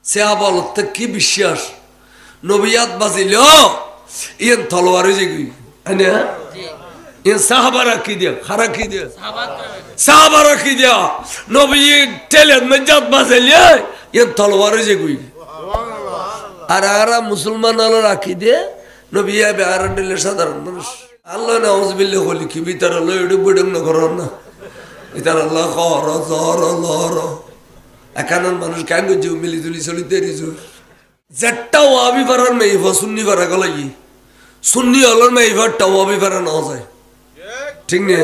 সাহাবালতে কি বিশ্বাস নবিয়াত বাজিল ইয়েন তলোয়ারে যেগুই না ইয়েন সাহাবারা কি দিয়া খারা কি দিয়া সাহাবারা কি দিয়া নবী টেলেন মজাত বাজিল ইয়েন তলোয়ারে যেগুই আর আরা মুসলমান আলো রাখি দিয়ে নবী আবে আরন্ডলে সাধারণ মানুষ আল্লাহ নাউজুবিল্লাহ বলি কি ভিতর হলো এডু বডং না করো না ভিতর আল্লাহ খর জর লর একানন মানুষ কেন গো মিলি জুলি চলিতে রিজু যেটা ওয়াবি পারার মেইফা সুন্নি পারা গলাই সুন্নি হলর মেইফাটা ওয়াবি পারা না যায় ঠিক না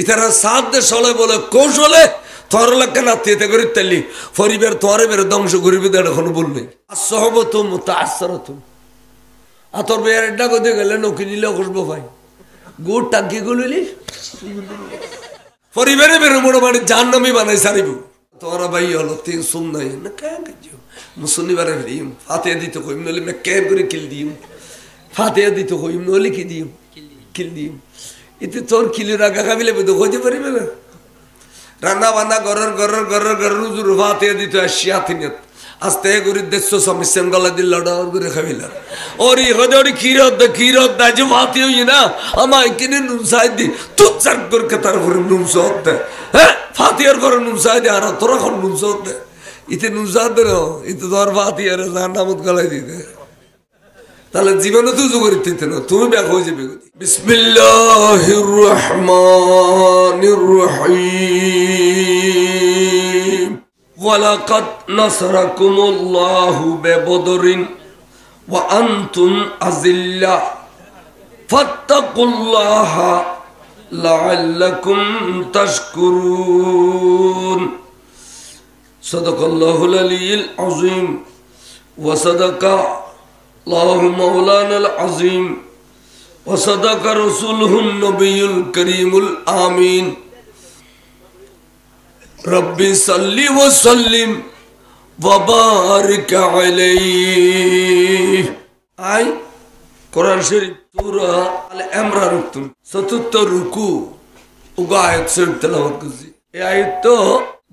ইতারা সাত দে চলে বলে কৌশলে তোর লাগে নাতিতে করে তেলি পরিবার তোরে বের ধ্বংস করিবে দেড় এখন বলবে আসহবতু মুতাআসসারাতু আতর বের এডা কইতে গেলে নকি নিলে খুশবো ভাই গুড় টাঙ্কি গুলিলি পরিবারে বের মোড় মানে জাহান্নামী বানাই সারিব তোরা ভাই হলো তিন সুন নাই না কেন গিয়ে মুসন্নি বারে দিম ফাতিহা দিতে কইম নলে মে কেন করে কিল দিম ফাতিহা দিতে কইম নলে কি দিম কিল দিম ইতে তোর কিলি রাগা খাবিলে বদ কইতে পারিবে না রান্না বান্না গরর গরর গরর গরর জুর ফাতিহা দিতে আসিয়া তিনিত আস্তে করে দেশো সমিসেন গলা দিল লড়ার করে খাবিলা ওরি হদরি কিরত দা যে ফাতিহা হই না আমায় কিনে নুন সাইদ দি তুই চার করে তার করে নুন সত হ্যাঁ ফাতিহার করে নুন সাইদ আর তোরা কোন নুন সত ইতে নুন সাদ রে ইতে তোর ফাতিহার জান্নাত গলাই দিতে তাহলে জীবনে তুই জুগরিতে না তুমি ব্যাক হয়ে যাবে বিসমিল্লাহির রহমানির রহিম ওয়ালাকাদ নাসরাকুমুল্লাহু বিবদরিন ওয়া আনতুম আযিল্লা ফাত্তাকুল্লাহা লাআল্লাকুম তাশকুরুন সাদাকাল্লাহুল আলিয়্যিল আযীম ওয়া সাদাকা আল্লাহু মাওলানাল আযীম ওয়া সাদাকা রাসূলুহুন নবিয়্যুল কারীমুল আমিন রব্বি সাল্লি ওয়া সাল্লিম ওয়া বারিক আলাইহি আই কোরআন শরীফ সূরা আল ইমরান চতুর্থ রুকু উগা আয়াত শরীফ তেলাওয়াত করছি এই আয়াত তো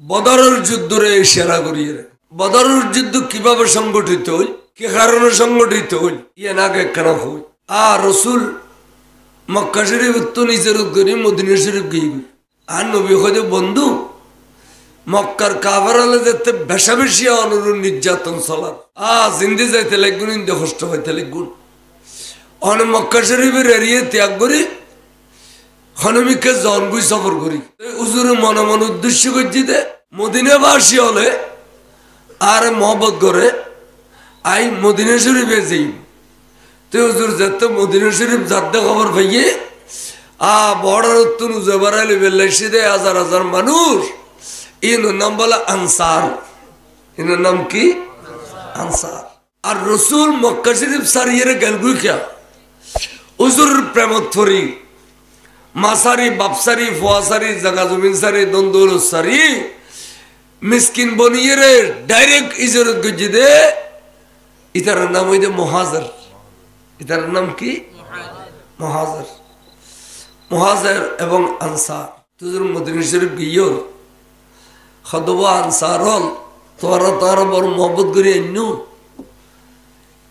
বদরের যুদ্ধরে ইশারা করিয়ে বদরের যুদ্ধ কিভাবে সংগঠিত হল কি কারণে সংগঠিত হল ইয়ে নাগে কেন হল আর রাসূল মক্কা শরীফ তো নিজের করি মদিনা শরীফ গিয়ে আর নবী কইতে বন্ধু মক্কার কাফেররা যেতে বেশা বেশি অনুরূপ নির্যাতন চলার জিন্দি যাইতে লাগুন ইন্দে কষ্ট হইতে লাগুন অন মক্কা শরীফের এরিয়ে ত্যাগ করি হনমিকে জনগুই সফর করি হুজুর মনে মনে উদ্দেশ্য করছি দে মদিনাবাসী হলে আর মহব্বত করে আই মদিনা শরীফে যাই তো হুজুর যেতে মদিনা শরীফ যাতে খবর পাইয়ে বর্ডার উত্তর উজাবারাইলে বেলাইছি দে হাজার হাজার মানুষ ইনোর নাম বলে আনসার ইনোর নাম কি আনসার আর রসুল মক্কা শরীফ সারিয়ে গেলগুই কে হুজুর প্রেমত ফরি মাসারি বাপসারি ফুয়াসারি জাগা জমিন সারি দন্দুল সারি মিসকিন বনিয়ে রে ডাইরেক্ট ইজরত গজি দে ইতার নাম হইতে মুহাজির ইতার নাম কি মুহাজির মুহাজির এবং আনসার হুজুর মদিনা শরীফ গিয়র খদবা আনসার হল তোরা তার বড় মহব্বত করে আইনু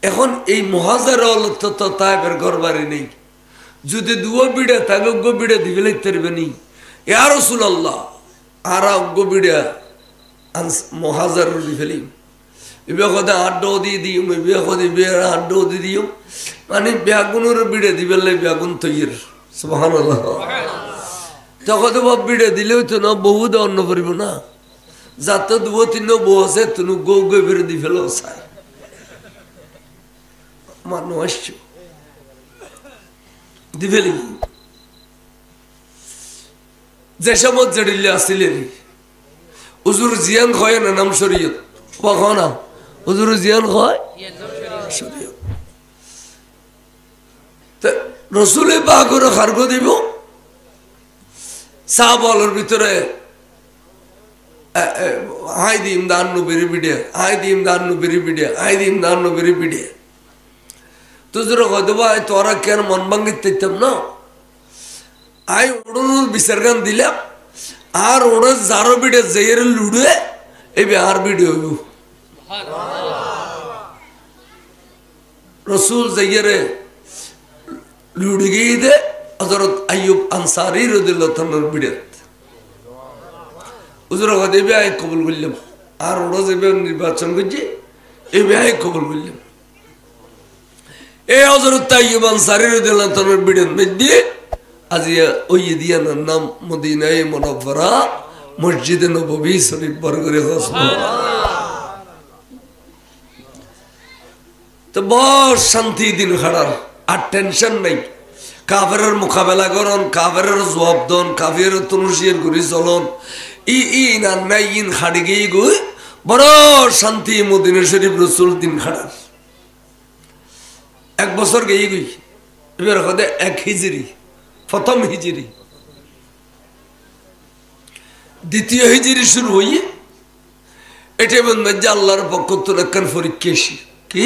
এখন এই মুহাজির হল তো তাইবের ঘর বাড়ি নেই যদি দুয়া বিড়া তাকে অজ্ঞ বিড়া দিবে লাগতে পারবে নি ইয়া রাসূলুল্লাহ আর অজ্ঞ বিড়া মুহাজির দি ফেলি ইবে কথা আড্ডো দিয়ে দিও ইবে কথা বিড়া আড্ডো দিয়ে দিও মানে বেগুনের বিড়া দিবে লাই বেগুন তৈর সুবহানাল্লাহ তখন তো বিড়া দিলেও তো না বহু অন্য পারিব না যাতে দুয়া তিন বউ আছে তুমি গো গো বিড়া দি ফেলো চাই মানুষ আসছো দিবেলি যে সময় জড়িলে আসিলেন হুজুর জিয়ান খয় না নাম শরীয়ত কখন না হুজুর জিয়ান খয় শরীয়ত রসুলে পাকের খার্গ দিব সাহাবাদের ভিতরে আই দিম দান নবীর ভিডিও আই দিম দান নবীর ভিডিও আই দিম দান নবীর ভিডিও তুজুর কদবা তোরা কেন মন ভাঙ্গিত দিতাম না আই ওড়নুর বিচার গান দিলাম আর ওড়ে যারো বিড়ে জেয়ের লুড়ে এই আর ভিডিও রসুল যাইয়ারে লুড়িয়ে দে হযরত আইয়ুব আনসারী রাদিয়াল্লাহু তাআলার বিড়াত হুজুর কথা এবে আয় কবুল করলাম আর ওরা যাবে নির্বাচন করছে এবে আয় কবুল করলাম এই হযরত আইয়ুব আনসারী রাদিয়াল্লাহু তাআলার বিড়াত মধ্যে আজিয়া ওই দিয়ানার নাম মদিনায়ে মুনাওয়ারা মসজিদে নববী শরীফ বর্গরে তো বড় শান্তি দিন খাড়ার আর টেনশন নাই কাফেরের মোকাবেলা করন কাফেরের জবাব দন কাফেরের তনুশিয়ার ঘুরি চলন ইন আর নাই ইন খাড়ি গিয়ে গই বড় শান্তি মদিনা শরীফ রসুল দিন খাড়ার 1 বছর গিয়ে গই এবার হতে 1 হিজরি প্রথম হিজরি দ্বিতীয় হিজরি শুরু হইয়ে এটা বন্ধু আল্লাহর পক্ষ থেকে একখান পরীক্ষা এসি কি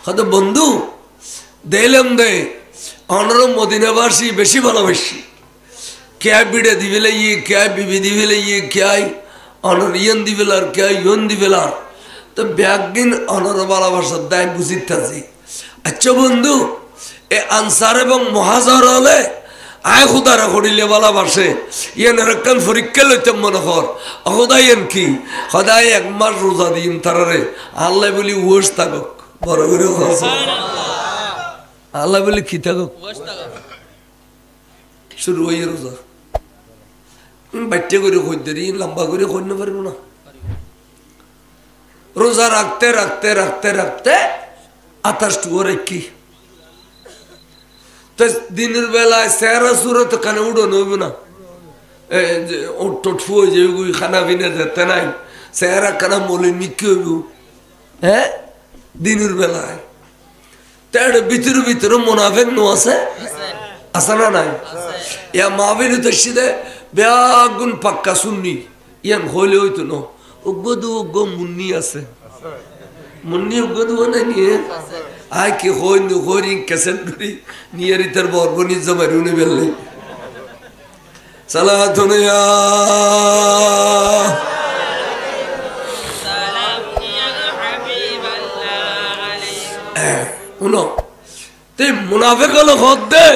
হয়তো বন্ধু দিলাম দে অনর মদিনাবাসী বেশি ভালোবাসি কে বিড়ে দিবে লাইয়ে কে বিবি দিবে লাইয়ে কে অনর ইয়ন দিবেলার কে ইয়ন দিবেলার তো ব্যাগদিন অনর ভালোবাসার দায় বুঝিতেছি আচ্ছা বন্ধু এ আনসার এবং মহাজার হলে আয় খুদারা করিলে ভালোবাসে ইয়েন একখান পরীক্ষা লইতাম মনে কর অহদাই এন কি সদায় 1 মাস রোজা দিম তারারে আল্লাহ বলি ওস থাকক বড় করে আল্লাহ বলি কি থাকক শুরু হয়ে রোজা বাচ্চা করে খোঁজদারি লম্বা করে খোঁজ না পারবো না রোজা রাখতে রাখতে রাখতে রাখতে 28 টুয়ার কি তো দিনের বেলায় সেরা সুরত কানে উড়ো নইব না ওট ঠুয়ে যাবি খানা পিনা যেতে নাই সেরা কানা মলে মিকি হইব হ্যাঁ দিনের বেলায় তার ভিতরে ভিতরে মুনাফিক নো আছে আছে না নাই ইয়া মাবিল তো সিদে বেগুন পাক্কা সুন্নি ইয়ান হইলে হইতো না ওগদু ওগ মুন্নি আছে মুন্নি ওগদু না নিয়ে আয় কি হই নো হরিং কেসেট ধরি নিয়ে রিতার বরবনি জমারুনে বেললে সালাতুন ইয়া সালাম ইয়া হাবিবাল্লাহ আলাইহি উনো তে মুনাফিক হলো হদ দে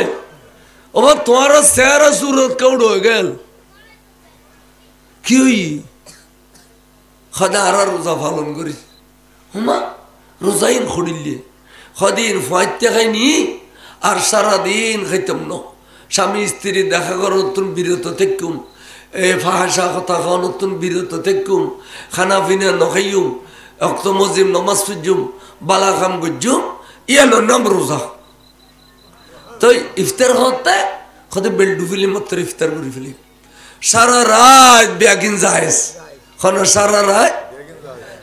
ওবা তোমারা চেহারা সুরত কাউড হয়ে গেল কি হই খদা আর রোজা পালন করি হুমা রোজাইন খড়িলে খদিন ফাইতে খাইনি আর সারাদিন খাইতাম ন স্বামী স্ত্রী দেখা করার নতুন বিরত থেকুম ফাহাসা কথা খাওয়া নতুন বিরত থেকুম খানা পিনা নখাইম অক্ত মজিম নমাজ ফুজুম বালা কাম গুজুম ইয়ানোর নাম রোজা তো ইফতার হতে খদে বেল ডুবিলি মাত্র ইফতার করে ফেলি সারা রাত ব্যাগিন যায়স খন সারা রাত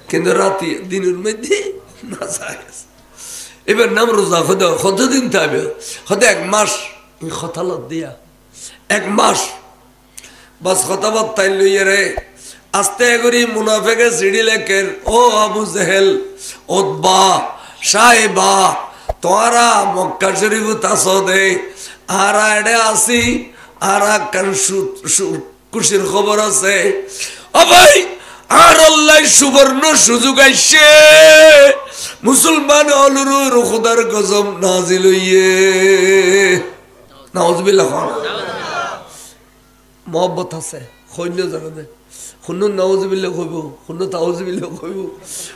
কিন্তু রাতে দিনের মধ্যে না যায়স এবার নাম রোজা খোদা কতদিন থাকবে খোদা 1 মাস খতালত দিয়া 1 মাস বাস খতাবত তাই লইয়ে রে আস্তে করি মুনাফেকে সিঁড়ি লেখের ও আবু জেহেল ওতবা সাহেবা তোরা মক্কা শরীফ তাস দে আর এডে আসি আর কান খুশির খবর আছে ও ভাই আর আল্লাহ সুবর্ণ সুযোগ আইছে মুসলমান অলুরু খুদার গজব নাজিল হইয়ে নাউজুবিল্লাহ মহব্বত আছে সৈন্য জানে শুনো নাউজুবিল্লাহ কইব শুনো তাউজুবিল্লাহ কইব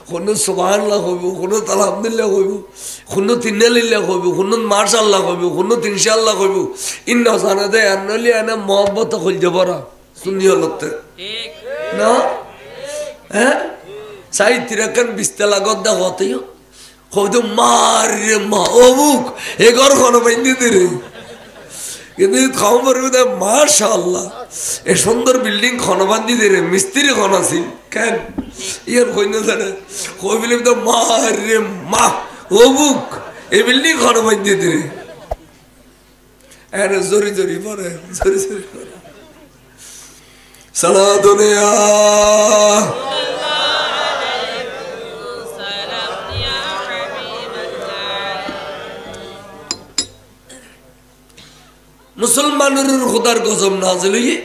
শুনো সুবহানাল্লাহ কইব শুনো আলহামদুলিল্লাহ কইব শুনো তিন্নালিল্লাহ কইব শুনো মাশাআল্লাহ কইব শুনো ইনশাআল্লাহ কইব ইন্না সানাদে আনলি আনা মহব্বত কইল জবরা সুন্নি হলতে ঠিক না হ্যাঁ সাই তিরাকান বিস্তালা গদ্দা হতেও কইতো মারে মা অবুক এ ঘর কোন বাইন্দি দিরে কিন্তু খাওয়া পারবে না মাশাআল্লাহ এ সুন্দর বিল্ডিং খনবান্দি দিরে মিস্ত্রি খন আছিল কেন ইয়ার কই না জানে কই বলে তো মারে মা অবুক এ বিল্ডিং খনবান্দি দিরে এর জোরি জোরি পরে জোরি জোরি পরে সালাতুন ইয়া মুসলমানের খুদার গজব নাজিল হইয়ে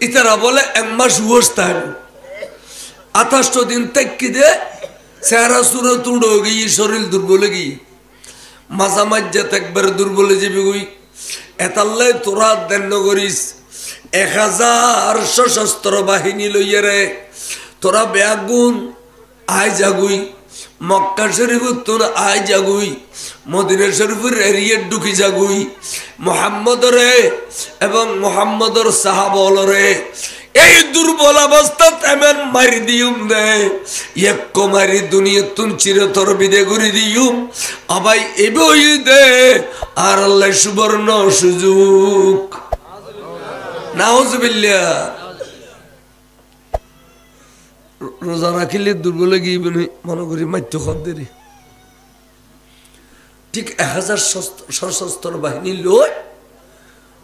ইতারা বলে 1 মাস ওয়াস থাকবে 28 দিন তেক্কি দে চেহারা সুরে তুড়ো গিয়ে শরীর দুর্বলে গিয়ে মাঝা মাজ্জাত একবার দুর্বলে যাবি গই এতাল্লাই তোরা দেন করিস 1000 সশস্ত্র বাহিনী লইয়ে রে তোরা বেগুন আয় জাগুই মক্কা শরীফের তোর আয় জাগুই মদিনা শরীফের এরিয়ে ঢুকি জাগুই মুহাম্মদ রে এবং মুহাম্মদর সাহাবল রে এই দুর্বল অবস্থা তেমন মারি দিউম দে এক মারি দুনিয়া তুন চিরতর বিদে করে দিউম আবাই এবই দে আর আল্লাহ সুবর্ণ সুযোগ নাউজুবিল্লাহ রোজা রাখিলে দুর্বল গিয়ে মনে করি মাত্য খদ্দেরি ঠিক 1000 সশস্ত্র বাহিনী লই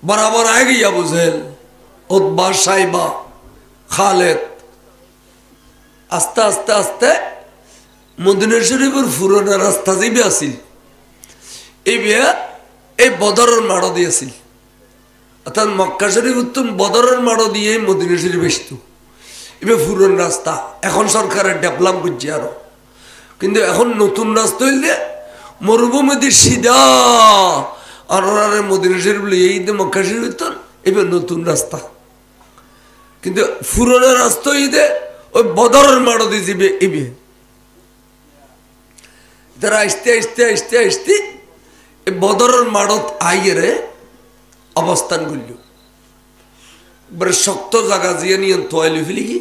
বরাবর আগে আবু জেহেল উতবা সাইবা খালেদ আস্তে আস্তে আস্তে মদিনা শরীফের পুরোনো রাস্তা যাইবে আসিল এই বদরের মাড়ো দিয়েছিল অর্থাৎ মক্কা শরীফ উত্তম বদরের মাড়ো দিয়ে মদিনা শরীফ আসত এবার পুরন রাস্তা এখন সরকারের ডেভেলপ করছে আরো কিন্তু এখন নতুন রাস্তা হইলে মরুভূমিতে সিধা আর মদিনা শরীফ এই মক্কা শরীফ উত্তম এবার নতুন রাস্তা কিন্তু পুরনো রাস্তা ঈদে ওই বদরের মাড়ো দিয়ে যাবে এবে তারা আসতে আসতে আসতে আসতে এই বদরের মাড়ত আইয়ে অবস্থান করল এবারে শক্ত জায়গা দিয়ে নিয়ে তোয়ালি ফেলি কি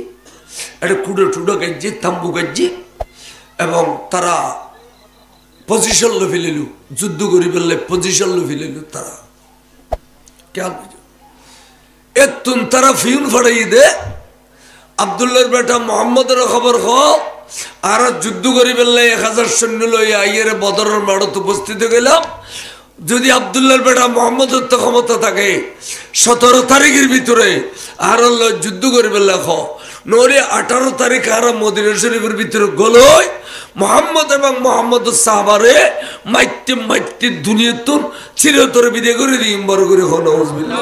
একটা কুড়ো টুডো গাইছে তাম্বু গাইছে এবং তারা পজিশন লো ফেলিলু যুদ্ধ করি ফেললে পজিশন লো ফেলিলু তারা কেন এতুন তারা ফিউন ফাড়াই দে আব্দুল্লাহর বেটা মোহাম্মদের খবর হ আর যুদ্ধ করি ফেললে 1000 সৈন্য লই আইয়ের বদরের মাড়ত উপস্থিত গেলাম যদি আব্দুল্লাহর বেটা মোহাম্মদের তো ক্ষমতা থাকে 17 তারিখের ভিতরে আর যুদ্ধ করে ফেললে খ নরে 18 তারিখ আর মদিনা শরীফের ভিতরে গলই মোহাম্মদ এবং মোহাম্মদ সাহাবারে মাইতে মাইতে দুনিয়াতুন চিরতরে বিদায় করে দিই বড় করে খ নাউজুবিল্লাহ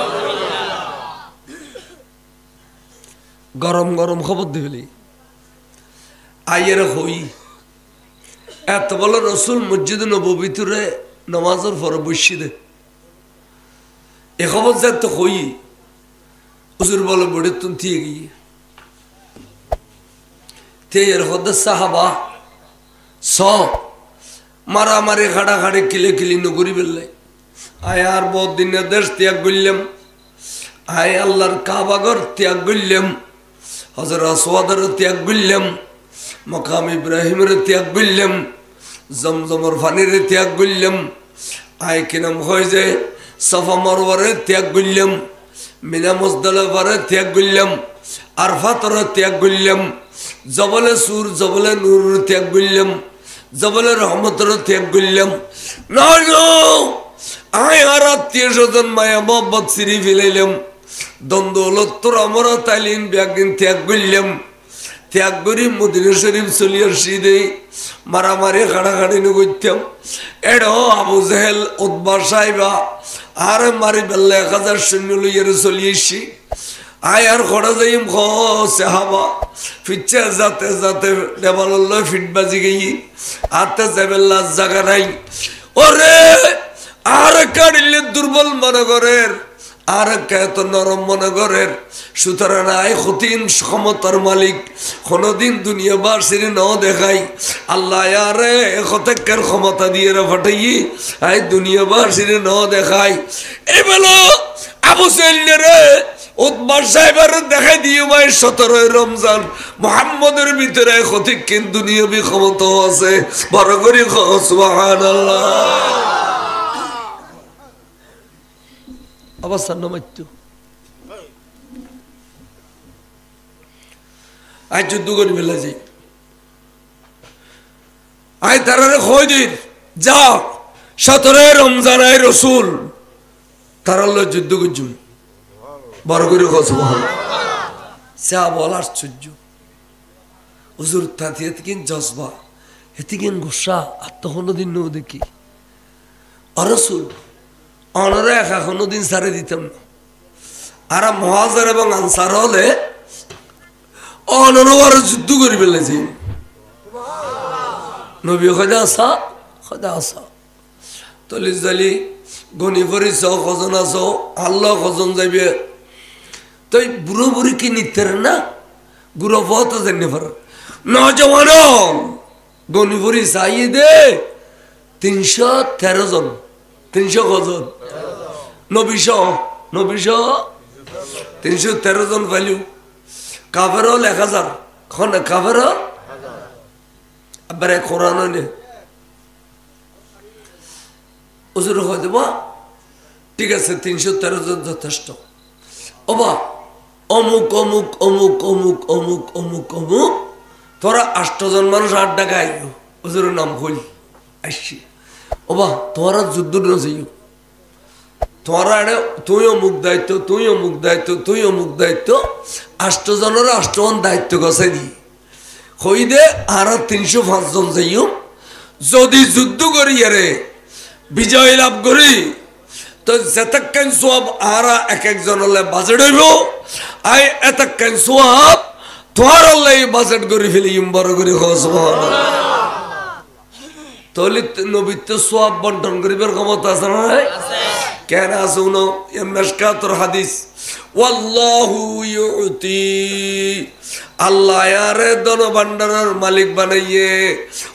গরম গরম খবর দিবলি আইয়ের হই এত বড় রসুল মসজিদ নববীতে নামাজের পরে বসি দে এ খবর যে তো হই হুজুর বলে বড়ে তুন থিয়ে গিয়ে তে এর হদে সাহাবা স মারামারি খাড়াখাড়ি কিলে কিলি নগরি বেললাই আয় আর বহুত দিনের দেশ ত্যাগ করলাম আয় আল্লাহর কাবাগর ত্যাগ করলাম হযরত আসওয়াদের ত্যাগ করলাম মকাম ইব্রাহিমের ত্যাগ করলাম জমজমর পানির ত্যাগ করলাম আয় কিনাম হয় যে সাফা মারওয়ারে ত্যাগ করলাম মিনা মুজদালিফারে ত্যাগ করলাম আরফাতর ত্যাগ করলাম জবলে সুর জবলে নূর ত্যাগ করলাম জবলে রহমতর ত্যাগ করলাম না আয় আর আত্মীয় স্বজন মায়া মোহাম্মদ সিরি ফেলাইলাম দ্বন্দ্বলত্তর আমরা তাইলিন ব্যাগিন ত্যাগ করলাম ত্যাগ করি মদিনা শরীফ চলি আসি দেই মারামারি খাড়াখাড়ি নগরতাম এড়ো আবু জেহেল উতবা সাইবা আর মারি বেললে 1000 সৈন্য লইয়ার চলি আসি আয় আর খড়া যাইম খ সাহাবা ফিচ্ছে যাতে যাতে দেবাল্লা ফিট বাজি গই আতে যাবেল্লা জায়গা নাই ওরে আর কাড়িলে দুর্বল মনে করের আর কেত নরম মনে করের সুতরাং আয় কঠিন ক্ষমতার মালিক কোনদিন দুনিয়াবাসীর ন দেখাই আল্লাহ আরে কতকের ক্ষমতা দিয়ে ফাটাই আয় দুনিয়াবাসীর ন দেখাই এই বলো আবু সাইলরে উতবা সাহেবের দেখাই দিয়ে ভাই 17 রমজান মুহাম্মদের ভিতরে কতকের দুনিয়াবি ক্ষমতা আছে বড় করে সুবহানাল্লাহ অবস্থান নমাইত আজ যুদ্ধ করি ফেলা যাই আয় তারা কয় দিন যা 17 রমজান আয় রসুল তারা যুদ্ধ করছুন বড় করে বল আশ্চর্য হুজুর তাতে এতকিন জজবা এতকিন গুসা আর তো কোনোদিন নৌ দেখি অরসুল অনরে একা কোনোদিন সারে দিতাম না আর মুহাজির এবং আনসার হলে অনরবার যুদ্ধ করে ফেলেছে নবী খোঁজা আসা তলি জালি গনি পরিছ কজন আছ আল্লাহ কজন যাইবে তাই বুড়ো বুড়ি কি নিতে না গুড়ো পথ জানি পার নজওয়ান গনি পরি চাইয়ে দে 313 জন 300 কজন নবীশ 313 জন ভ্যালু কাফের 1000 খন কাফের আবার কোরআন নে হুজুর হয়ে দেব ঠিক আছে 313 জন যথেষ্ট ওবা অমুক অমুক অমুক অমুক অমুক অমুক অমুক তোরা 8 জন মানুষ 8 টাকা আইলো হুজুরের নাম হইল আসছি ওবা তোরা যুদ্ধ না যাইও তোরা তুই অমুক দায়িত্ব তুই অমুক দায়িত্ব তুই অমুক দায়িত্ব 8 জনের 8 জন দায়িত্ব গছে দি হই দে আর 305 জন যাইও যদি যুদ্ধ করি রে বিজয় লাভ করি তো যতক্ষণ সব আর এক এক জনলে বাজেট হইব আই এতক্ষণ সব তোর আল্লাহ বাজেট করে ফেলি বড় করে সুবহানাল্লাহ তাহলে নবী তো সব বন্টন করিবার ক্ষমতা আছে না কেন শুনো মিশকাতুর হাদিস ওয়াল্লাহু ইউতি আল্লাহ আরে ধন ভান্ডারের মালিক বানাইয়ে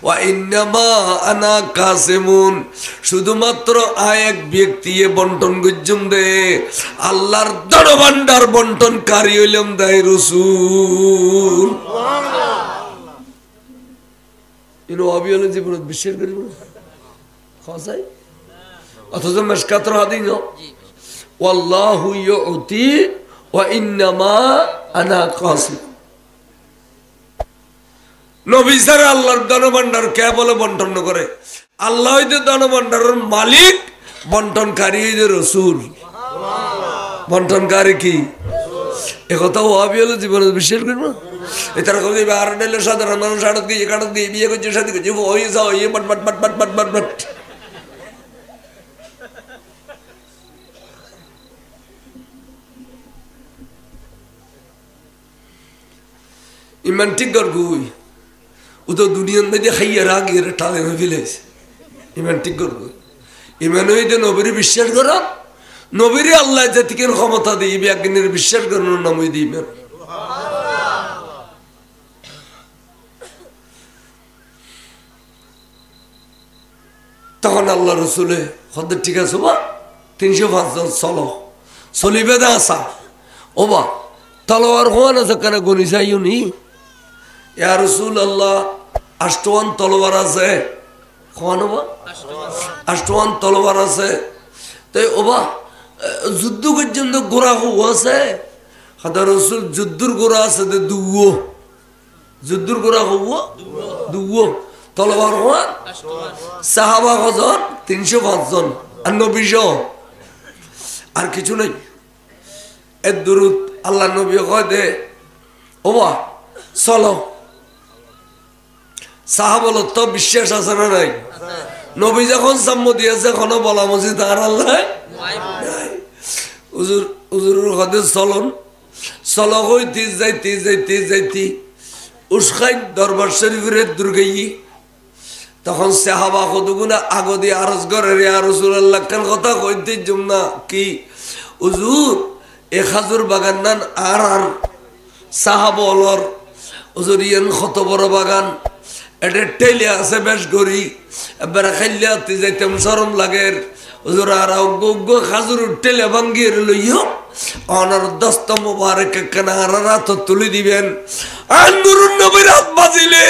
ওয়া ইন্নামা আনা কাসিমুন শুধুমাত্র এক ব্যক্তি বন্টন গজ্জম দে আল্লাহর ধন ভান্ডার বন্টনকারী হইলাম দাই রাসূল সুবহানাল্লাহ ইনো আবিয়ালে জীবন বিশ্বাস করিব খাসাই অথচ মিশকাতুর হাদিস ওয়াল্লাহু ইউতি ওয়া ইন্নামা আনা কাসিম নবী ছাড়া আল্লাহর ধনভাণ্ডার কে বলে বন্টন করে আল্লাহ হইতে ধনভাণ্ডারের মালিক বন্টনকারী হইতে রাসূল বন্টনকারী কি একথা ওয়াহাবি হলে জীবনে বিশ্বাস করব এটার কথা আর ডেলে সাধারণ মানুষ আড়ত গিয়ে কাটত গিয়ে বিয়ে করছে শাদি করছে ওই যাও ইয়ে বাট বাট বাট বাট বাট বাট বাট ইমান ঠিক কর গুই ও তো দুনিয়ার মধ্যে খাইয়া রাগ এর টালে ফেলেছে ইমান ঠিক কর গুই ইমান হইতে নবীর বিশ্বাস কর নবীর আল্লাহ জাতিকে ক্ষমতা দিবে একদিনের বিশ্বাস করার নাম হই দিবে তখন আল্লাহ রসুলে হদ ঠিক আছে বা 305 জন চলো চলিবে দা আসা ও বা তলোয়ার হওয়ান আছে কেন গনি চাইও নি ইয়া রাসূলুল্লাহ 8 তলোয়ার আছে খাওয়ানো বা 8 তলোয়ার আছে তাই ওবা যুদ্ধ পর্যন্ত গোড়া আছে হাদা রাসূল যুদ্ধর গোড়া আছে দুও যুদ্ধর গোড়া দুও তলোয়ার হওয়ান সাহাবা কজন 305 জন আর নবী আর কিছু নাই এর দুরুদ আল্লাহ নবী কয় দে ওবা চলো সাহাবল তো বিশ্বাস আছে না নাই নবী যখন সাম্য দিয়েছে এখনো বলা মসজিদ আর আল্লাহ হুজুর হুজুরের হাতে চলো হইতে যাইতে উস্কাই দরবার শরীফের দুর্গাই তখন সাহাবা কতগুনা আগদি আরজ করে রে রাসূলুল্লাহ কান কথা কইতে জম না কি হুজুর এ খাজুর বাগান নান আর সাহাবলর হুজুর ইয়ান কত বড় বাগান এটা টেলে আছে বেশ গরি এবার খাইলাতে যাইতাম শরম লাগে হুজুর আর গো খাজুর টেলে ভাঙ্গিয়ে লইও অনার দস্ত মুবারক কানার রাত তুলি দিবেন আর নুরুন নবীর হাত বাজিলে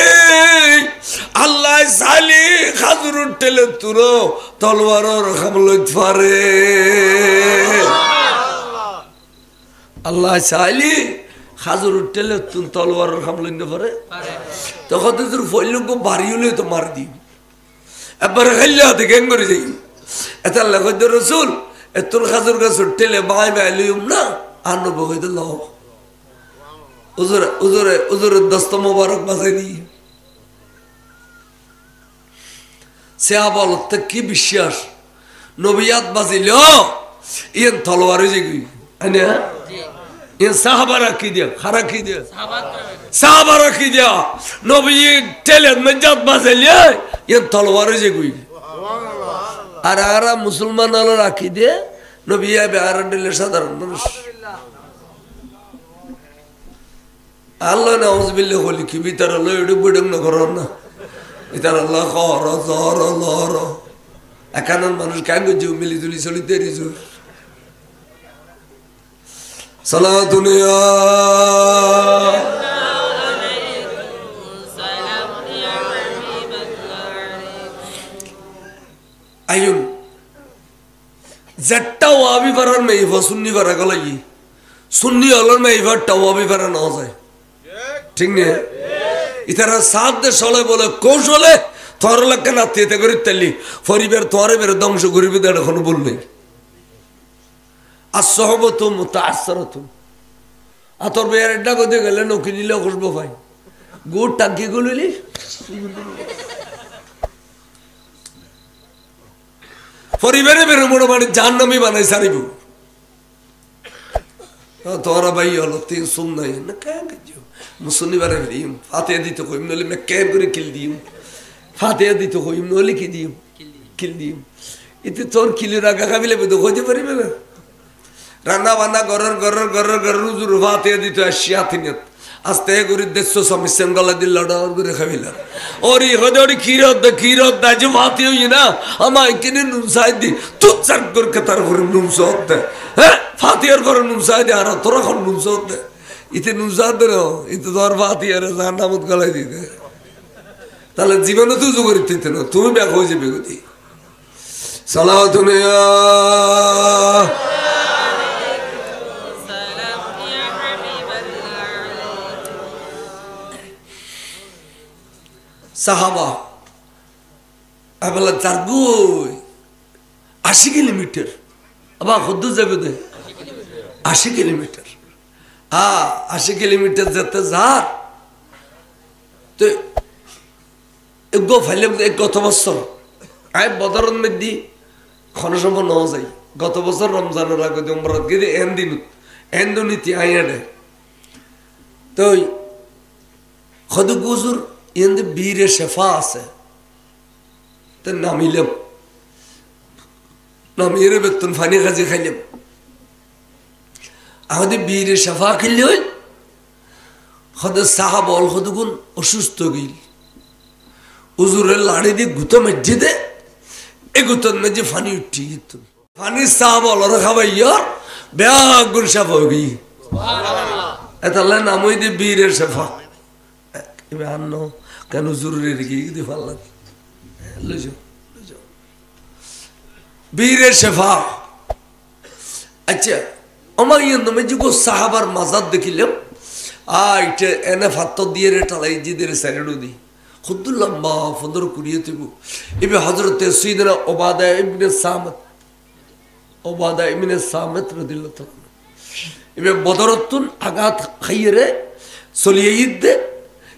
আল্লাহ সালি খাজুর টেলে তুরো তলোয়ারের হামলত পারে আল্লাহ সালি খাজুর টেলে তলোয়ারের হামলত পারে তখন তোর ফইলুক বাড়ি হলে তো মার দি এবার খাইলাতে কেন করে যাই এটা লাগত রাসূল এতর খাজুর গাছ টেলে বাই লইম না আর নব হইতে লও হুজুরে দস্ত মোবারক বাজাই দি সাহাবাল তে কি বিশ্বাস নবিয়াত বাজিল ইয়েন তলোয়ার হয়ে যাই আনে ইয়েন সাহাবারা কি দিয়া খারা কি দিয়া সাহাবারা কি দিয়া নবী টেলেন মজ্জাত বাজাইলে ইয়ে তলোয়ারে যে গুই আর আরা মুসলমান হলো রাখি দিয়ে নবী আর দিলে সাধারণ মানুষ আল্লাহ নাউজুবিল্লাহ বলি কি ভিতর হলো এডু বুডং না করন না ভিতর আল্লাহ খর জর লর একানন মানুষ কেন যে মিলি জুলি চলি দেরি জোর সালাতুন ইয়া আইন জট্টা ওয়াবি পারার মেইফা সুন্নি পারা গলাই সুন্নি হলর মেইফা টাওয়াবি পারা না যায় ঠিক না ইতারা সাত দে চলে বলে কৌশলে তোর লাগে নাতিতে করে তেলি পরিবার তোরে বের ধ্বংস করিবে দেড় এখন বললে আর সহবত মুতাআসসারাত আর তোর বের একটা কথা গেলে নকি নিলে খুশবো ভাই গুড় টাঙ্কি গুলিলি পরিবারে বের মোড় মানে জাহান্নামী বানাই সারিব তোরা ভাই হলো তুই শুন নাই না কেন মুসল্লিবারে দিম ফাতিহা দিতে কইম নলে মে কেব করে কিল দিম ফাতিহা দিতে কইম নলে কি দিম কিল দিম ইতে তোর কিলি রাখা খাবিলে বেদো হইতে পারিবে না রান্না বান্না গরর রুজুর ফাতিহা দিতে আসিয়া তিনিত আস্তে করে দেশো সমস্যান গলা দিল লড়ার করে খাবিলা ওরি হদড়ি কিরত যে ফাতিহা হই না আমায় কিনে নুন সাইদ দি তুত চার করে কাতার করে নুন সদ হ্যাঁ ফাতিহার করে নুন সাইদ আর তোরা কোন নুন সদ ইতে নুজাদ রে ইতে তোর ফাতিহার জান্নাত গলাই দিতে তাহলে জীবনে তুই জোগাড় দিতে না তুমি ব্যাক হয়ে যাবে গতি সালাতুন ইয়া সাহাবা আবলা চারগুই 80 কিলোমিটার আবার কত যাবে দে 80 কিলোমিটার 80 কিলোমিটার যেতে যার তো এগো ফাইলে গত বছর আই বদরন মধ্যে খনসম্ভ ন যাই গত বছর রমজানের আগে উমরাত গিয়ে এন্দিনীতি আইয়াডে তো খদ গুজুর ইন্দে বীরে শেফা আছে তো নামিলাম নামিয়ে বেতন ফানি কাজে খাইলাম আমাদের বীরে শেফা খেললে হই খদ সাহাব অল খদগুন অসুস্থ গিল হুজুরের লাড়ি দিয়ে গুতো মেজে দে এ গুতন মেজে ফানি উঠি গিত ফানি সাহাব অলর খাবাইয়া ব্যাগুন শেফা হয়ে গই এতাল্লা নাম হই দিয়ে বীরের শেফা এবার আন্ন কেন জরুরি রেখে দিতে পারলাম বীরের শেফা আচ্ছা আমার ইয়ে নামে যে সাহাবার মাজার দেখিলাম এটা এনে ফাত্ত দিয়ে রে টালাই জিদের সাইডও দি খুদ লম্বা ফদর কুড়িয়ে দেব এবার হজরতে সৈয়দনা ওবাদা ইবনে সামিত রাদিয়াল্লাহু তাআলা এবার বদরতুন আঘাত খাইয়ে রে চলিয়ে ঈদ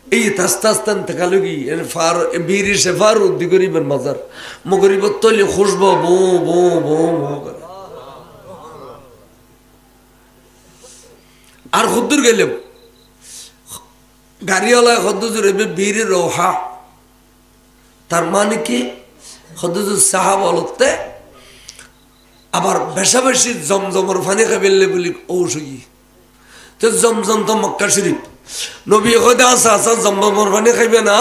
এই তাস্তাস্তান তেকালুগি ফার বীর শেফার উদ্দি গরিবের মাজার মগরিবত তলি খুশব বো বো বো বো আর খুদ্দুর গেলাম গাড়িওয়ালা খদ্দুজুর এবার বীর রোহা তার মানে কি খদ্দুজুর সাহাব অলতে আবার বেশাবেশি জমজমর ফানি খাবেললে বলি ঔষধি তো জমজম তো মক্কা শরীফ নবী হইতে আসা আসা জমজমর ফানি খাইবে না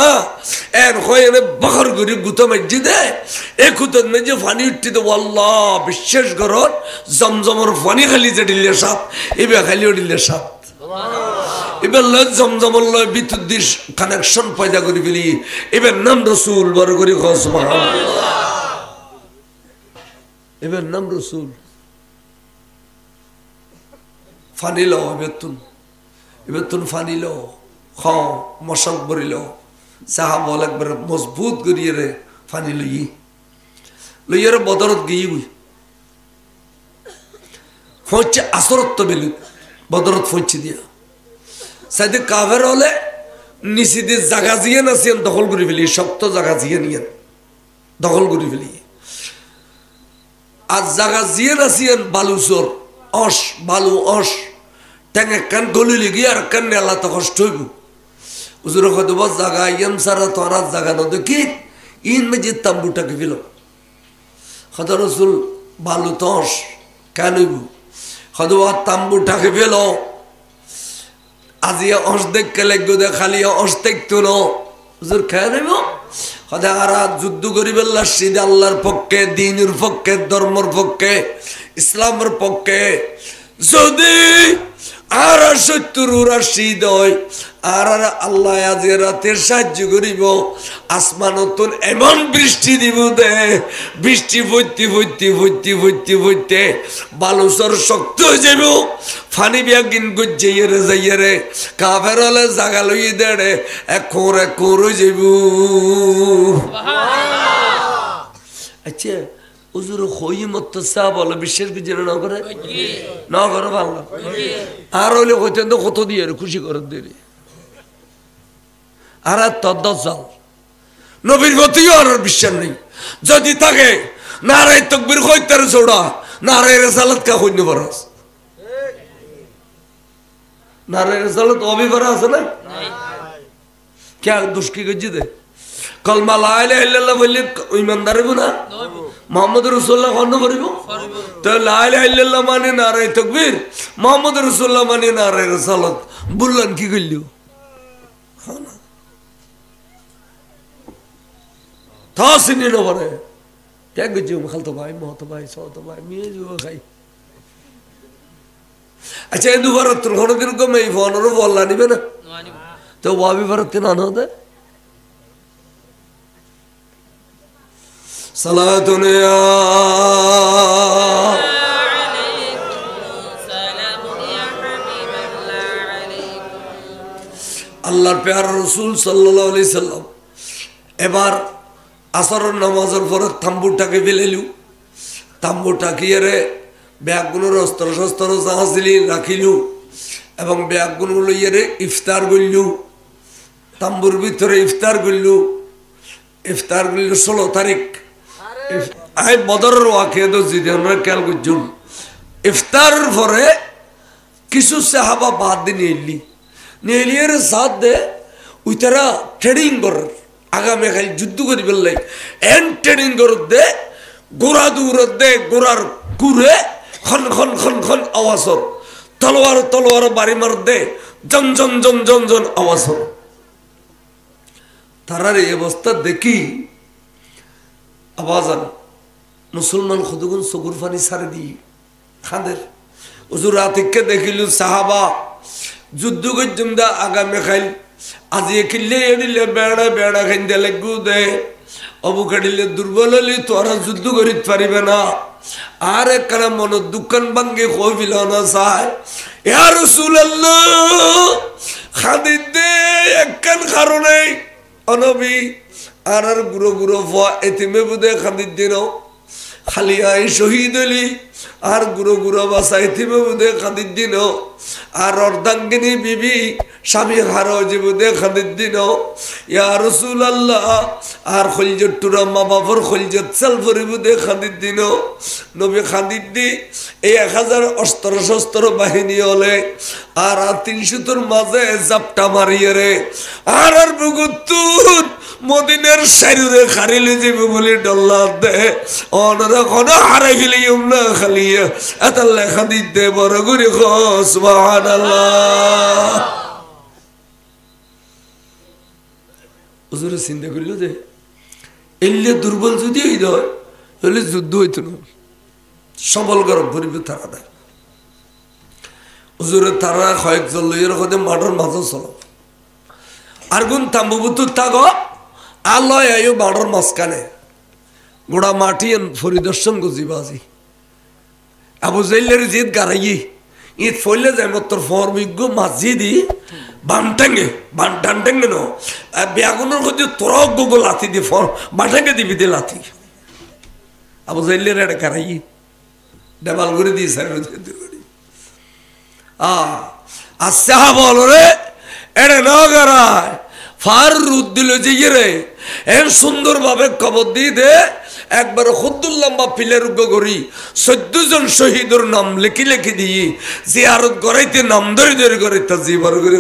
এর হয় এনে বখর করি গুতো মেজি দে এ গুতো মেজে ফানি উঠতে তো আল্লাহ বিশ্বাস করত জমজমর ফানি খালি যে দিলে সাত এবার খালিও দিলে সাত এবার লয় জমজমর লয় বিদ্যুৎ কানেকশন পয়দা করে ফেলি এবার নাম রসুল বড় করে এবার নাম রসুল ফানি লো এবার তুন ফানি লো মশক বরিল সাহাব একবার মজবুত করিয়ে রে ফানি লইয়ে রে বদরত গিয়ে গুই ফোঁচে আসরত তো বেলু বদরত ফোঁচে দিয়া সাইদে কাভের হলে নিচে দিয়ে জাগা জিয়ে নাচিয়েন দখল করে ফেলি শক্ত জাগা জিয়ে নিয়েন দখল করে ফেলি আর জাগা জিয়ে নাচিয়েন বালুচর বালু ট্যাং এক কান গলিলে গিয়ে আর কান নেলা তো কষ্ট হইব হুজুর কতবা জায়গা ইয়াম সারা তোরা জায়গা ন দেখি ইন মে তাম্বুটাকে ফেল হদ রসুল বালু তস কেনইব হদবা তাম্বুটাকে ফেল আজিয়া অস দেখকে লাগবে দে খালি অস দেখতো ন হুজুর খেয়ে নেব হদে আরা যুদ্ধ করিবেন লাসিদ আল্লাহর পক্ষে দ্বীনের পক্ষে ধর্মের পক্ষে ইসলামের পক্ষে যদি আর শত্রুর শীত হয় আর আল্লাহ আজকে রাতে সাহায্য করিব আসমানতন এমন বৃষ্টি দিব দে বৃষ্টি ভর্তি ভর্তি ভর্তি ভর্তি ভর্তি বালুচর শক্ত হয়ে যাব ফানি বিয়াগিন গজ্জাইয়ে রে যাইয়ে রে কাফের হলে জাগা লইয়ে দেড়ে একর হয়ে যাব। আচ্ছা হুজুর হই মত চা বলে বিশ্বাস কি যেন না করে ভালো আর হইলে হইতে তো কত দিয়ে খুশি করেন দেরি আর তদ্দাল নবীর প্রতিও আর বিশ্বাস নেই যদি থাকে নারায় তকবির হইতার ছোড়া নারায় রেসালত কা হইনি বরস নারায় রেসালত অবিবরা আছে না কে দুষ্কি গজি দে কলমা লা ইলাহা ইল্লাল্লাহ বললে ইমানদার হইব না মোহাম্মদ রাসূলুল্লাহ কন্ন করিব তো লা ইলাহা ইল্লাল্লাহ মানে নারায়ে তাকবীর মোহাম্মদ রাসূলুল্লাহ মানে নারায়ে রিসালাত বললেন কি কইলো খানা তাসিনি না বলে ত্যাগ গজি খালতো ভাই মহতো ভাই সতো ভাই মিয়ে জুয়া খাই আচ্ছা এই দুবার তোর কোনদিন কম এই ফোনের বললা নিবে না তো ওয়াবি ভারতে না না দে সালাতুন ইয়া আল্লাহর প্যারা রাসূল সাল্লাল্লাহু আলাইহি সাল্লাম এবার আসরের নামাজের পরে তাম্বুটাকে ফেলেলু তাম্বুটাকে রে ব্যাগগুলোর অস্ত্র শস্ত্র জাহাজিলি রাখিলু এবং ব্যাগগুলো লইয়ে রে ইফতার করলু তাম্বুর ভিতরে ইফতার করলু 16 তারিখ আই বদরের ওয়াকিয়া তো যদি আমরা খেয়াল করছুন ইফতারের পরে কিছু সাহাবা বাদ দিয়ে নিয়ে এর সাথ দে ওই তারা ট্রেডিং করার আগামী খালি যুদ্ধ করি ফেললে এন ট্রেডিং করার দে গোড়া দৌড়ার দে গোড়ার কুড়ে খন খন খন খন আওয়াজ তলোয়ার তলোয়ার বাড়ি মার দে জন জন জন জন জন আওয়াজ তারার এই অবস্থা দেখি আওয়াজ মুসলমান খুদগুন চকুর ফানি ছাড়ে দি খাঁদের হুজুর আতিককে দেখিল সাহাবা যুদ্ধ করছুম দা আগামী খাইল আজি কিনলে এনিলে বেড়া বেড়া খাইন দে লাগু দে অবু কাটিলে দুর্বল হলে তোরা যুদ্ধ করিতে পারিবে না আর একখানা মন দোকান ভাঙ্গে কইল না চায় ইয়া রাসূলুল্লাহ খাদিদ দে একখান কারণে অনবী আর গুরু গুরু ফা এতিমে বুদে খাদিদ দিন খালি আই শহীদ হলি আর গুরু গুরু বাসা এতিমে বুদে খাদিদ দিন আর অর্ধাঙ্গিনী বিবি স্বামী হারো যে বুদে খাদিদ দিন ইয়া রাসূলুল্লাহ আর খলজটুরা মা বাবার খলজত চাল ভরি বুদে খাদিদ দিন নবী খাদিদ দি এই 1000 অস্ত্র শস্ত্র বাহিনী হলে আর 300 মাঝে জাপটা মারিয়ে রে আর বুগুতুন মদিনার শরীরে খারিলে যাবে বলে ডল্লা দে অনরা কোন হারাই ফেলিম না খালি এত লেখা দিতে বড় করে সুবহানাল্লাহ হুজুরে চিন্তা করল যে এলে দুর্বল যদি হই দয় তাহলে যুদ্ধ হইতো না সবল গরম পরিবে তারা দেয় হুজুরে তারা কয়েকজন লইয়ের কথা মাঠের মাঝে চলো আর গুণ তাম্বুবুতু থাক আল্লাহ আয়ো মাঠের মাঝখানে গোড়া মাটি পরিদর্শন করছি বাজি আবু জাইলের জিদ গাড়াই ঈদ ফইলে যায় মতর ফর্মিজ্ঞ মাঝিদি বানটাঙ্গে বানটাঙ্গে নো বেগুনের কথা তোরা গুগল লাথি দি ফর বাটাঙ্গে দিবি দে লাথি আবু জাইলের এটা গাড়াই দেবাল করে দিয়ে সাইড আচ্ছা বলো রে এটা না গাড়ায় ফার রুদ দিল যে রে এর সুন্দর ভাবে কবর দিয়ে দে একবার খুদ্দুল লম্বা পিলের করি 14 জন শহীদের নাম লিখি লিখি দিয়ে জিয়ারত করাইতে নাম ধরে ধরে করে তা জীবর করে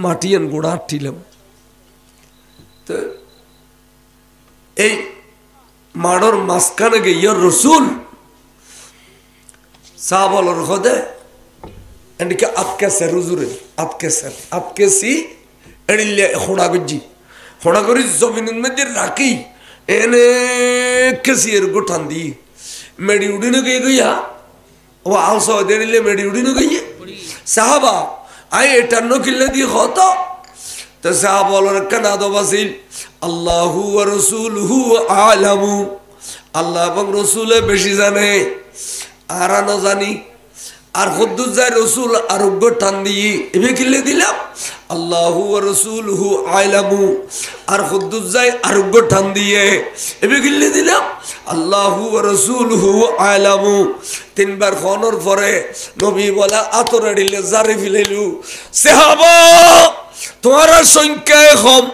মাটিয়ান গোড়া আটটিলাম তো এই মাড়র মাঝখানে গিয়ে রসুল সাহাবালর খদে এদিকে আটকেছে রুজুরে আটকেছি এড়িলে খোড়া করি জমিনের মধ্যে রাখি এনে কেসি এর গোঠান দি মেডি উড়িনো গিয়ে গইয়া ও আলসা দেড়িলে মেডি উড়িনো গিয়ে সাহাবা আই এটা নকিলে দিয়ে হত তো সাহাবালর কানাদো বাসিল আল্লাহু ওয়া রাসূলুহু আলামু আল্লাহ এবং রসুলে বেশি জানে আর না জানি আর খুদ্দুস যায় রসুল আরোগ্য টান দিয়ে এভাবে কিলে দিলাম আল্লাহু ওয়া রাসূলুহু আলামু আর খুদ্দুস যায় আরোগ্য টান দিয়ে এভাবে কিলে দিলাম আল্লাহু ওয়া রাসূলুহু আলামু তিনবার খনর পরে নবী বলা আতরাড়িলে জারি ফিলাইলু সাহাবা তোমারা সংখ্যায় কম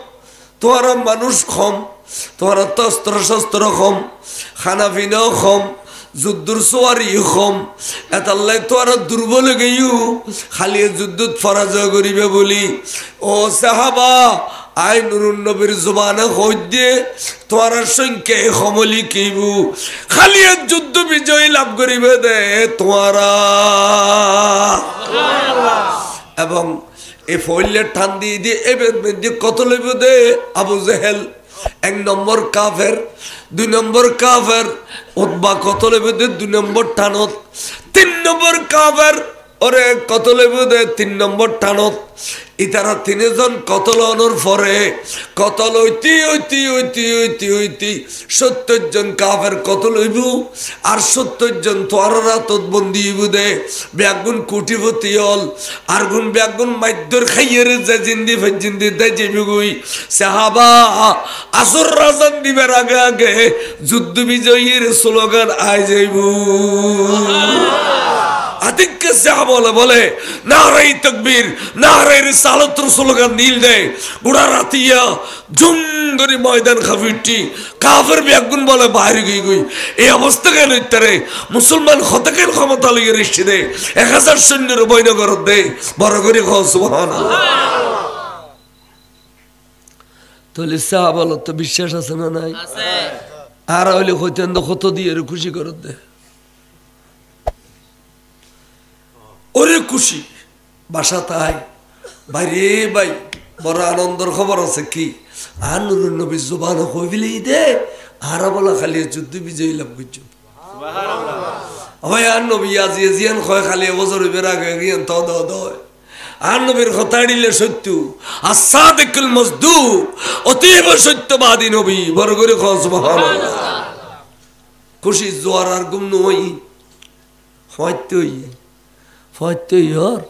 তোমারা মানুষ কম তোমারা অস্ত্র শস্ত্র কম খানা পিনাও কম যুদ্ধর সোয়ারি কম এতাল্লাই তোরা দুর্বল গেইও খালি যুদ্ধত পরাজয় করিবে বলি ও সাহাবা আই নুরুন নবীর জবানে কই দিয়ে তোরা সংখ্যায় কমলি কিবু খালি যুদ্ধ বিজয় লাভ করিবে দে তোরা এবং এই ফইলে টান দিয়ে এবে কত লইব দে আবু জেহেল 1 নম্বর কাফের 2 নম্বর কাফের উতবা কত লইব দে 2 নম্বর টানত 3 নম্বর কাফের ওরে কত লইব দে 3 নম্বর টানত ইতারা তিনজন কতল অনর পরে কতল হইতি 70 জন কাফের কত লইব আর 70 জন তোরা তদবন্দি হইব দে ব্যাগুন কোটিপতি হল আর গুণ ব্যাগুন মাইদর খাইয়ের যে জিন্দি দে যাইবগই সাহাবা আসর রাজান দিবার আগে যুদ্ধ বিজয়ের স্লোগান আই যাইব আদিকে সাহাবা বলে নারে তাকবীর নারে রিসালাত স্লোগান নীল দেয় গোড়া রাতিয়া জুম ধরে ময়দান খাফিটি কাফের ব্যাগুন বলে বাইরে গই এই অবস্থা কেন ইতারে মুসলমান হতকের ক্ষমতা লইয়ে রেখে দে 1000 সৈন্যের বৈনগর দে বড় করে কও সুবহানাল্লাহ তাহলে সাহাবা তো বিশ্বাস আছে না নাই আছে আর হইলে হইতেন তো কত দিয়ে খুশি করে দে ওরে খুশি বাসা তাই বাইরে ভাই বড় আনন্দের খবর আছে কি আর নুরুন নবী জবান কইবিলেই দে আর বলা খালি যুদ্ধ বিজয় লাভ করছ সুবহানাল্লাহ ওই আর নবী আজিয়ান কয় খালি বছর বের আগে গিয়ে তো দয় আর নবীর কথা দিলে সত্য আসাদিকুল মসদুক অতীব সত্যবাদী নবী বড় করে কও সুবহানাল্লাহ খুশি জোয়ার আর গুম নই হয়তো ইয়ার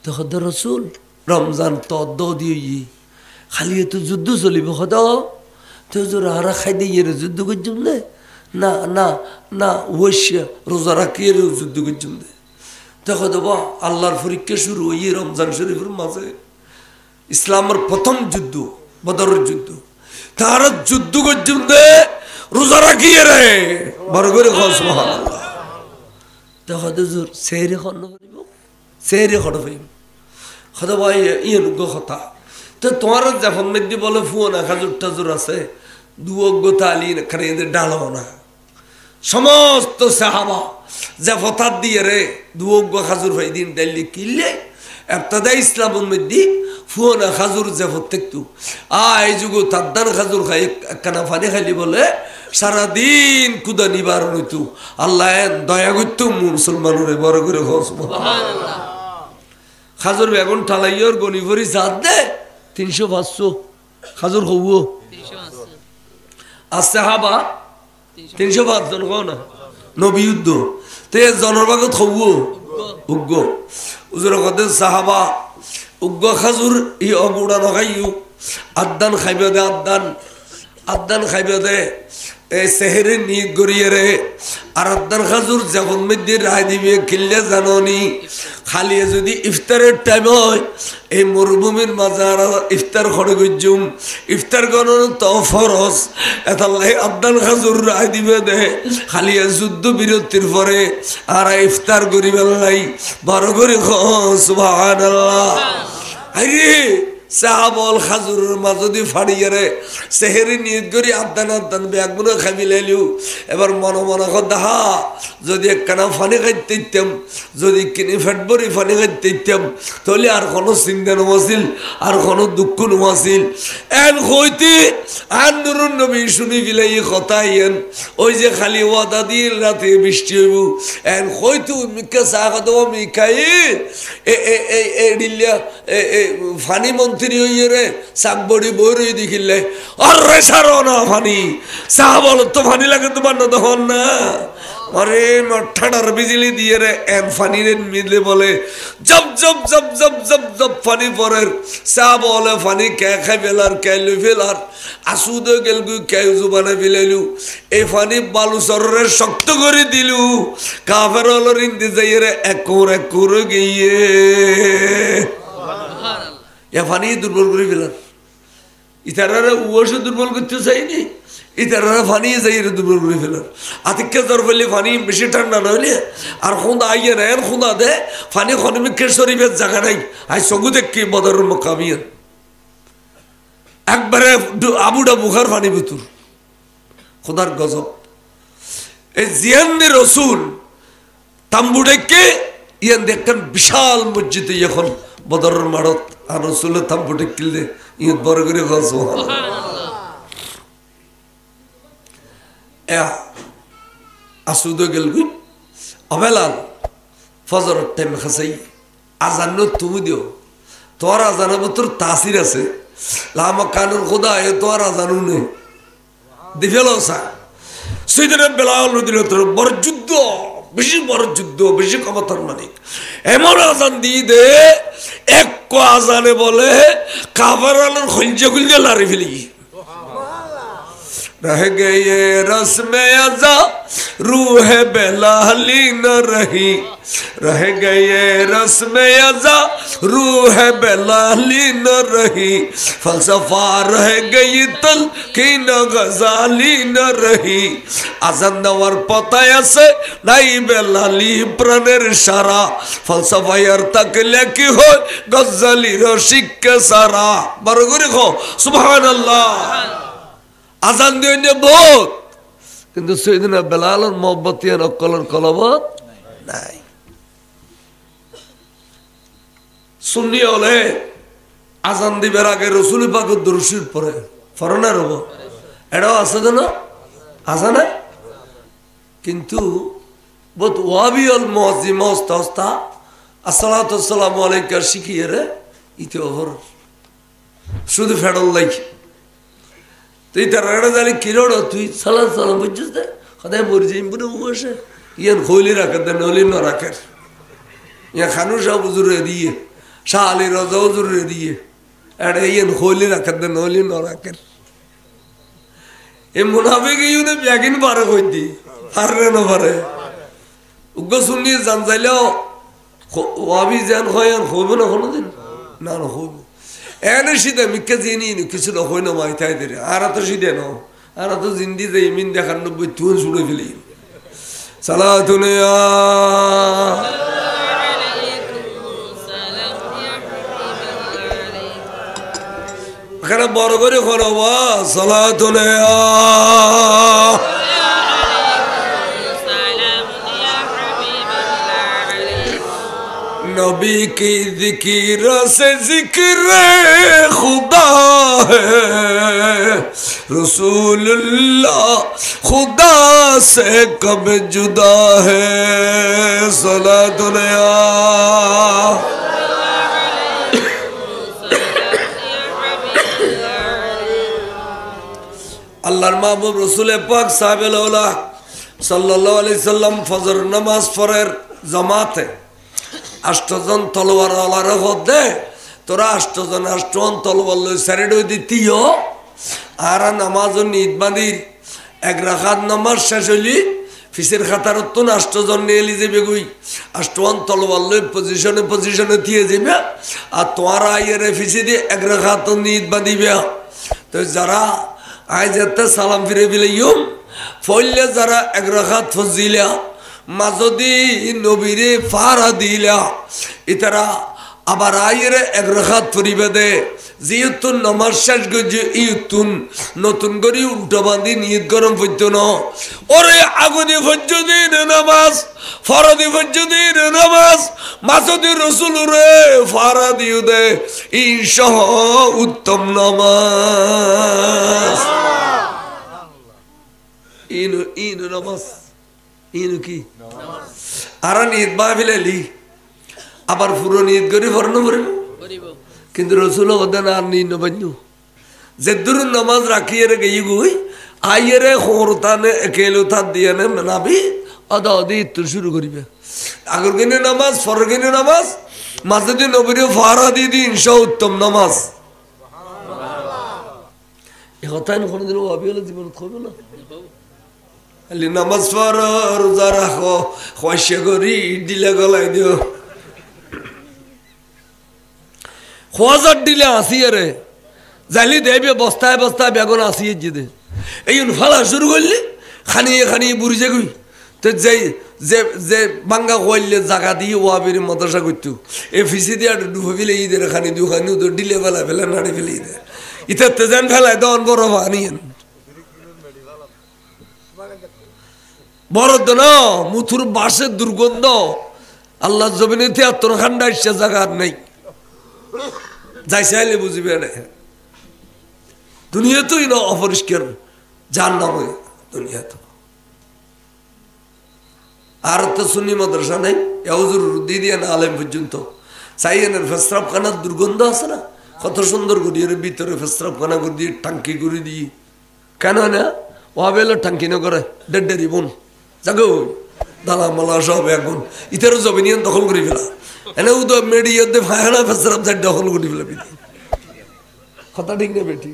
তখন রসুল রমজান তদ দিয়ে খালি তো যুদ্ধ চলিব সদা তো জোরা হারা খাই দিয়ে যুদ্ধ করছুম দে না না না ওইসা রোজা রাখিয়ে যুদ্ধ করছুম দে তখন দেবা আল্লাহর পরীক্ষা শুরু হইয়ে রমজান শরীফের মাঝে ইসলামের প্রথম যুদ্ধ বদরের যুদ্ধ তারা যুদ্ধ করছুম দে রোজা রাখিয়ে রে বড় করে সুবহানাল্লাহ তখন জোর সেহরে খন্ন করিব সেহরে খড় হইব খদ ভাই ইয়ে নুগ কথা তো তোমার যখন মেদি বলে ফুয়না খাজুর টাজুর আছে দুয়োগ্য তালি খানে এদের ডালাও না সমস্ত সাহাবা যে ফতার দিয়ে রে দুয়োগ্য খাজুর ভাই দিন ডালি কিনলে একটা ইসলামের মধ্যে ফুয়না খাজুর যে প্রত্যেকটু এই যুগ তাদ্দান খাজুর খাই একখানা ফানি খালি বলে সারাদিন কুদা নিবারণ হইতো আল্লাহ দয়া করতো মুসলমানের বড় করে সুবহানাল্লাহ খাজুর বেগুন ঠালাইয়র গনি ভরি জাত দে 300-500 খাজুর হবো আছে হাবা 305 জন কও না নবী যুদ্ধ তে জনরবাগত হবো উগ্গ উজুর কদে সাহাবা উগ্গ খাজুর ই অগুড়া নখাইও আদান খাইবে দে আদান খাইবে দে এই সেহরে নিয়ে গড়িয়ে রে আর আদান খাজুর যখন মধ্যে রায় দিবে কিনলে জাননি খালি যদি ইফতারের টাইম হয় এই মরুভূমির মাঝে আর ইফতার খড়ে গজ্জুম ইফতার করার তো ফরজ এতাল্লাই আদান খাজুর রায় দিবে দে খালি যুদ্ধ বিরতির পরে আর ইফতার করিবার নাই বড় করে সুবহানাল্লাহ আরে সাহাবল খাজুরের মাঝদি ফাড়িয়ে সেহেরি নিয়ত করি আদান ব্যাগ মনে খাবি লাইলিও এবার মনে মনে দেখা যদি একখানা ফানি খাইতে ইতাম যদি কিনে ফেটবরি ফানি খাইতে ইতাম তাহলে আর কোনো চিন্তা নছিল আর কোনো দুঃখ নছিল এন হইতে আর নুরুন নবী শুনি বিলাই কথা ইয়েন ওই যে খালি ওয়াদা দিয়ে রাতে বৃষ্টি হইব এন হইতে মিকা চা খাদ মিখাই ডিলিয়া ফানি মন্ত্রী হইয়ে রে শাক বড়ি বই রই দেখিলে আর রে সারো না ফানি চা বল তো ফানি লাগে তোমার না তখন না अरे ঠাডার বিজলি দিয়ে রে এন ফানি রে মিলে বলে job job job job job job funny পরের চা বলে ফানি কে খাই ফেলার কে লই ফেলার আসুদ গেল গু কে জুবানে ফেলাইলু এই ফানি বালু সররে শক্ত করে দিলু কাফের হলর ইন্দি যাই রে একুর গিয়ে সুবহানাল্লাহ এ ফানি দুর্বল করে ফেলার ইতারারে ওয়াশে দুর্বল করতে চাইনি ইতারা ফানি যাই দুর্বল করে ফেলার আতিকে জ্বর ফেলে ফানি বেশি ঠান্ডা নইলে আর খুদা আইয়ে না এর খুদা দে ফানি খনিমিকের শরীফের জায়গা নাই আই সগু দেখি বদরের মোকামিয়ান একবারে আবুডা বুখার ফানি ভিতর খুদার গজব এই জিয়ান্নি রসুল তাম্বু ডেকে ইয়ান দেখেন বিশাল মসজিদে এখন বদরের মাড়ত আর রসুলের তাম্বু ডেকিলে ইয়ে বড় করে গজব আসুদ গেল গুই অবেলাল ফজর টাইম খাসাই আজান তুমি দিও তোমার আজানের ভিতর তাসির আছে লামা কানুর খোদা এ তোমার আজানু নেই দিফেল সেইদিন বেলাল দিল তোর বড় যুদ্ধ বেশি ক্ষমতার মালিক এমন আজান দিয়ে দে এক আজানে বলে কাবার আলোর খুলজে লারি ফেলি रह गए रस में अज़ा रूह बेलाली न रही रह गए रस में अज़ा रूह बेलाली न रही फलसफा रह गई तल की न गजाली न रही अजंदवर पताया से नहीं बेलाली प्रणेर सारा फलसफा यार तक लेकी हो गजाली रशिक के सारा बरगुरी खो सुभान अल्लाह আজান দিয়ে বহুত কিন্তু সেইদিনা বেলালের মোহব্বতিয়ান অকলের কলবত নাই সুন্নি হলে আজান দিবার আগে রসুল পাকের দরুদ পড়ে ফরনা রব এটাও আছে তো না আছে না কিন্তু বহুত ওয়াবি আল মুআজ্জিম ওস্তাদ আসসালাতু ওয়াসসালামু আলাইকা শিখিয়ে রে ইতে ওভর শুধু ফেডল লাইক তুই তারা জানি কিরোড় তুই সালাম সালাম বুঝছিস দে সদায় মরি যাই বলে বসে ইয়ান খৈলি রাখেন দে নলি ন রাখেন ইয়া খানু শাহ হুজুরে দিয়ে শাহ আলী রাজা হুজুরে দিয়ে এটা ইয়ান খৈলি রাখেন দে নলি ন রাখেন এ মুনাফিক ইউনে ব্যাগিন পারে কইতি পারে না পারে উগ্র শুনি জান যাইলেও ওয়াবি জান হয়ান হইব না কোনোদিন না না হইব এনে সিধে মিকে জিনি কিছু না হয় না মাইথাই দে আর তো সিধে ন আর তো জিন্দি যে ইমিন দেখার 90 তুন শুনে ফেলি সালাতুনে এখানে বড় করে করবা সালাতুনে नबी की जिक्र से जिक्र खुदा है रसूलुल्लाह खुदा से कब जुदा है सलातुल्लाह अल्लाहर महबूब रसूल पाक साहिब औला सल्लल्लाहु अलैहि वसल्लम फजर नमाज पढ़ेर जमाते আষ্টজন তলোয়ার আলার হদে তোরা আষ্টজন আষ্টজন তলোয়ার লই সাইডে দিতিও আর নামাজ নিদ বাঁধি এক রাকাত নামাজ শেষ হইলি ফিসের খাতার তো আষ্টজন নিয়ে এলি যাবে গুই আষ্টজন তলোয়ার লই পজিশনে দিয়ে যাবে আর তোমার আইয়ের ফিসে দিয়ে এক রাকাত নিদ বাঁধিবে তো যারা আই যেতে সালাম ফিরে ফেলাইও ফইলে যারা এক রাকাত ফজিলা মাজদি নবীরে ফারা দিলা ইতারা আবার আইরে এক রাখাত পরিবে দে যেহেতু নমাজ শেষ গজে ইউতুন নতুন করে উল্টো বাঁধি নিয়ত গরম পড়ত ন ওরে আগুনি ফজ্জুদ্দিন নামাজ ফরদি ফজ্জুদ্দিন নামাজ মাসুদি রসুল রে ফারা দিও দে ইনশাহ উত্তম নামাজ ইনু নামাজ ইনু কি আর নিয়ত বাহিলেলি আবার পুরো নিয়ত করে ফরনো করে কিন্তু রসুল ওদের আর নিন বান্যু যে দূর নামাজ রাখিয়ে গই গুই আইরে খোরতানে একেলো তার দিয়ে নে নাবি আদা আদি তো শুরু করিবে আগর গিনে নামাজ ফর গিনে নামাজ মাসুদি নবীর ফারা দি দি ইনশা উত্তম নামাজ এই কথা কোন দিন ভাবি হলো জীবন হবে না খালি নামাজ পড়ো রোজা রাখো খোয়াশে করি দিলে গলাই দিও খোয়াজার দিলে আসিয়ে রে জালি দেবে বস্তায় বস্তায় বেগুন আসিয়ে যেতে এই ফালা শুরু করলে খানিয়ে খানিয়ে বুড়ি যে গুই তো যে যে যে বাঙ্গা কইলে জায়গা দিয়ে ওয়াবির মাদ্রাসা করতো এ ফিসি দিয়ে ডুবে ফেলে ঈদের খানি দু খানি তো ডিলে ফেলা ফেলে নাড়ি ফেলে ঈদে ইতার তেজান ফেলায় দন বড় আনিয়েন বড় তো না মুথুর বাসের দুর্গন্ধ আল্লাহ জমিনে ৭৩ খান্ডা ইসে জায়গা আর নেই যাই চাইলে বুঝবে না দুনিয়া তোই না অপরিষ্কার যার নাম দুনিয়া তো আর তো সুন্নি মাদ্রাসা নেই এউজুর দিদি না আলেম পর্যন্ত চাইয়েনের ফেসরাবখানার দুর্গন্ধ আছে না কত সুন্দর করি এর ভিতরে ফেসরাবখানা করে দিয়ে টাঙ্কি করে দিয়ে কেন না ওয়াবেলো টাঙ্কি না করে ডেডেরি বোন জাগো দালা মালা সব এখন ইতারও জমিনিয়ান দখল করে ফেলা এনে ও তো মেডিয়াতে ফায়না ফেসরাব যাই দখল করে ফেলা কথা ঠিক না বেটি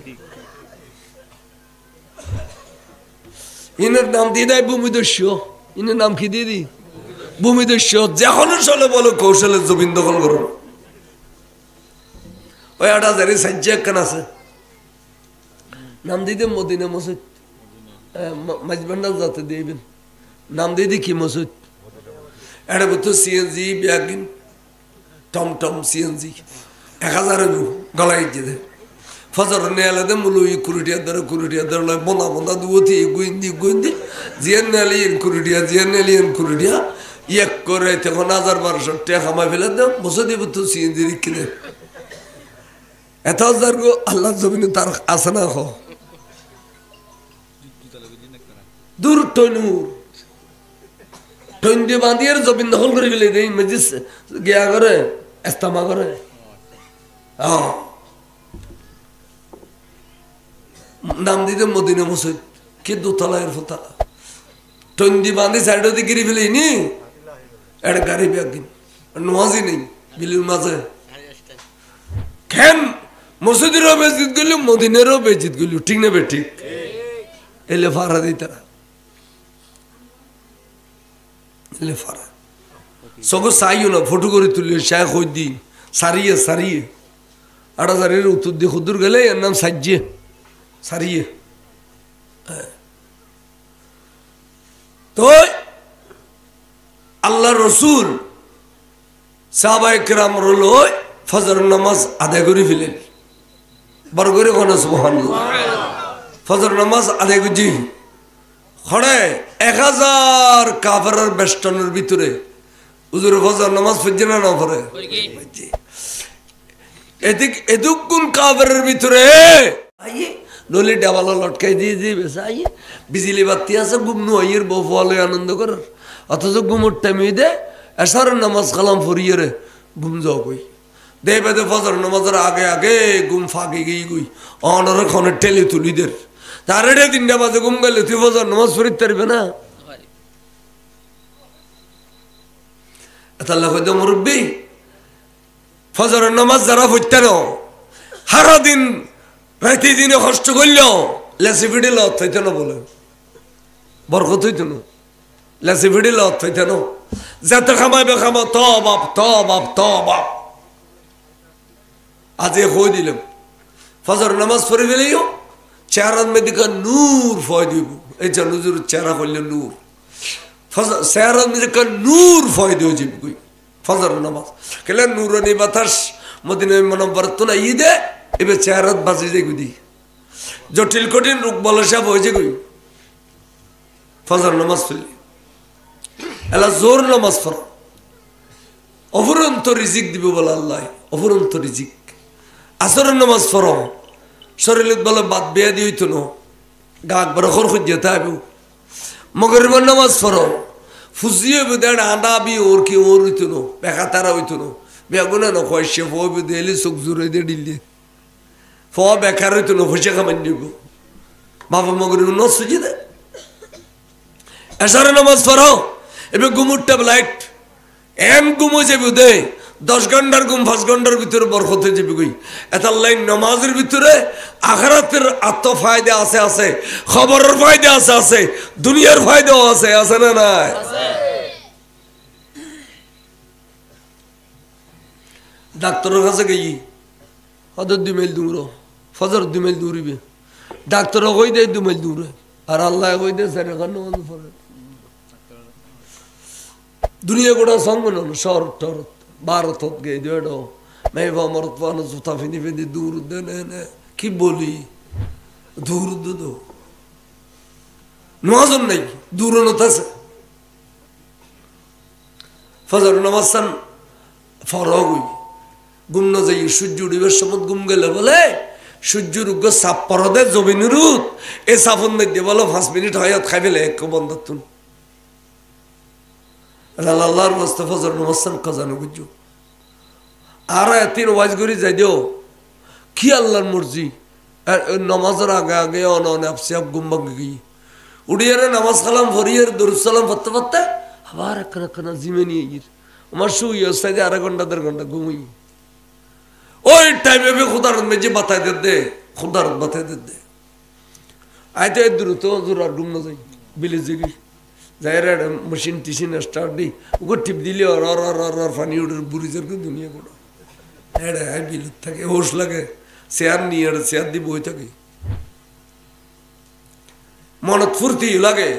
ইনের নাম দিয়ে দেয় ভূমিদস্য ইনের নাম কি দিয়ে দি ভূমিদস্য যখন চলে বলো কৌশলের জমিন দখল করো ওই ৮,০০০ সাজ্জা একখান আছে নাম দিয়ে মদিনা মসজিদ মাঝবান্ডাল যাতে দিয়েবেন নাম দিয়ে দি কি মসজিদ এটা বলতো সিএনজি ব্যাগিন টমটম সিএনজি ১,০০০ গলায় যেতে ফজর নেয়ালে দে মুলুই কুড়িটিয়া ধরে বোনা বোনা দুতি গুইন্দি জিয়ান নেলি কুড়িটিয়া জিয়ান নেলি কুড়িটিয়া এক করে তখন ১,০০০-১,২০০ টাকা কামাই ফেলে দে বসে দিব তো সিএনজি কিনে এত হাজার গো আল্লাহ জমিনে তার আছে না হ দূর টনুর টন দিয়ে বাঁধিয়ে জমিন দখল করে ফেলে দেই মজিস গিয়া করে এস্তামা করে নাম দিতে মদিনা মসজিদ কি দোতলায়ের ফোতা টন দিয়ে বাঁধি সাইড দিয়ে গিরি ফেলে নি একটা গাড়ি একদিন নোয়াজি নেই বিলির মাঝে কেন মসজিদেরও বেজিত গেল মদিনেরও বেজিত গেল ঠিক না বে ঠিক এলে ফারা দিই তারা এলে ফারা সব চাইও না ফটো করে তুলি শাহ হই দি সারিয়ে ৮,০০০ উত্তর দিয়ে খুদুর গেলে এর নাম সাজিয়ে সারিয়ে তো আল্লাহ রসুল সাহাবায়ে কেরাম রল ফজর নামাজ আদায় করে ফেলেন বড় করে কোন সুবহানাল্লাহ ফজর নামাজ আদায় করছি খড়ে ১,০০০ কাফেরের বেষ্টনের ভিতরে হুজুর ফজর নামাজ পড়ছে না পড়ে এদিক কোন কাফেরের ভিতরে আইয়ে নলি ডাবালো লটকাই দিয়ে দিবে আইয়ে বিজলি বাতি আছে ঘুম নুয়ের বউ ফলে আনন্দ করার অথচ ঘুমোর টাইমে দে এসার নামাজ কালাম ফরিয়ে রে ঘুম যাও কই দে বেদে ফজর নামাজের আগে আগে ঘুম ফাঁকি গিয়ে গুই অনর ক্ষণে টেলে তুলিদের তার ৩টা বাজে ঘুম গেলে তুই ফজর নামাজ ফরিতে পারবে না আল্লাহ কইতো মুরব্বী ফজরের নামাজ যারা পড়তে না সারা দিন রাতে দিনে কষ্ট করল লেসি ফিডি লত হইতে না বলে বরকত হইতো না লেসি ফিডি লত হইতে না যত খামাইবে খামা ত বাপ আজ কই দিলাম ফজর নামাজ পড়ে ফেলেও চেহারার মেদিকে নূর ফয় দিব এই যে নুজুর চেহারা করলে নূর ফজর চেহারার মেদিকে নূর ফয় দিব যাবি কই ফজর নামাজ কেলে নুরানি বাতাস মদিনা মুনাওয়ারাত না ঈদে এবে চেহারাত বাজি যায় গুদি জটিল কঠিন রোগ বলে সব হয়েছে কই ফজর নামাজ পড়লি এলা জোর নামাজ পড়ো অফুরন্ত রিজিক দিব বলে আল্লাহ অফুরন্ত রিজিক আসরের নামাজ পড়ো শরীরে বলে বাদ বেয়া দিয়ে হইতো না গা একবার খর খুঁজে তাইব মগরিবের নামাজ পড়ো ফুজিয়ে বেদার আন্ডা বি ওর কি ওর হইতো না বেকা তারা হইতো না বেগুনে না কয়েছে ফো বেদেলি চোখ জোরে দিয়ে ডিলে ফ বেকার হইতো না ফুসে খামান দিব বাবা মগরিব ন সুজি দে এসারে নামাজ পড়ো এবার ঘুমুর ট্যাবলেট এম ঘুমো যাবি দে 10 ঘন্টার ঘুম 5 ঘন্টার ভিতরে বরকত হয়ে যাবে কই এত লাইন নামাজের ভিতরে আখিরাতের আত্ম ফায়দা আছে আছে খবরের ফায়দা আছে আছে দুনিয়ার ফায়দাও আছে আছে না নাই আছে ডাক্তারের কাছে গই হদর 2 মাইল দূর ফজর 2 মাইল দূরিবে ডাক্তার কই দেয় 2 মাইল দূরে আর আল্লাহ কই দেয় সারা খান নামাজ পড়ে দুনিয়া গোটা সঙ্গ না শহর টরত ভারতত গিয়ে দেড়ো মেয়ে মরত পানো জুতা ফিনি ফিনি দূর দেনে কি বলি দূর দো নামাজন নাই দূর আছে ফজর নামাজ ফরগুই গুম না যাই সূর্য উড়িবার সময় গুম গেলে বলে সূর্যের উগ্র সাপ পরদে জমিনের এ সাফন মধ্যে বলো 5 মিনিট হয় খাই ফেলে এক বন্ধ তুন আল্লাহর ওয়াস্তে ফজর নামাজ কাজানো বুঝছো আর এতিন ওয়াজ করি যাই দিও কি আল্লাহর মর্জি নামাজের আগে আগে অনে আপসে আপ গুম ভাঙে গিয়ে উড়িয়ে নামাজ কালাম ভরিয়ে দরুদ সালাম পড়তে পড়তে আবার একখানা জিমে নিয়ে গিয়ে আমার শুই সাইডে 1.5 ঘন্টা 1.5 ঘন্টা ঘুমাই ওই টাইমে খুদার মেজে বাতাই দে খুদার বাতাই দে আইতে দ্রুত জোর আর ঘুম না যাই বিলে জিগি যাইরা মেশিন টিশিন স্টার্ট দি ওকে টিপ দিলে আর ফানি উড়ে বুড়িজের দুনিয়া বড় এড়ে আই বিল থাকে হোশ লাগে চেয়ার নিয়ে চেয়ার দি বই থাকে মনত ফুর্তি লাগে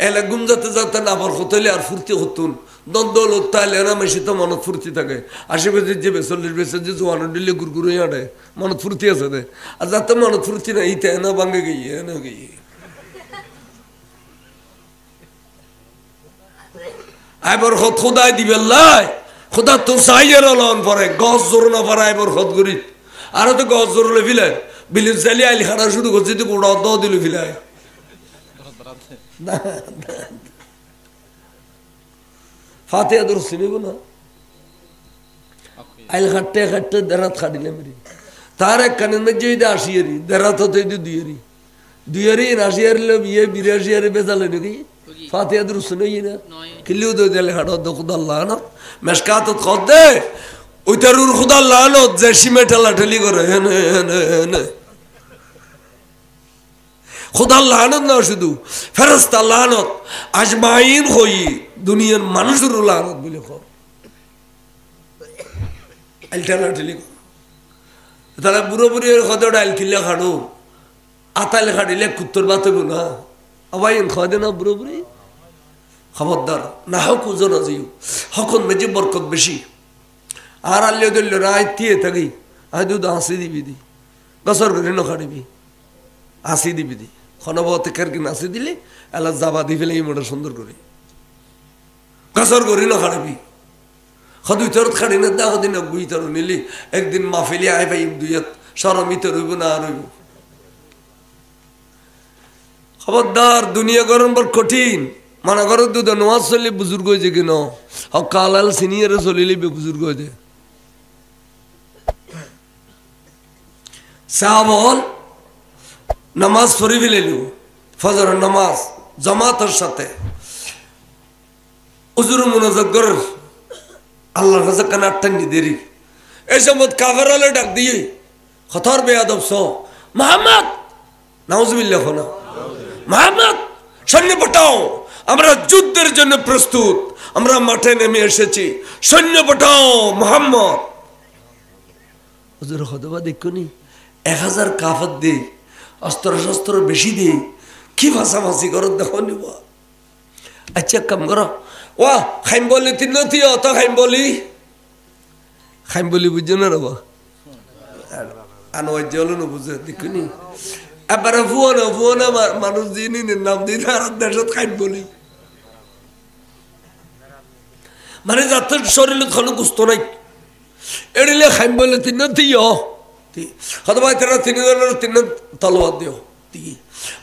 এলে ঘুম যাতে যাতে না আবার হতেলে আর ফুর্তি হতুন দ্বন্দ্ব তাইলে না মেশি তো মনত ফুর্তি থাকে 80 বছর যে 40 বছর যে জোয়ানো দিলে গুরগুরু আড়ে মনত ফুর্তি আছে দে আর যাতে মনত ফুর্তি না ইতে না ভাঙে গিয়ে না গিয়ে আইবার খত খোদাই দিবে লাই খোদা তো সাইয়ের লন পরে গছ জোর না পারে আইবার খত করি আর তো গছ জোরলে ফিলে বিলিন চালি আইলি খানা শুরু করছে তো গোড়া দ দিল ফিলাই ফাতিহা দরুদ শুনিব না আইল খাটতে খাটতে দেরাত খাডিলে মেরি তার এক কানের মধ্যে যদি 80 দেরাত হতে দুইয়েরি 80 লো বিয়ে 82 বেজালে নাকি ফাতিহা দরুদ শুনাই না কিলিও দে দেলে হাড় দ খুদা আল্লাহ না মেশকাত খদ দে ওইটারুর খুদা আল্লাহ না যে সিমে ঠেলা ঠেলি করে হেনে খুদা লানত না শুধু ফেরেশতা লানত আজমাইন হই দুনিয়ার মানুষের লানত বলে কর আলটালা ঠেলি তারা বুড়ো বুড়ির খদড় আল কিল্লা খাড়ো আতাল খাড়িলে কুত্তর বাতব না আবাইন খদে না বুড়ো বুড়ি খবরদার না হক ওজন আজিও হকন মেজে বরকত বেশি আর আল্লে দিল রায় তিয়ে থাকি আই দুধ হাসি দিবি দি গছর করে নখাড়িবি হাসি দিবি দি খনবতে কেরকিন হাসি দিলে এলা যাবা দি ফেলে এই মোটা সুন্দর করে গছর করে নখাড়িবি খদুই তোর খাড়ি না দা দিন গুই তোর নিলি একদিন মাফিলি আই পাই দুইয়াত সরমিত রইব না রইব খবরদার দুনিয়া গরম বড় কঠিন মানা করো দুধ নোয়াজ চললে বুজুর্গ হয়েছে কেন কালাল সিনিয়রে চলিলে বুজুর্গ হয়েছে সাহাবল নামাজ পড়ি ফেলিল ফজর নামাজ জামাতের সাথে উজুর মনোযোগ কর আল্লাহর কাছে কান আটটানি দেরি এই সময় কাফেরালে ডাক দিয়ে খতর বেয়াদব স মুহাম্মদ নাউজুবিল্লাহ না মুহাম্মদ সৈন্য পাঠাও আমরা যুদ্ধের জন্য প্রস্তুত আমরা মাঠে নেমে এসেছি সৈন্য পাঠাও মুহাম্মদ হুজুর খতবা দেখুনি 1000 কাফের দে অস্ত্র শস্ত্র বেশি দে কি ভাষাভাষি করো দেখো নিব আচ্ছা কাম করো ওয়া খাইম বলি তিন নথি অত খাইম বলি বুঝছো না রবা আনোয়ার জল না বুঝে দেখুনি এবারে ভুয়না মানুষ যিনি নাম দিন আর দেশত খাইম বলি মানে যাতে শরীরে কোনো গুস্ত নাই এড়িলে খাইম বলে তিন নথি হয়তো ভাই তারা তিন তলোয়ার দিও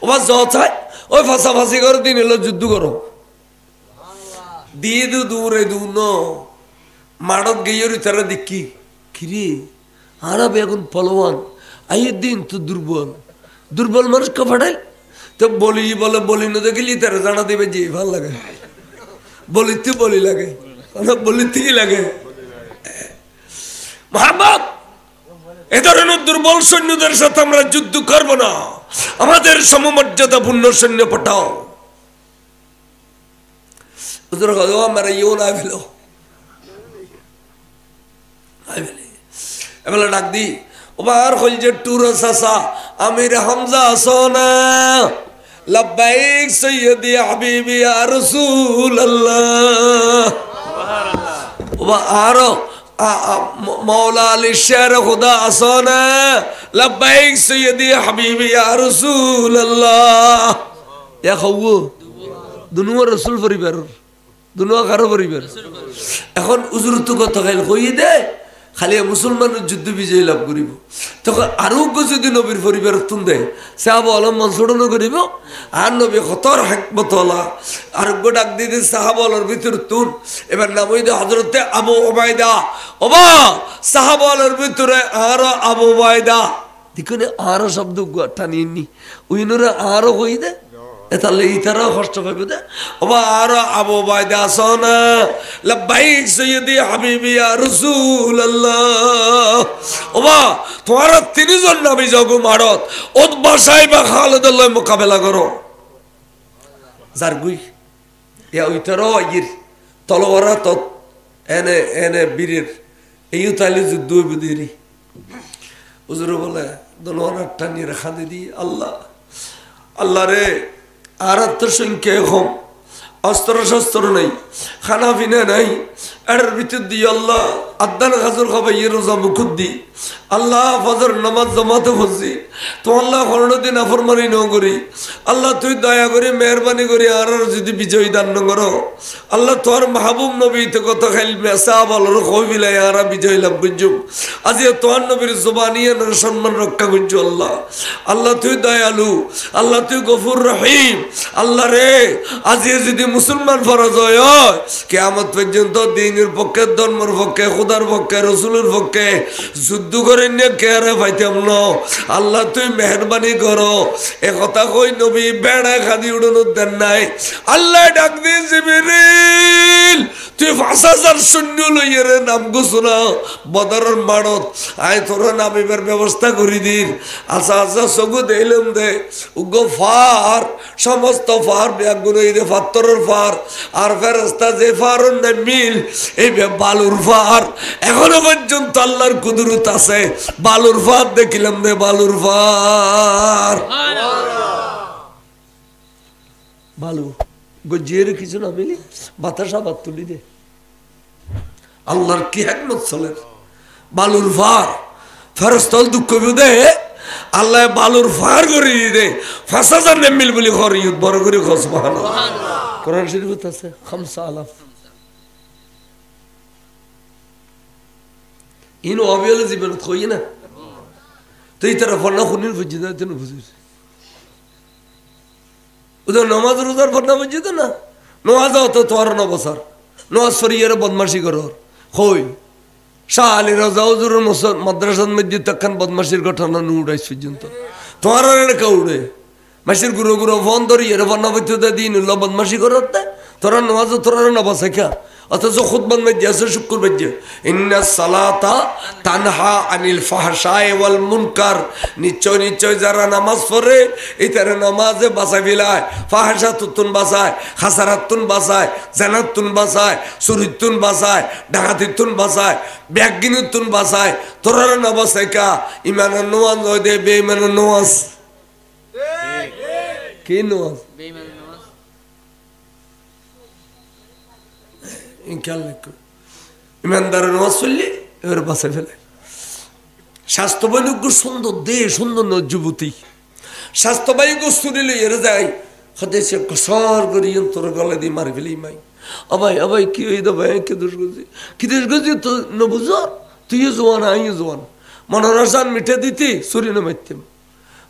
ওবার জ চাই ওই ফাঁসাফাঁসি করো দিন এলো যুদ্ধ করো দিয়ে দূরে ন মাড়ক গিয়ে তারা দেখি কিরে আরব এখন পলওয়ান আইয়ের দিন তো দুর্বল মানুষকে ফাটাই তো বলি না দেখলি তারা জানা দেবে যে ভাল লাগে বলি লাগে বলিতে কি লাগে মোহাম্মদ এ ধরনের দুর্বল সৈন্যদের সাথে আমরা যুদ্ধ করবো না আমাদের সমমর্যাদাপূর্ণ সৈন্য পাঠাও মেরা ইও না ফেলো এবেলা ডাক দি ওবার হল যে টুর সাসা আমির হামজা সোনা লব্বাইক সৈয়দি হাবিবি ইয়া রাসূলুল্লাহ ওবা আরো মৌলা আলী শের খুদা আসনা লব্বাইক সৈয়দি হাবিবি ইয়া রাসূলুল্লাহ ইয়া খাও দুনুয়া রাসূল পরিবার দুনুয়া কারো পরিবার এখন উজুরত কথা খাইল কই দে খালি মুসলমানের যুদ্ধ বিজয় লাভ করিব তখন আরোগ্য যদি নবীর পরিবার তুন দেয় সাহাবা অলম্বন ছোড়নো করিব আর নবী হতর হেকমতলা আরোগ্য ডাক দিয়ে সাহাবালর ভিতর তুন এবার নাম হইতে হজরতে আবু ওবায়দা ওবা সাহাবালর ভিতরে আরো আবু ওবায়দা দেখুন আরো শব্দ টানিয়ে উইনরে আরো কই দে তাহলে ইতারা কষ্ট পাইব দে ওবা আরো আবু ওবায়দা সোনা লব্বাইক সৈয়দি হাবিবি ইয়া রাসূলুল্লাহ ওবা তোমারা তিনজন নবী জগ মারত ওদ বাসাই বা খালিদুল্লাহ মোকাবেলা করো জারগুই ইয়া ইতারা ইর তলোয়ারা তো এনে বীরের এই তাইলে যুদ্ধ হইব দেরি হুজুর বলে দলোয়ারা টানিয়ে রাখা দি আল্লাহ রে আর সংখ্যা কম অস্ত্র শস্ত্র নাই খানা পিনা নাই এর ভিতর দিয়ে আল্লাহ আদান খাজুর খাবাই রোজা মুখুদ দি আল্লাহ ফজর নামাজ জমাতে ফসি তো আল্লাহ কোনোদিন আফরমানি ন করি আল্লাহ তুই দয়া করি মেহরবানি করি আর যদি বিজয়ী দান করো আল্লাহ তোর মাহবুব নবী তো কত খাইল মেসাব আল্লাহর কই বিলাই আর বিজয় লাভ করছুম আজ তোর নবীর জবানিয়ে সম্মান রক্ষা করছু আল্লাহ তুই দয়ালু আল্লাহ তুই গফুর রহিম আল্লাহ রে আজ যদি মুসলমান ফরজ হয় কিয়ামত পর্যন্ত দ্বীনের পক্ষে ধর্মের পক্ষে খুদার পক্ষে রসুলের পক্ষে যুদ্ধ করে নিয়ে কেয়ারে পাইতাম না আল্লাহ তুই মেহরবানি করো এ কথা কই নবী বেড়ায় খাদি উড়ানোর দেন নাই আল্লাহ ডাক দিয়ে জিবরিল তুই 5000 সৈন্য লইয়ে রে নাম ঘোষণা বদরের মাড়ত আয় তোরা নামিবার ব্যবস্থা করি দিন আচ্ছা সগু দিলাম দে উগো ফার সমস্ত ফার ব্যাগুলো এই ফাত্তরের ফার আর ফেরেস্তা যে ফার মিল এই বালুর ফার এখনো পর্যন্ত আল্লাহর কুদরত আছে বালুর ফার দেখিলাম দে বালুর ফার বালু গজিয়ে কিছু না মিলি বাতাসা বাত তুলি দে আল্লাহর কি হিকমত চলে বালুর ফার ফেরেশতা দুঃখ দে আল্লাহ বালুর ফার করে দে 5000 নেমিল বলি খরিয়ত বড় করে খস সুবহানাল্লাহ কোরআন শরীফত আছে 5000 ইনো অবিয়াল জীবন কই না তুই তারা ফনা খুনির বুঝি না তুই বুঝিস ওদের নামাজ রোজার ফনা বুঝি না নামাজ তো তোর না বসার নামাজ ফরিয়ার বদমাশি করর কই শাহ আলী রাজা হুজুরের মাদ্রাসার মসজিদ তখন বদমাশির ঘটনা নুড়াইছ পর্যন্ত তোমার কা উড়ে মাসির গুরু ফোন ধরি এর ফনা বুঝতে দিন বদমাশি করতে তোরা নামাজ তোরা না বসে খা অথচ খুতবাত মধ্যে আছে শুক্র বাজ্যে ইন্না সালাতা তানহা আনিল ফাহশায়ে ওয়াল মুনকার নিশ্চয় যারা নামাজ পড়ে এই তারা নামাজে বাঁচাই বিলায় ফাহশাতুন বাঁচায় খাসারাতুন বাঁচায় জানাতুন বাঁচায় চুরিতুন বাঁচায় ডাকাতিতুন বাঁচায় ব্যাগিনুতুন বাঁচায় তোরা না বাঁচায় কা ইমানের নওয়াজ হয় দে বেঈমানের নওয়াজ কি নওয়াজ বেঈমানের নওয়াজ খেয়াল রাখো ইমানদারের নামাজ পড়লে এবার বাঁচে ফেলে স্বাস্থ্যবায়োগ্য সুন্দর দেহ সুন্দর যুবতী স্বাস্থ্যবায়োগ্য শরীরে এর যায় হতে সে কসর করি তোর গলা দিয়ে মারি ফেলি মাই আবাই আবাই কি হয়ে দো ভাই কে দোষ করছি কি দোষ করছি তো ন বুঝো তুই জোয়ান আই জোয়ান মনোরসান মিঠে দিতি সুরি না মারতাম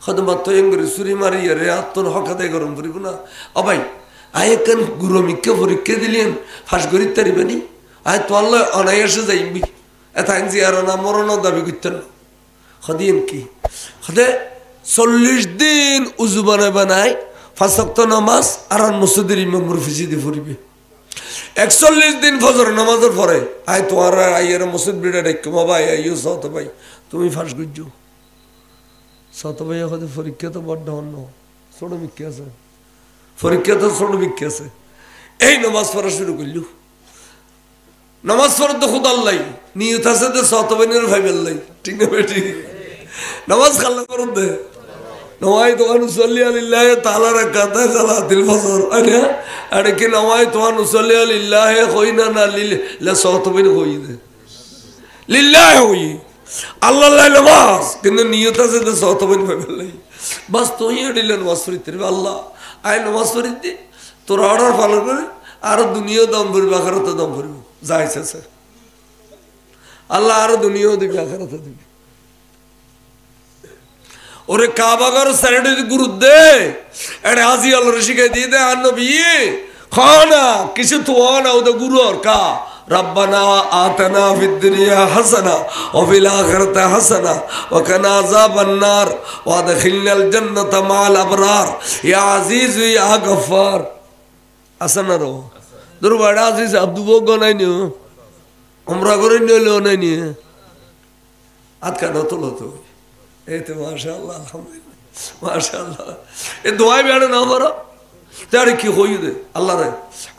হতে মাত্র এঙ্গরি সুরি মারি রে আত্মর হকাতে গরম করিব না আবাই আয় কেন গুরু মিক্কা পরীক্ষা দিলেন ফাঁস করি তারিবানি আয় তো আল্লাহ অনায়াসে যাইবি এত আইন আর না মরণ দাবি করতেন না হদিন কি হদে 40 দিন উজু বানায় বানায় 5 ওয়াক্ত নামাজ আর মসজিদের ইমাম মুরফিসি দিয়ে পড়িবে 41 দিন ফজর নামাজের পরে আয় তোমার আইয়ের মসজিদ বিড়া ডাক্কো বাবা আইও সত ভাই তুমি ফাঁস করছো সত ভাই হদে পরীক্ষা তো বড় অন্য ছোট মিক্কি আছে পরীক্ষা তো ছোট মিক্কি আছে এই নামাজ পড়া শুরু করলু নামাজ পড়া তো খুদ আল্লাহ নিয়ত আছে তো সত ভাইনের ভাই আল্লাহ ঠিক না বেটি নামাজ খাল্লা করুন দে নওয়াই তোয়ান উসল্লি আলিল্লাহ তাআলা রাকাতা সালাতুল ফজর আরে আরে কি নওয়াই তোয়ান উসল্লি আলিল্লাহ কইনা না লিল্লাহ সত ভাই কই দে লিল্লাহ হই আল্লাহ নামাজ কিন্তু নিয়ত আছে তো সত ভাই ভাই আল্লাহ বাস তুই দিলেন নামাজ পড়তে আল্লাহ আয় নামাজ পড়তে তোর অর্ডার ফলো করে আর দুনিয়া দম ভরবে আখিরাতে দম ভরবে যাইছে স্যার আল্লাহ আর দুনিয়াও দিবে আখিরাতে দিবে ওরে কাবাগর সাইডে গুরু দে এড়ে আজি আল্লাহ শিখাই দিয়ে দে আর নবী খানা কিছু তো না ওদের গুরু আর কা ربنا آتنا في الدنيا حسنة وفي الآخرة حسنة وقنا عذاب النار وادخلنا الجنة مع الأبرار يا عزيز يا غفار حسنا رو درو بڑا عزیز عبدو وہ گنائی نہیں عمرہ گرین نہیں لو نہیں آت کا نو تو لو تو اے تو ماشاءاللہ الحمدللہ ماشاءاللہ اے دعائی بیانے نا ہمارا تیاری کی خوئی دے اللہ دے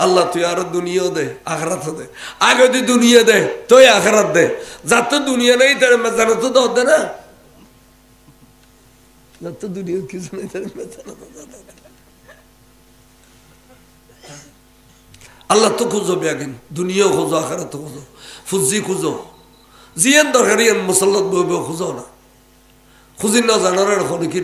اللہ تو یار دنیا دے آخرت دے آگے دی دنیا دے تو یا آخرت دے ذات تو دنیا نہیں تیرے مزانہ تو دو دے نا ذات تو دنیا کس نہیں تیرے مزانہ تو دو دے اللہ تو خوزو بیاگن دنیا خوزو آخرت خوزو فضی خوزو زین درخریان مسلط بے خوزو نا খুঁজি না জানার খনে কি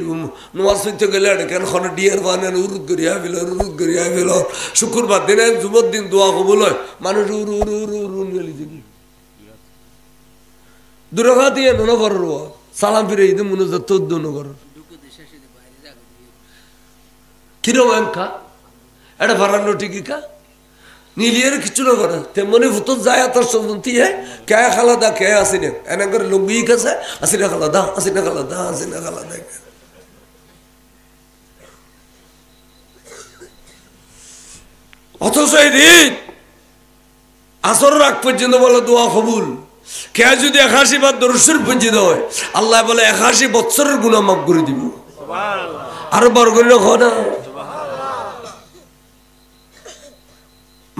নামাজ পড়তে গেলে কেন খনে ডিয়ার বানান উরুদ করিয়া ফেল শুক্রবার দিনে জুমার দিন দোয়া কবুল হয় মানুষ উরু উরু উরু উরু গেলি দিবি দুরাঘাত দিয়ে না পড়র সালাম ফিরে ঈদে মুনাজাত তো দোন কর কিরম একা এটা ফারানো ঠিকই কা নীলিয়ার কিছু না করে তেমনি ভূত যায় তার সন্তি কে খালাদা কে আসি না এনে করে লুঙ্গি কাছে আসি না খালাদা আসি না খালাদা আসি না খালাদা অথচ এই দিন আসর রাগ পর্যন্ত বলে দোয়া কবুল কে যদি 81 বার দরুদ শরীফ পর্যন্ত হয় আল্লাহ বলে 81 বছরের গুনাহ মাফ করে দিব সুবহানাল্লাহ আর বার করে রাখো না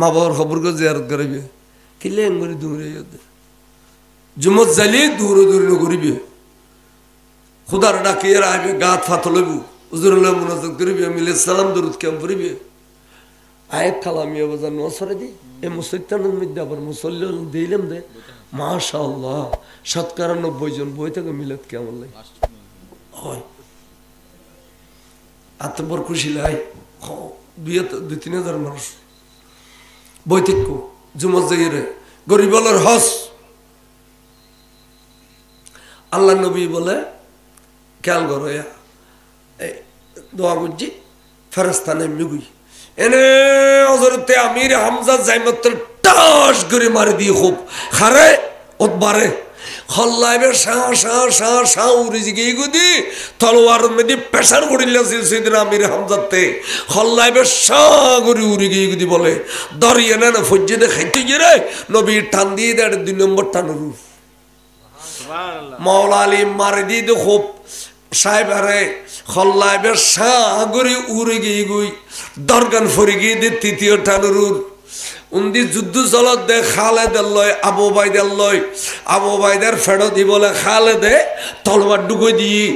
মা বাবার খবর করে জিয়ারত করিবে কিলে এঙ্গরি দূরে জুমত জালি দূরে দূরে করিবে খুদার ডাকিয়ে আইবে গাত ফাত লইব হুজুরুল্লাহ মুনাজাত করিবে মিলে সালাম দরুদ কেম করিবে আয়াত কালামিয়া বাজার নসরে দি এই মুসলিতানের মধ্যে আবার মুসল্লি দিলাম দে মাশাআল্লাহ 97 জন বই থেকে মিলাদ কেমন লাগে হয় আত্মবর খুশি লাই 2-3 মানুষ বৈতিক্য জুমত জাগিরে গরিবলের হস আল্লাহ নবী বলে খেয়াল করো দোয়া বুঝছি ফেরেস্তানে মিগুই এনে হযরতে আমির হামজা জাইমাত্র টাস করে মারি দিয়ে খুব খারে ওতবারে খল্লাইবে শাহ শাহ শাহ শাহ উড়ি গিয়ে গুদি তলোয়ার মধ্যে প্রেসার করিল সেদিন আমির হামজাতে খল্লাইবে শাহ করে উড়ি গিয়ে গুদি বলে দরিয়ে না ফজ্জে দে খাইতে গিয়ে রে নবীর টান দিয়ে দেয় 2 নম্বর টান রূপ মাওলা আলী মারি দিয়ে দে খুব সাহেব আরে খল্লাইবে শাহ করে উড়ি গিয়ে গুই দরগান ফরি গিয়ে দে 3য় টান রূপ উন্দি যুদ্ধ চলত দে খালেদের লয় আবু বাইদের লয় আবু বাইদের ফেরত দি বলে খালেদে তলবার ডুকো দিয়ে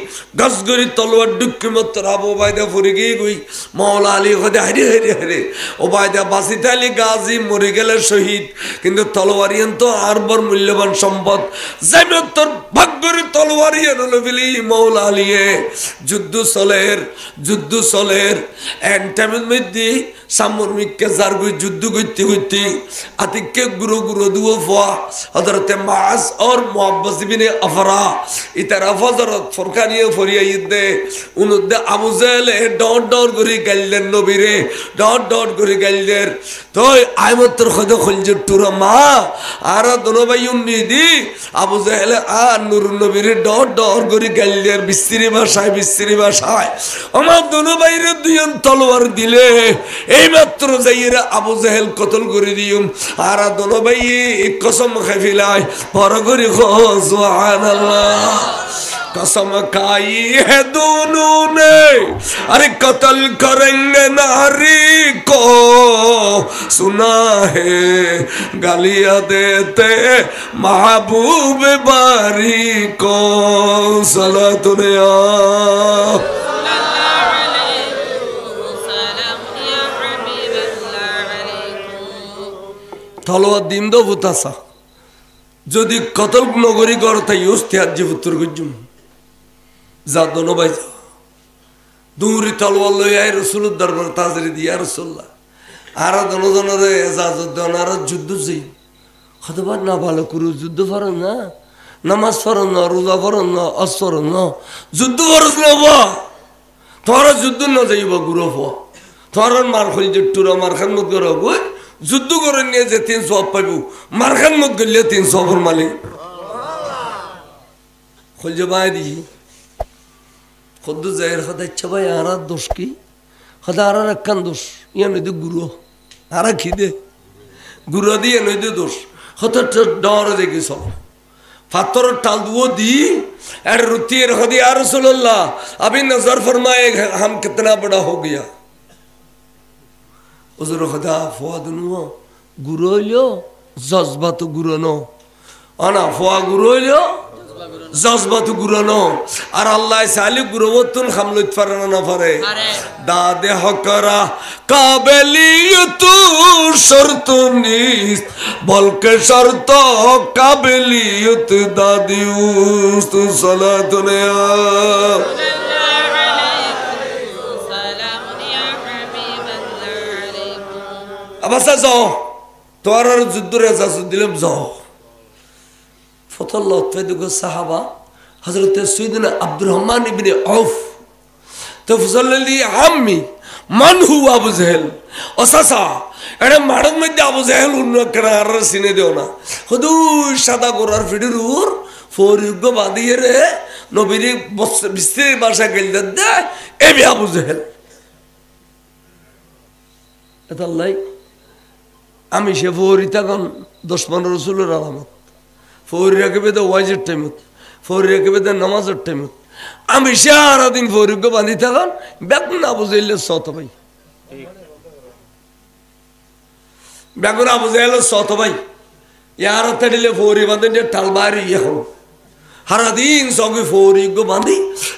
গাছ গড়ি তলবার ডুকি মত আবু বাইদা ফুরি গিয়ে গই মৌলা আলী হদে হারে হারে হারে ও বাইদা বাসিতে আলী গাজী মরে গেলে শহীদ কিন্তু তলোয়ারিয়ান তো আর বড় মূল্যবান সম্পদ যেন তোর ভাগ্যের তলোয়ারিয়ান হলো বলি মৌলা আলীয়ে যুদ্ধ চলের এন্টামের মধ্যে সামরিককে যার গই যুদ্ধ করতে করতে আতিককে গুরু গুরু দুও ফা হযরতে মাস और মুআব্বাস ইবনে আফরা ইতারা ফজরত ফরকানিয়ে ফরিয়া ইদে উনদে আবু জাহেলে ডট ডট করে গাইলেন নবীরে ডট করে গাইলেন তো আইমতর খদ খলজে টুরা মা আর দোনো ভাই উন্নিদি আবু জাহেলে আর নূর নবীরে ডট করে গাইলেন বিস্তিরি ভাষায় আমার দোনো ভাইরে দুইজন তলোয়ার দিলে এই মাত্র যাইরা আবু জাহেল কতল করে দিউম আর দোনো ভাই কসম খাইলাই বড় করে সুবহানাল্লাহ कसम खाई है दोनों ने अरे कत्ल करेंगे नारी को सुना है गालियां देते महबूब बारी को सलातुनिया तलवार दिन दो बुतासा যদি কতল নগরী করতে ইউস্তিয়ার জীবুত্তর গুজুম যা দোনো ভাই যা দূরি তলোয়ার লইয়া রাসূলের দরবার তাজরি দিয়া রাসূলুল্লাহ আর দোনো জনরে ইজাজত দেন আর যুদ্ধ যাই কতবার না ভালো করে যুদ্ধ ফরজ না নামাজ ফরজ না রোজা ফরজ না হজ ফরজ না যুদ্ধ ফরজ না বা তোরা যুদ্ধ না যাইবা গুরফ তোরা মার খলি যে টুরা মার খান মত করো গই যুদ্ধ করে নিয়ে যে 300 পাইব মার খান মত গলে 300 ফর মালিক খল জবাই দি खुद जाहिर खुदा अच्छा भाई आरा दोष की खुदा आरा रखन दोष ये नहीं तो गुरु आरा खीदे गुरु दी ये नहीं तो दोष खुदा डर देगी सब फातर टाल दो दी अरे रुती रखदी यार रसूलुल्लाह अभी नजर फरमाए हम कितना बड़ा हो गया उज़र खुदा फुआद नुआ गुरु लियो जज्बा तो गुरु नो आना फुआ गुरु लियो जज्बा तो गुरु नो और अल्लाह साली गुरु वो तुन हम लोग फरना ना फरे दादे हकरा काबिलियत शर्त नीस बल्कि शर्त काबिलियत दादी उस्त सलातुने अब ऐसा जाओ तुम्हारा जुद्दुर ऐसा सुदिलम जाओ फतल्लाह तवेदुग सहाबा हज़रत सैयदना अब्दुर्रहमान इब्ने औफ तफज़ल्ली अम्मी मन हुआ अबू जहल ओसासा एडे माडक मध्य अबू जहल उन्न करार सिने देओना खुदू सादा गोरार फिडुर फोरिग बादिये रे नबीरी बिस्ते भाषा गेल दे एबे अबू जहल एताल्लाई आमी से फोरिता कन 10-15 रसूलेर आलामत फोरी रखबे तो वाजिब टाइम फोरी रखबे तो नमाजेर टाइम आमी सारा दिन फोरी को बांधी थाकन बेगुन आबू जहलेर सत भाई बेगुन आबू जहलेर सत भाई यार तड़िले फोरी बांधे जे टालबारी এখন সারা দিন সবই फोरी को बांधी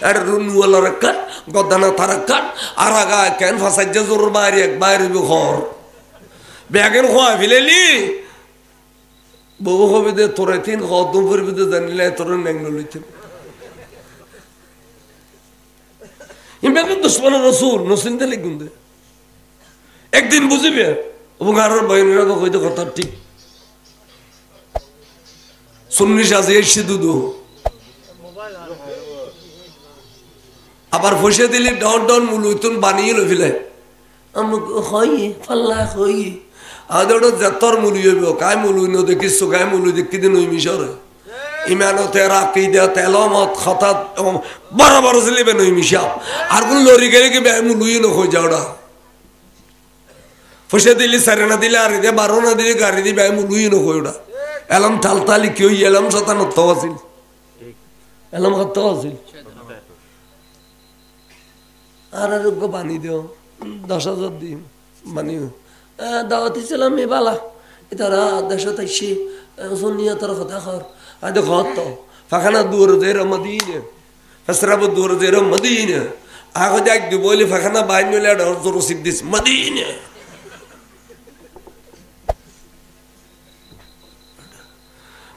আর রুনওয়ালা রাখান গদানা তারাকান আর আগা কেন ফাসাজ্জা জোর মারি এক বাইরে ঘর বেগেন খোয়া ফিলেলি বহু হবে দে তোরে তিন কদম পড়বে দে জানিলে তোরে নেংলো লইতে ইমবে দুশমন রাসূল নসিনতে লিগুন্দে একদিন বুঝিবে এবং আর বাইনরা তো কইতে কথা ঠিক সুন্নি সাজে এসে দুদু আবার ফসে দিলি ডাউন ডাউন মুলুতুন বানিয়ে লইলে আমরা হই ফাল্লা হই আদড় যতর মুলুইব কাই মুলুই ন দেখিছো কাই মুলুই দেখি দিন ওই মিশরে ইমানো তেরা কিদা তেলামত খতাত বরাবর জলিবে নই মিশা আর কোন লরি গেলে কি বে মুলুই ন হই যাওড়া ফসে দিলি সারেনা দিলে আর দে বারো না দিলে গাড়ি দি বে মুলুই ন হইড়া এলম তালতালি কি হই এলম শতান তওয়াসিল এলম কত তওয়াসিল আর রোগ বানি দিও 10,000 দিম বানিও দাওয়াত ইসলাম এ বালা তারা দেশত আইসি সুন্নিয়া তার কথা খর আদে খত তো ফাখানা দূর জের মদিনা ফসরাব দূর জের মদিনা আগে দেখ দি বলি ফাখানা বাইন লে জোর সিদ্দিস মদিনা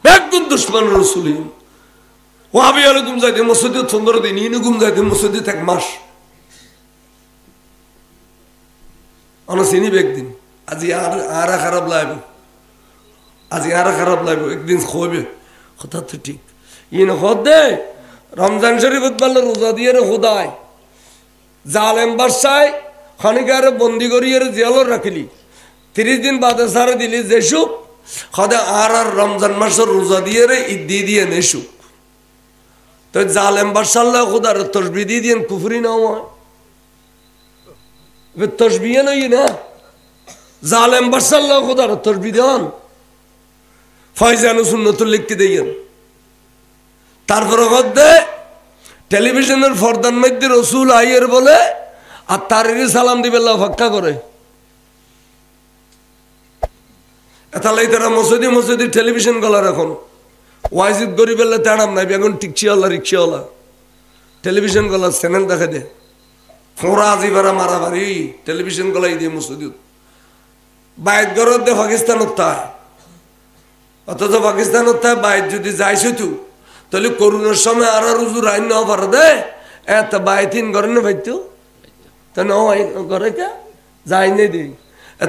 বেগুন দুশমন রাসূলিন ওয়াবি আলাইকুম যাইতে মসজিদে 15 দিন ইনি গুম যাইতে মসজিদে এক মাস অনসিনি একদিন আজি আর খারাপ লাগবে আজি আর খারাপ লাগবে একদিন খোবে কথা তো ঠিক ইন খদে রমজান শরীফত বলল রোজা দিয়ে খোদায় জালেম বাদশায় খনিকারে বন্দি করিয়ে জেল রাখিলি 30 দিন বাদে সারে দিলি যেসু খদে আর রমজান মাসের রোজা দিয়ে ঈদ দিয়ে নেসু তো জালেম বাদশাল্লাহ খোদার তসবিহ দিয়ে কুফরি না হয় তসবিহ নই না জালেম বাদশাল্লাহ খোদার তসবিহ দেন ফয়জান সুন্নতুল লিখতে দেন তারপর খদে টেলিভিশনের ফরদান মধ্যে রসুল আইয়ের বলে আর তারেরই সালাম দিবে ফাক্কা করে তাহলে তারা মসজিদে মসজিদে টেলিভিশন গলার এখন ওয়াইজিদ গরিবেল্লা তেড়াম নাই এখন টিকচিওয়ালা রিক্সাওয়ালা টেলিভিশন গলার চ্যানেল দেখা দে ফোঁড়া আজিবারা মারামারি টেলিভিশন গলাই দিয়ে মসজিদ বাইত গরত দে পাকিস্তানত তাই অথচ পাকিস্তানত তাই বাইত যদি যাইছে তু তাহলে করোনার সময় আর রুজুর আইন নেওয়া পারে দে এত বাইতিন করে না ভাইতো তা নয় করে কে যাই নেই দিই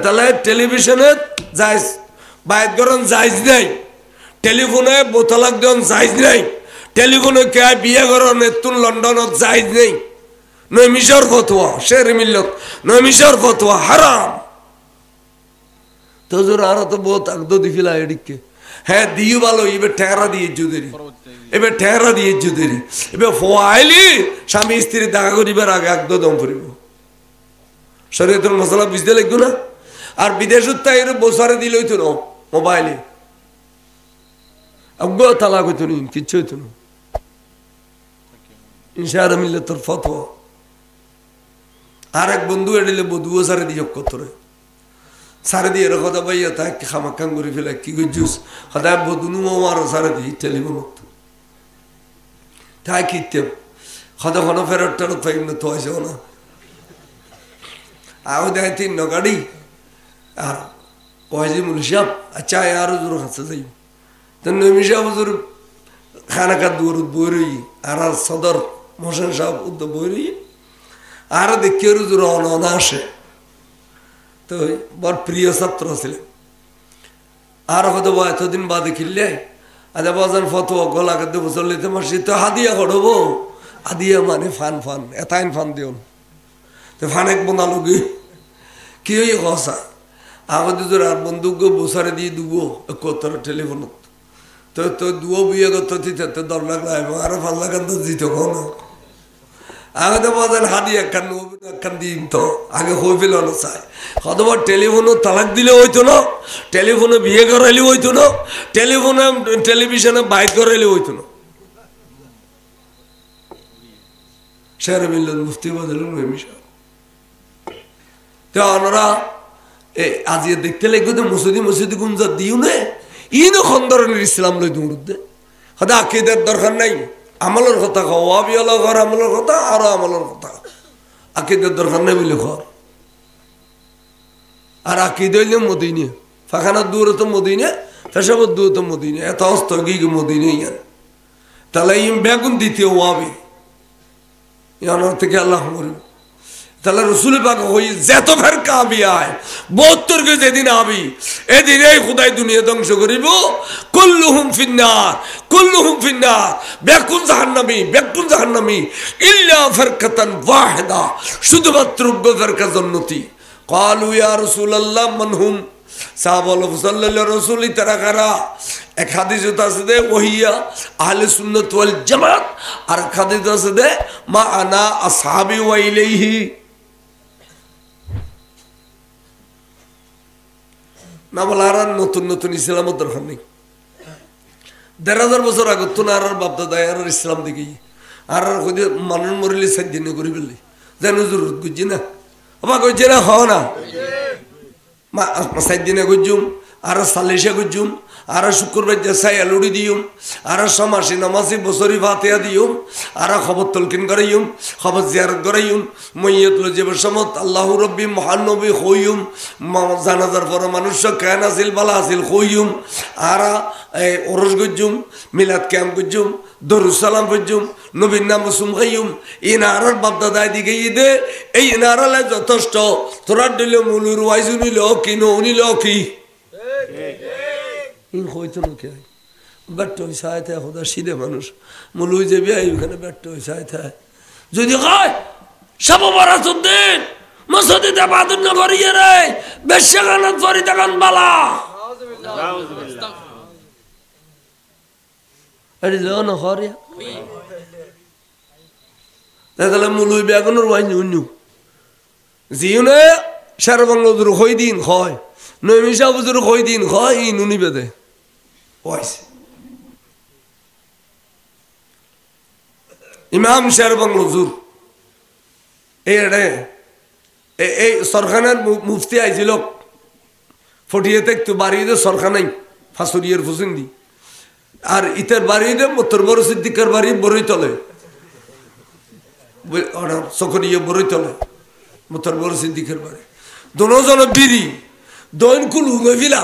তাহলে টেলিভিশনে যাই বাইত গরম যাইজ নাই টেলিফোনে বোতলাক দেন যাইজ নাই টেলিফোনে কে বিয়ে গরম এতুন লন্ডনত যাইজ নেই নয় মিশর ফতোয়া শের মিল্লত নয় মিশর ফতোয়া হারাম তো জোর আর তো বহুত আগদ দিফিলা এদিকে হ্যাঁ দিও ভালো এবার ঠেরা দিয়ে জুদেরি এবার ঠেরা দিয়ে জুদেরি এবার ফোয়াইলি স্বামী স্ত্রী দেখা করিবার আগে আগদ দম ফুরিব শরীয়তের মশলা বুঝতে লাগতো না আর বিদেশত তাই বসারে দিল হইতো না মোবাইলে আগ্য তালাক হইতো নি কিচ্ছু হইতো না ইনশাআল্লাহ মিললে তোর ফতোয়া আর এক বন্ধু এডিলে বধুও সারে দিয়ে কতরে সারে দিয়ে কথা ভাইয়া তাই খামাক্কান করে ফেলে কি করছিস সদায় বধুনু আরো সারে দিই টেলিফোনত তাই কিনতে সদা কোনো ফেরত টেরত পাইম না তো আসে না আও দেয় 3 গাড়ি আর কয়েছি মুলসাব আচ্ছা আরো জোর খাচ্ছে যাই তো নমিশা হুজুর খানাকার দূর বই রই আর সদর মোহসেন সাহেব উদ্যোগ বই রই আর দেখি রুজুর অনা আসে তো বড় প্রিয় ছাত্র ছিলেন আর হয়তো এতদিন বাদে কিনলে আচ্ছা বাজান ফতোয়া গলা কাঁদতে বসলিতে মাসি তো হাদিয়া করবো হাদিয়া মানে ফান ফান এতাইন ফান দিও তো ফানেক বনালো কি হই কষা আগতে তোর আর বন্ধুকে বসারে দিয়ে দুবো কতর টেলিফোনত তো তো দুও বিয়ে করতে দিতে দর লাগলো আর ভাল লাগান তো দিত কোনো আগে তো বাজার হাদি একখান দিন তো আগে হয়ে ফেল না চাই অথবা টেলিফোনও তালাক দিলে হইতো না টেলিফোনে বিয়ে করাইলে হইতো না টেলিফোনে টেলিভিশনে বাইক করাইলে হইতো না শের মিল্লাত মুফতি বদলুন মিশা তো ওনারা আজি দেখতে লাগবে তো মসজিদে গুঞ্জা দিও নে ইনো খন্দরনের ইসলাম লই দৌড়তে হয়তো আকিদের দরকার নাই আমলের কথা কও ওয়াবিয়ালা ঘর আমলের কথা আর আমলের কথা আকিদের দরকার নাই বলে ঘর আর আকিদ হইলে মদিনে ফাখানার দূরে তো মদিনে পেশাবর দূরে তো মদিনে এত অস্ত গিয়ে মদিনে ইয়ান তাহলে ইম বেগুন দ্বিতীয় ওয়াবি ইয়ানোর থেকে আল্লাহ মরিব তাহলে রসুল পাক হই যেত ফের কাবি আয় 72 কে যেদিন আবি এদিন এই খুদাই দুনিয়া ধ্বংস করিব কুল্লুহুম ফিন্নার বেকুন জাহান্নামী ইল্লা ফারকাতান ওয়াহিদা শুধুমাত্র ফেরকা জান্নাতি ক্বালু ইয়া রাসূলুল্লাহ মানহুম সাহাবা সাল্লাল্লাহু রাসূল তারা কারা এক হাদিসে আছে দে ওহিয়া আহলে সুন্নাত ওয়াল জামাত আর হাদিস আছে দে মা আনা আসহাবি ওয়া ইলাইহি না বলে আর নতুন নতুন ইসলামের দরকার নেই 1500 বছর আগে তো আর বাপদাদা আর ইসলাম দেখি আর মানুষ মরিলে সাজ্জিন করি ফেললি যেন জরুরত বুঝছি না আবার কইছে না হও না সাত দিনে গুজুম আর সালিশে গুজুম আর শুক্রবার সাই আলুড়ি দিউম আর সমাসি নমাসি বছরি ফাতিয়া দিউম আর খবর তলকিন করাইম খবর জিয়ারত করাইম মইয়ত লজিব সমত আল্লাহু রব্বি মহানবী হইম জানাজার পর মানুষ কেন আসিল বালা আসিল হইম আর ওরস গুজুম মিলাদ ক্যাম্প গুজুম দরুদ সালাম গুজুম নবীর নাম সুম খাইম এই নারার বাপদাদায় দিকে দে এই নারালে যথেষ্ট তোরা দিল মুলুর ওয়াইজু নিল কি নিল কি ইন হইতো না কে ব্যর্থ হয়েছে আয় থাকে খোদা সিধে মানুষ মুলুই যে বিয়ে ওখানে ব্যর্থ হয়েছে আয় থাকে যদি কয় সব বরাসুদ্দিন মসজিদে বাদুন না করিয়ে রে বেশাগানত ফরিদাগান বালা আরে লো না হরিয়া তাহলে মুলুই বেগুনের ওয়াইন উন্নু জিউনে সারবাংলোর হই দিন হয় নৈমিষা বুজুর হই দিন হয় ই নুনি বেদে ওয়াইছে ইমাম সারবাংলো জুর এই সরখানের মুফতি আইছিল ফটিয়েতে একটু বাড়িয়ে সরখানাই ফাঁসুরিয়ের ফুসিন দি আর ইতের বাড়িয়ে মোত্তর বড় সিদ্দিকের বাড়ি বড়ই তলে চকরিয়ে বড়ই তলে মোত্তর বড় সিদ্দিকের বাড়ি दोनों बीरी दोन कुल हुआ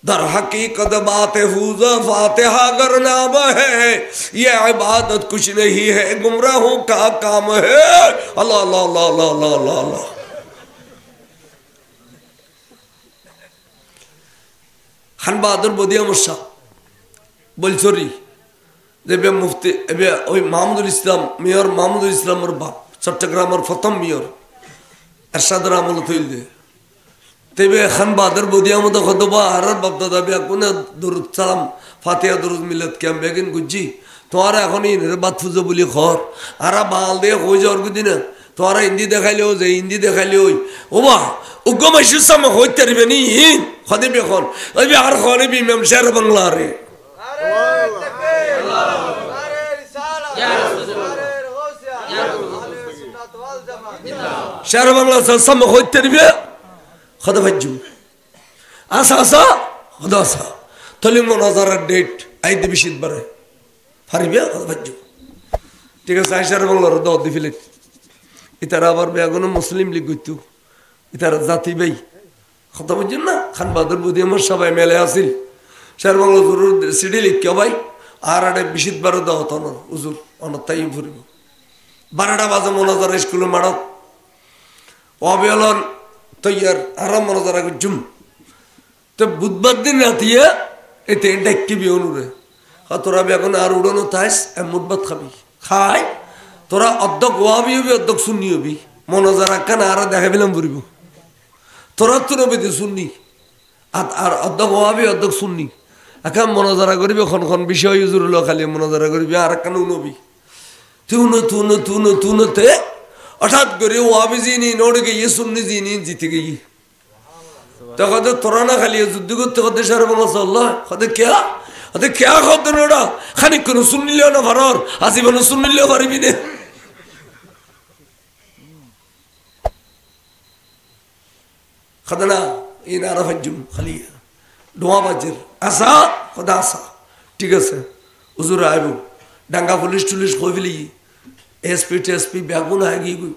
दर हकीकत बात फूजा फातिहा कर नाम है ये इबादत कुछ नहीं है गुमराहों का काम है अल्लाह अल्लाह अल्लाह अल्लाह अल्लाह अल्लाह खान बहादुर बोदिया मुस्सा बोलचोरी जब मुफ्ती ओई महमूदुल इस्लाम मेयर महमूदुल इस्लाम और बाप चट्टग्राम और प्रथम मेयर এরশাদ আমল থইল দে তেবে খান বাহাদুর বদিয়া মতো খতবা আর বাপদাদা বিয়া কোন দরুদ সালাম ফাতিহা দরুদ মিলাদ কিয়াম বেগিন গুজি তোরা এখন ইন বাত ফুজো বলি খর আর বাল দে কই যাওয়ার দিন তোরা হিন্দি দেখাইলেও যে হিন্দি দেখাইলেও ওবা উগম সুসাম হইতে রিবে নি খদে বেখন ওই আর খরে বি ইমাম শের বাংলা রে شهر بنغلاديش سمى خوي التربية خذ فجوا أساسا خذ أسا تلي مناظرة ديت أيد بيشيد برا فاربيا خذ فجوا تيجي شهر بنغلاديش ده ودي فيلت إتارا بار بيعونو مسلم ليجوتو إتارا ذاتي بي خذ فجوا خان بادر بودي مر شباب ملياسيل شهر بنغلاديش سيدي ليك يا باي آرادة بيشيد برا ده أتانا وزور أنا تايم فريبو বারোটা বাজে মনোজার স্কুলে মারত অবিয়লন তৈয়ার আরাম মনোজার আগে জুম তো বুধবার দিন রাতিয়ে এতে ডাক্কি বিয়নুরে তোরা এখন আর উড়ানো থাইস মুদবাদ খাবি খাই তোরা অর্ধক ওয়াবি হবি অর্ধক শুননি হবি মনোজার আকান আর দেখাবিলাম ফুরিব তোরা তো নবী শুননি আর অর্ধক ওয়াবি অর্ধক শুননি একা মনোজারা করিবি খন বিষয় ইউজুরুল খালি মনোজারা করিবি আর একান নবী तूने ते अर्थात करे वो अभी जी नहीं नोड़ के ये सुनने जी नहीं जीत गई तो कहते तोराना खाली जुद्दी को तो कहते शहर बना सल्ला कहते क्या कहते नोड़ा खाने को सुन लियो ना फरार आसी बनो सुन लियो फरी भी ने कहते ना ये नारा फंजुम खाली दुआ बाजर ऐसा खुदा ऐसा ठीक है सर उज़ूर आए वो डंगा पुलिस खोफिली एसपी टेसपी बैगुन आएगी कोई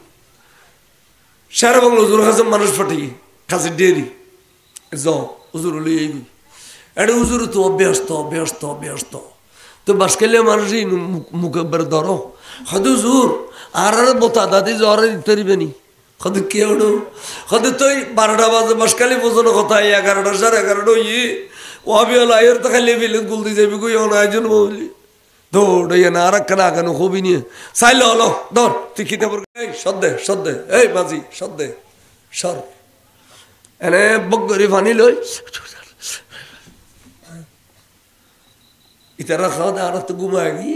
शहर बंगलो उज़ूर खासे मानुष फटेगी खासे डेरी जाओ उज़ूर ले आएगी ऐडे उज़ूर तो अभ्यास तो बस के लिए मानुष ही मुकब्बर दारो खद उज़ूर आरार बोता दादी जो आरार इतरी बनी खद क्या उड़ो खद तो बारह बाज़ बस के लिए बोझों होता है 11 शहर 11 ये वो अभी अलायर तक ले भी ले गुल्दी से भी कोई होना है जन बोली दौड़ ये नारा करा कर नो खूबी नहीं है साइलो लो दौड़ तिखिते पर शद्दे ए बाजी शद्दे शर एने बग्गरी फानी लो इतना खाद आरा तो घुमाएगी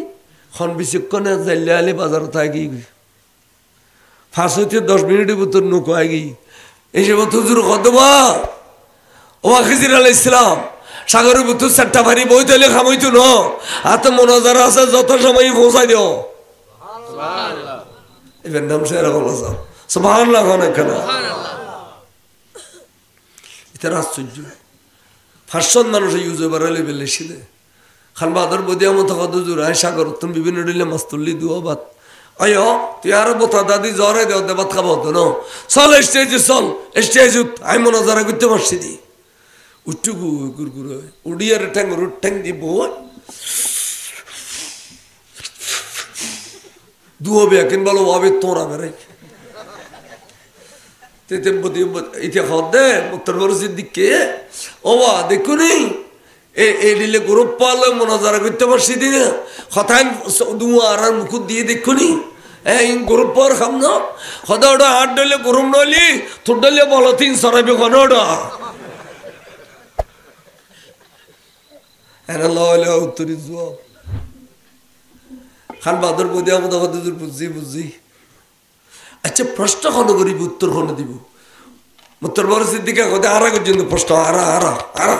खान बिस्कुट ने जल्ले बाजार उठाएगी फांसों 10 मिनट बुतर नुको आएगी ऐसे बुतर जुर खादवा वाखिज़िर अलैहिस्सलाम সাগরের ভিতর চারটা ভারী বই তৈলে খামাইতো ন হাতে মনোজার আছে যত সময় পৌঁছাই দিও সুবহানাল্লাহ এর নাম শেরা বলা যাও সুবহানাল্লাহ কোন কেন এটা আশ্চর্য ফার্সন মানুষ ইউজ বাড়ালে বেলেছি দে খান বাদর বদিয়া মতো কত জোর আয় সাগর তুমি বিভিন্ন ডিলে মাছ তুললি দুয়া বাত আয় তুই আরো বোতা দাদি জ্বরে দেও দে ভাত খাবো তো চল স্টেজে চল স্টেজ আমি মনে যারা করতে পারছি দি উঠুকু গুরগুর উড়িয়ার ঠ্যাং দিব দুবে এখন বলো ওবে তোরা বেড়াই ইতি হদে উত্তর বরসের দিকে ও বা দেখুনি এই দিলে গ্রুপ পালে মনাজারা করতে পারছি দিনে হঠাৎ দুয়া আর মুখ দিয়ে দেখুনি এই গ্রুপ পর খাম না হদা ওটা হাট ডলে গরম নলি তোর ডলে বলো তিন সরাবি কোন ওটা হ্যাঁ লা উত্তরি জবাব খান বাদর বদি আমাদের কত দূর বুঝছি আচ্ছা প্রশ্ন কোনো করিব উত্তর কোনো দিব উত্তর বরসের দিকে কথা আরা পর্যন্ত প্রশ্ন আরা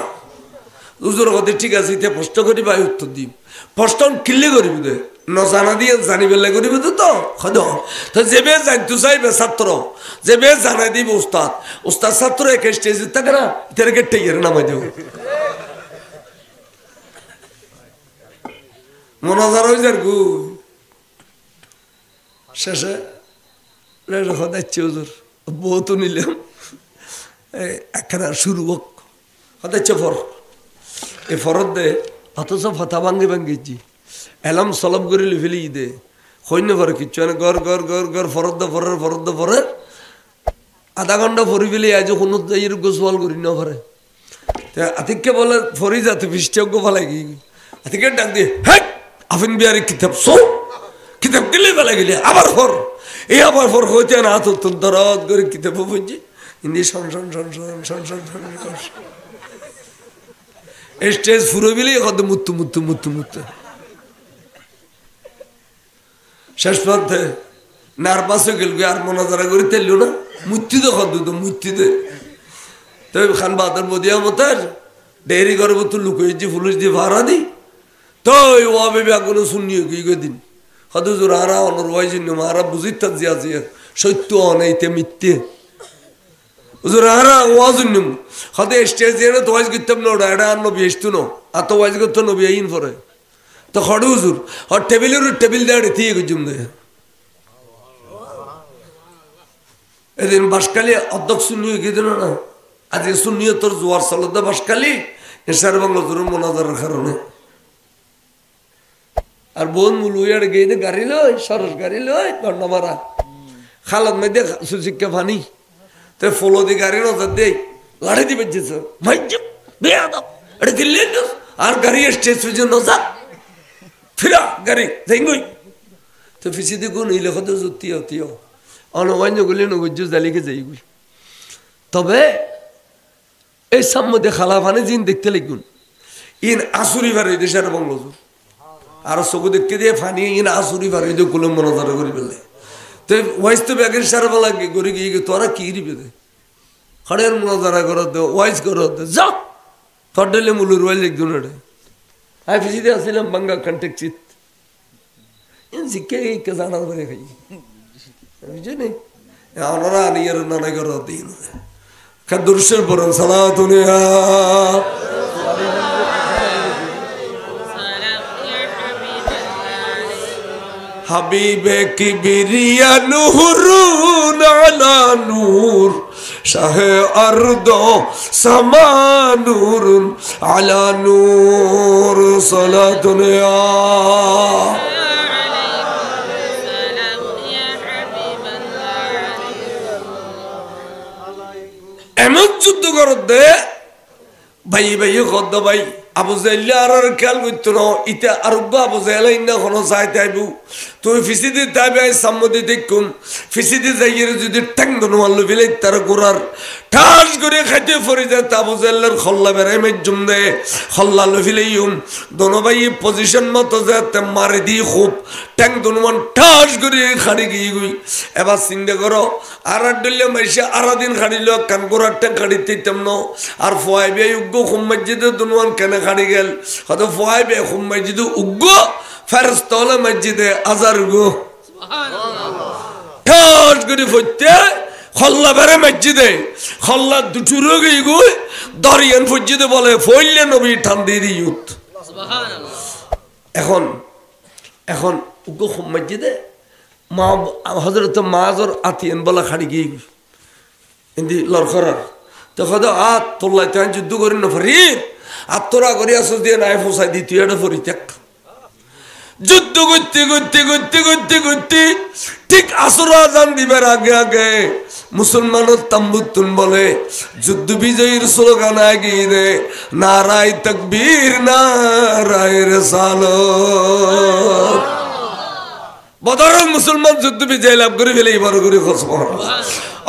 উজুর কথা ঠিক আছে ইতে প্রশ্ন করিবা উত্তর দিব প্রশ্ন কিল্লে করিব দে ন জানা দিয়ে জানি বেলা করিব তো খদ তো যেবে জানতে চাইবে ছাত্র যেবে জানাই দিব উস্তাদ উস্তাদ ছাত্র এক স্টেজ থাকে না এটার গেটে গিয়ে নামাই দেব মনাজার হয়ে যার গু শেষে হদাচ্ছে হুজুর বহুত নিলাম একখানা শুরু হোক হদাচ্ছে ফর এই ফরত দে অথচ ফতা ভাঙ্গিছি এলাম সলব করে ফেলি দে সৈন্য করে কিচ্ছু গড় গড় গড় গড় ফরত ফরের আধা ঘন্টা ফরি ফেলি আজ কোনো গোসওয়াল করি না ফরে আতিককে বলে ফরি যাতে বিশেষজ্ঞ ফেলাই গিয়ে আতিকে ডাক দিয়ে হ্যাঁ আফিন বিহারি কিতাব কিতাব গেলে ফেলা গেলে আবার ফর এই আবার ফর হইতে না হাত দরদ করে কিতাব বুঝছি হিন্দি স্টেজ ফুরে বিলে কত মুত্তু শেষ পথে নার্ভাস হয়ে গেল আর মনাজারা করে তেললো না মুক্তিতে কত মুক্তিতে তবে খান বাদর বদিয়া মতার ডেয়ারি করবো তো লুকিয়েছি পুলিশ দিয়ে ভাড়া দিই তো ওবে কোনো শুনিয়ে গিয়ে দিন হয়তো জোর হারা অনর ওয়াই জন্য মারা বুঝি তার জিয়া জিয়া সত্য অনেইতে মিথ্যে জোর হারা ওয়া জন্য হয়তো স্টেজ দিয়ে তো ওয়াইজ করতাম না ওটা এটা আর নবী আসতো না আর তো ওয়াইজ করতো নবী আইন পরে তো খড়ে হুজুর আর টেবিল দেয় দিয়ে গুজুম দেয় এদিন বাসকালি অধ্যক্ষ শুনিয়ে গিয়ে দিল না আজকে শুনিয়ে তোর জোয়ার সালদা বাসকালি এসার বাংলা জোর মোনাজারের কারণে আর বোন মুলুয়ার গিয়ে গাড়ি লই সরস গাড়ি লই দন্ডা মারা খালাদ মেদে সুশিক্ষা ফানি তো ফলো দিয়ে গাড়ি নজর দেই লাড়ি দিবে যেছে ভাই বেয়াদব এটা দিল্লি আর গাড়ি স্টেজ পর্যন্ত নজর ফিরা গাড়ি যাইগই তো ফিসি দি গুণ ইলে কত জুতিও অনবান্য গুলি নগজ্জু জালিকে যাইগুই তবে এই সাম্মদে খালা ফানে জিন দেখতে লাগুন ইন আসুরি ভারে দেশের বাংলাজুর আর চকু দেখতে দিয়ে ফানি ইন আসুরি ভারে দিয়ে কুলম মনাজারা করি পেলে তো ওয়াইজ তো ব্যাগের সারা লাগে গড়ি গিয়ে তোরা কি রিবে দে খড়ের মনাজারা করত দে ওয়াইজ করত দে যা তোর ডেলে মুলুর ওয়াইজ একজন রে আমি ফিসিতে আসছিলাম বাঙ্গা কন্টেক্ট চিত ইন শিক্ষা কে জানা করে খাই বুঝলি আমরা আনিয়ার নানা করত দিন কাদুরশের পরন সালাতুনিয়া হাবিবে কিবরিয়া নূরুন আলা নূর শাহে আরদ সামা নূরুন আলা নূর সালাতুনিয়া এমন যুদ্ধ করত দে ভাই কত ভাই আবু জাইলে আর খেয়াল করতো না ইটা আরোগ্য আবু জাইলে ইন্না কোনো চাই তাইবু তুমি ফিসিদি তাইবে সাম্মদি দেখুম ফিসিদি যাইয়ের যদি ট্যাং ধনুয়াল্লো ফেলে তার গোড়ার ঠাস করে খাইতে পড়ে যায় আবু জাইলের খল্লা বেড়াই মেজুম দে খল্লা লো ফেলেইম দোনো ভাই পজিশন মতো যাতে মারে দিয়ে খুব ট্যাং ধনুমান ঠাস করে খাড়ি গিয়ে গুই এবার চিন্তা করো আর ডলে মাইসে আরা দিন খাড়িল কান গোড়ার ট্যাং খাড়িতে তেমন আর ফোয়াইবে উগ্গ খুম মসজিদে ধনুমান কেনে খাড়ি গেল হয়তো ফোয়াইবে খুম মসজিদে উগ্গ ফেরস্তলে মসজিদে আজার গো ঠাস করে ফইতে খল্লা বেড়ে মসজিদে খল্লা দুচুরো গিয়ে গুই দরিয়ান মসজিদে বলে ফইলে নবী ঠান্দি দিউত এখন এখন উগো মসজিদে মা হযরত মাজর আতিয়ান বলা খাড়ি গিয়ে ইন্দি লরখরার তো কদা আত তোল্লাই তান যুদ্ধ করি না ফরিদ আত্মরা করি আসস দিয়ে নাই ফসাই দি তুই এটা ফরি থাক যুদ্ধ করতে করতে করতে করতে করতে ঠিক আসর আজান দিবার আগে আগে মুসলমানের তাম্বুতুন বলে যুদ্ধ বিজয়ীর স্লোগান আগিয়ে দে নারায় তাকবীর নারায় রিসালাত বদরের মুসলমান যুদ্ধ বিজয় লাভ করে ফেলে এবার করে সুবহানাল্লাহ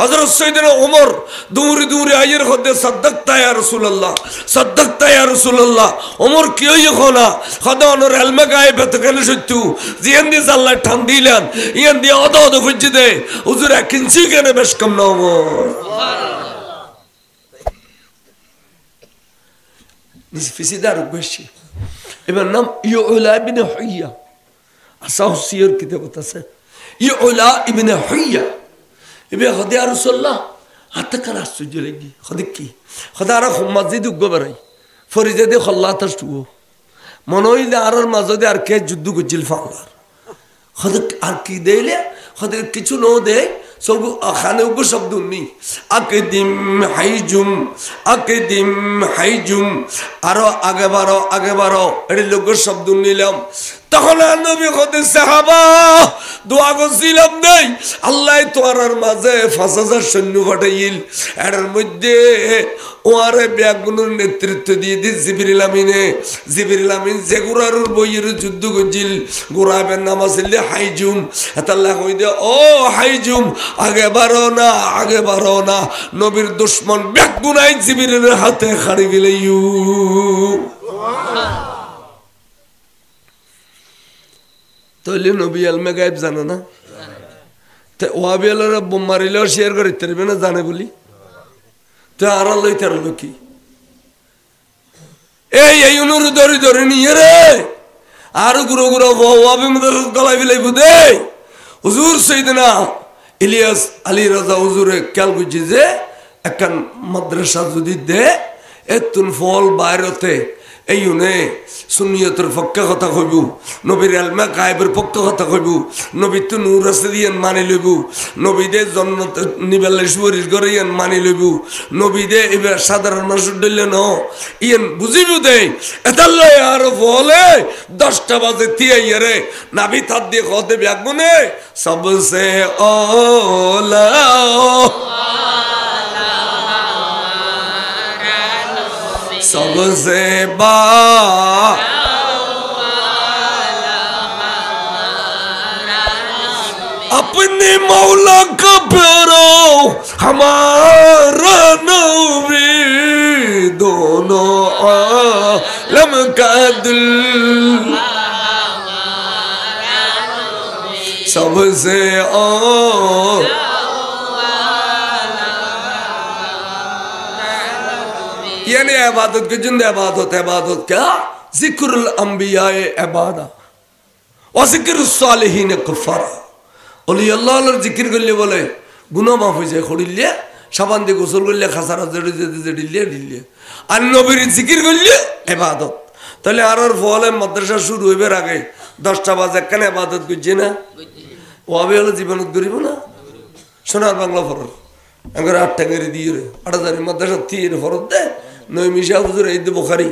হযরত সাইয়েদনা ওমর দৌড়ে দৌড়ে আইয়ের হদে সাদ্দাকতা ইয়া রাসূলুল্লাহ সাদ্দাকতা ইয়া রাসূলুল্লাহ ওমর কি হইয় খনা খদা অনর এলমে গায়ে বেতকালে সত্যু জিয়ান্দি আল্লাহ ঠান দিলেন ইয়ান্দি অদ অদ ফুজি দে হুজুর কিনছি কেন বেশ কম না ওমর সুবহানাল্লাহ নিস ফিসিদার বেশি এবার নাম ইউলা ইবনে হুইয়া আসাহ সিয়র কিতাবত আছে ইউলা ইবনে হুইয়া এবে হদে আর রাসূলুল্লাহ আতকার আশ্চর্য লাগি হদে কি খদারা মসজিদ গবরাই ফরিদে খল্লাত শুও মনইলে আরর মাঝে আর কে যুদ্ধ গজিল ফালার হদে আর কি দেইলে হদে কিছু নো দে সব খানে উগ শব্দ নি আকদিম হাইজুম আরো আগে বারো এর লোক শব্দ নিলাম তখন নবী হতে সাহাবা দোয়া করছিলাম নাই আল্লাহ তোয়ার মাঝে 5000 সৈন্য পাঠাইল এর মধ্যে ওয়ারে ব্যাগুনের নেতৃত্ব দিয়ে দি জিবরিল আমিন যে গুরারুর বইয়ের যুদ্ধ করছিল গুরাবের নাম আছিল হাইজুম আল্লাহ কই দে ও হাইজুম আগে বাড়ো না নবীর দুশমন ব্যাগুনাই জিবরিলের হাতে খাড়ি গেলাইউ তাহলে নবী আলমে গায়েব জানে না তো ওয়াবি আল্লাহরা বোম মারিলেও শেয়ার করে তারবে না জানে বলি তো আর আল্লাহ তার কি এই অনুরোধ ধরে নিয়ে রে আর গুরু ওয়াবি মধ্যে গলায় বিলাই বুধে হুজুর সাইয়েদনা ইলিয়াস আলী রাজা হুজুরে খেয়াল বুঝছি যে একখান মাদ্রাসা যদি দে এতুন ফল বাইরতে এই সুন্নিয়তের পক্ষে কথা কইব নবীর আলমা গায়েবের পক্ষে কথা কইব নবী তো নূর আছে দিয়ে মানি লইব নবীদের জন্য নিবেলে সুরিশ করে ইয়ান মানি লইব নবীদের এবার সাধারণ মানুষ ডলে ন ইয়ান বুঝিব দে এতাল্লাই আর বলে 10টা বাজে তিয়াইরে নাবি থাত দিয়ে কতে ব্যাগমনে সবসে ওলা सबसे बा अपने मौला का प्यारो हमारा नबी दोनों आलम का दिल सबसे यानी इबादत की जिंदा इबादत क्या जिक्रुल अंबिया इबादा व जिक्रुस सालिहीन कुफारा ওলি আল্লাহর জিকির করলে বলে গুনাহ মাফ হয়ে যায় খড়িলে সাবান দিয়ে গোসল করলে খাসারা জড়িয়ে আর নবীর জিকির করলে ইবাদত তাহলে আর ফলে মাদ্রাসা শুরু হইবার আগে 10টা বাজে কেন ইবাদত করছে না ওয়াবে হলো জীবনত করিব না সোনার বাংলা ফরজ আঙ্গার 8 টাঙ্গারি দিয়ে রে 8000 মাদ্রাসা দিয়ে ফরজ দে নয় মিশা হুজুর এই দে বুখারী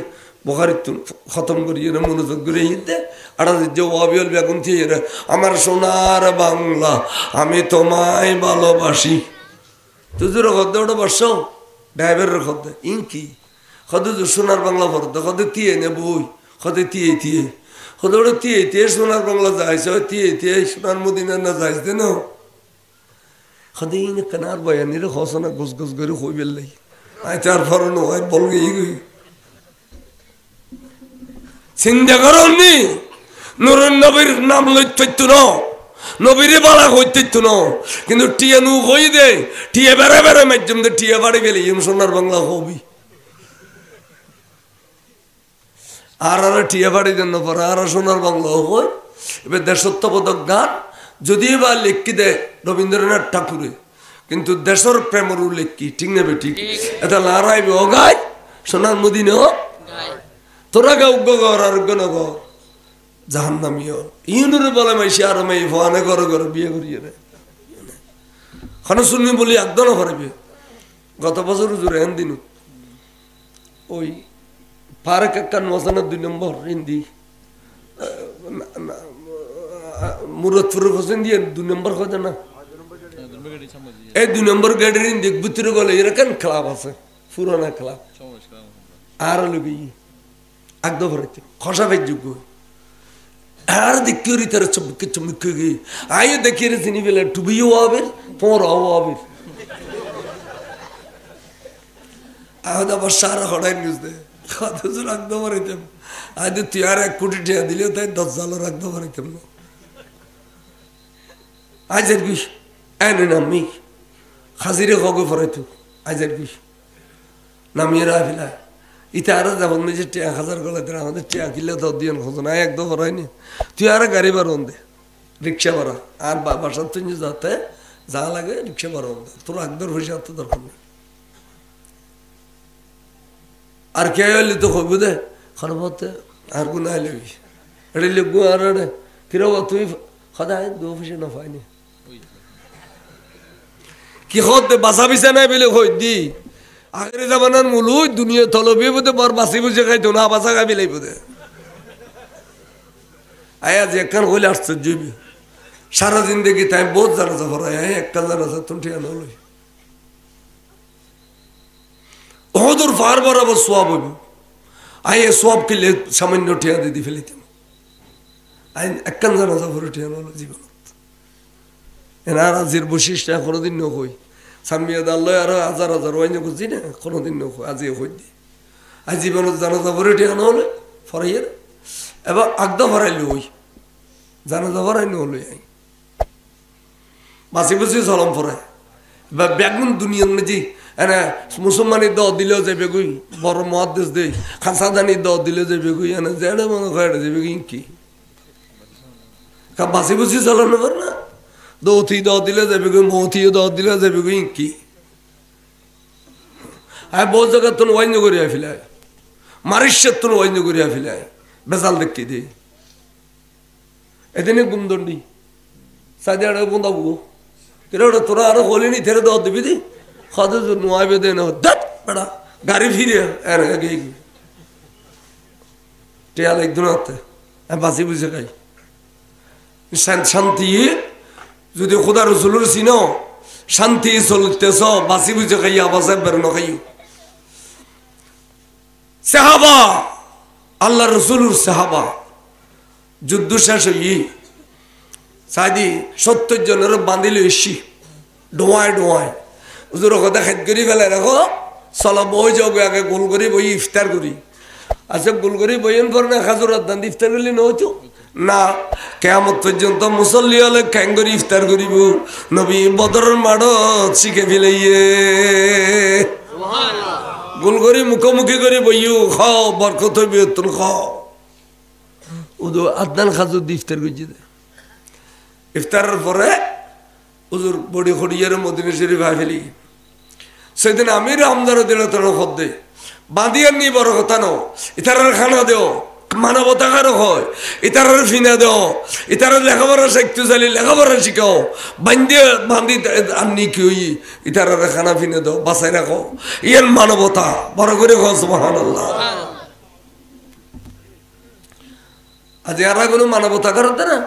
খতম করিয়ে না মনোযোগ করে ইতে আর যে ওয়াবিল বেগুন দিয়ে রে আমার সোনার বাংলা আমি তোমায় ভালোবাসি তুজুর খদ্দে ওটা বসো ড্রাইভারের খদ্দে ইনকি খদ্দে সোনার বাংলা ফরদ খদ্দে তিয়ে নে বই খদ্দে তিয়ে খদ্দে ওটা তিয়ে সোনার বাংলা যাইছে তিয়ে সোনার মদিনা না যাইছে না খদ্দে ইনে কানার বয়ানি রে খসনা গস করে হই বেললাই আই চার ফরন হয় বল গই চিন্তা করনি নুরুন নবীর নাম লইতে ন নবীরে বালা হইতে ন কিন্তু টিয়া নু কই দে টিয়া বেড়ে মাধ্যম দে টিয়া বাড়ি গেলে ইম সোনার বাংলা হবি আর টিয়া বাড়ি জন্য পরে আর সোনার বাংলা হয় এবার দেশত্ববোধক গান যদি বা লিখি দে রবীন্দ্রনাথ ঠাকুরে কিন্তু দেশের প্রেমের উল্লেখ কি ঠিক না বেঠিক এটা লড়াইবে ও গায় সোনার মদিনে তোরা গা উগ্র ঘর আর উগ্র নগর জাহান্নামীয় ইউনুরে বলে মাইসি আর মাই ফোয়ানে ঘর ঘর বিয়ে করিয়ে রে খানো শুনবি বলি একদম পারবে গত বছর জুড়ে এন দিন ওই ফারুক একান মসানের 2 নম্বর হিন্দি মুরতপুর হোসেন দিয়ে 2 নম্বর কথা না এই 2 নম্বর গাড়ির হিন্দি ভিতরে গেলে এরকম ক্লাব আছে পুরানা ক্লাব আর লোক একদম পারছে খসা ভাই যোগ্য আর দেখি তার চমকে গিয়ে আয় দেখিয়ে চিনি ফেলে টুবিও হবে পর হবে আহত আবার সারা হড়াই নিউজ দেয় কত রাখতে পারিতাম আজ তুই আর 1 কোটি টাকা দিলেও তাই 10 জাল রাখতে পারিতাম না আজের বিষ এনে নামি খাজিরে খগে ফরাইতো আজের বিষ নামিয়ে রাখিলা ইটা আর যখন নিজে 1000 গলা দেয় আমাদের টাকা কিলে তো দিয়ে খোঁজ না একদম ফরাইনি তুই আর গাড়ি বারণ দে রিক্সা ভাড়া আর বাসার তুই যাতে যা লাগে রিক্সা বারণ দে তোর একদম পয়সা তো দরকার নেই আর কে হইলে তো কইব দে খরবতে আর গুনা লবি এড়ে লগু আর রে কিরো তুই খদাই 2 পয়সা না পাইনি কি হতে বাসা বিছা নাই বলে কই দি আগের জামানার মুলু দুনিয়া তলবি বদে বর বাসি বুঝে খাইতো না বাসা খাবি লাইব দে আয়া যে কান হইলে আশ্চর্য হইবে সারা জিন্দগি তাই বহুত জানাজা পড়ায় একটা জানাজা তুমি ঠিক না লই ওদর ফার বরাবর সওয়াব হইব আই এ সওয়াব কে লে সামান্য টিয়া দি ফেলিতাম আই একখান জানাজা পড়ে টিয়া না জীবন এনার আজির বৈশিষ্ট্য কোনোদিন নকই সামিয়াদ আল্লাহ আর হাজার হাজার ওয়াইনে বুঝি না কোনোদিন নকই আজি হই দি আজ জীবনত জানাজা পড়ে টিয়া না হলে ফরাইয়ের এবার আগদা ফরাইলে হই জানাজা ফরাই না হলে আই বাসি বসি সলম ফরাই বা বেগুন দুনিয়ার মাঝে এনে মুসলমানের দ দিলেও যাবে গুই বড় মহাদেশ দেই খাসাদানির দ দিলে যাবে গুই এনে জেড়ে মনে হয় যাবে গুই কি বাসি বসি চালানো পার না দৌথি দ দিলে যাবে গুই মৌথিও দ দিলে যাবে গুই কি আর বহু জায়গা তোর ওয়াইন্য করিয়া ফেলায় মারিষ্যের তোর ওয়াইন্য করিয়া ফেলায় বেজাল দেখতে দে এদিনে গুমদণ্ডি সাইডে আড়ে বন্ধাবো কেরা তোরা আরো হলিনি থেরে দ দিবি দি খাদে তো নোয়াবে দে না দত বড়া গাড়ি ফিরে আর আগে টিয়াল একদিন হতে বাসি বুঝে খাই শান্তি যদি খোদা রসুলের চিনো শান্তি চলতেছ বাসি বুঝে খাই আবাসে বের না খাই সাহাবা আল্লাহ রসুলের সাহাবা যুদ্ধ শেষ হই সাদি 70 জনের বাঁধিল এসি ডোয়ায় ডোয়ায় হুজুর কথা খেত করি ফেলে রাখো চলো বই যাও আগে গোল করি বই ইফতার করি আচ্ছা গোল করি বইন পর না খাজুরাত দান ইফতার করলে নয়তো না কিয়ামত পর্যন্ত মুসল্লি হলে ক্যাং করি ইফতার করিব নবী বদরের মাড় শিখে ফেলাইয়ে গোল করি মুখোমুখি করে বইও খাও বরকত হইবে তোর খাও উদো আদনান খাজুর দি ইফতার করছি ইফতারের পরে হুজুর বডি খড়িয়ার মদিনা শরীফ ফেলি সেদিন আমির আমদার দিল তোর খদ্দে বাঁধিয়ার নি বড় কথা নো ইতারার খানা দেও মানবতা কারো হয় ইতারার ফিনা দেও ইতারার লেখাপড়া শিখতে চাইলে লেখাপড়া শিখাও বান্ধি আননি কি হই ইতারার খানা ফিনে দেও বাঁচাই রাখো ইয়ার মানবতা বড় করে খাও সুবহানাল্লাহ আজ এরা কোনো মানবতা করতে না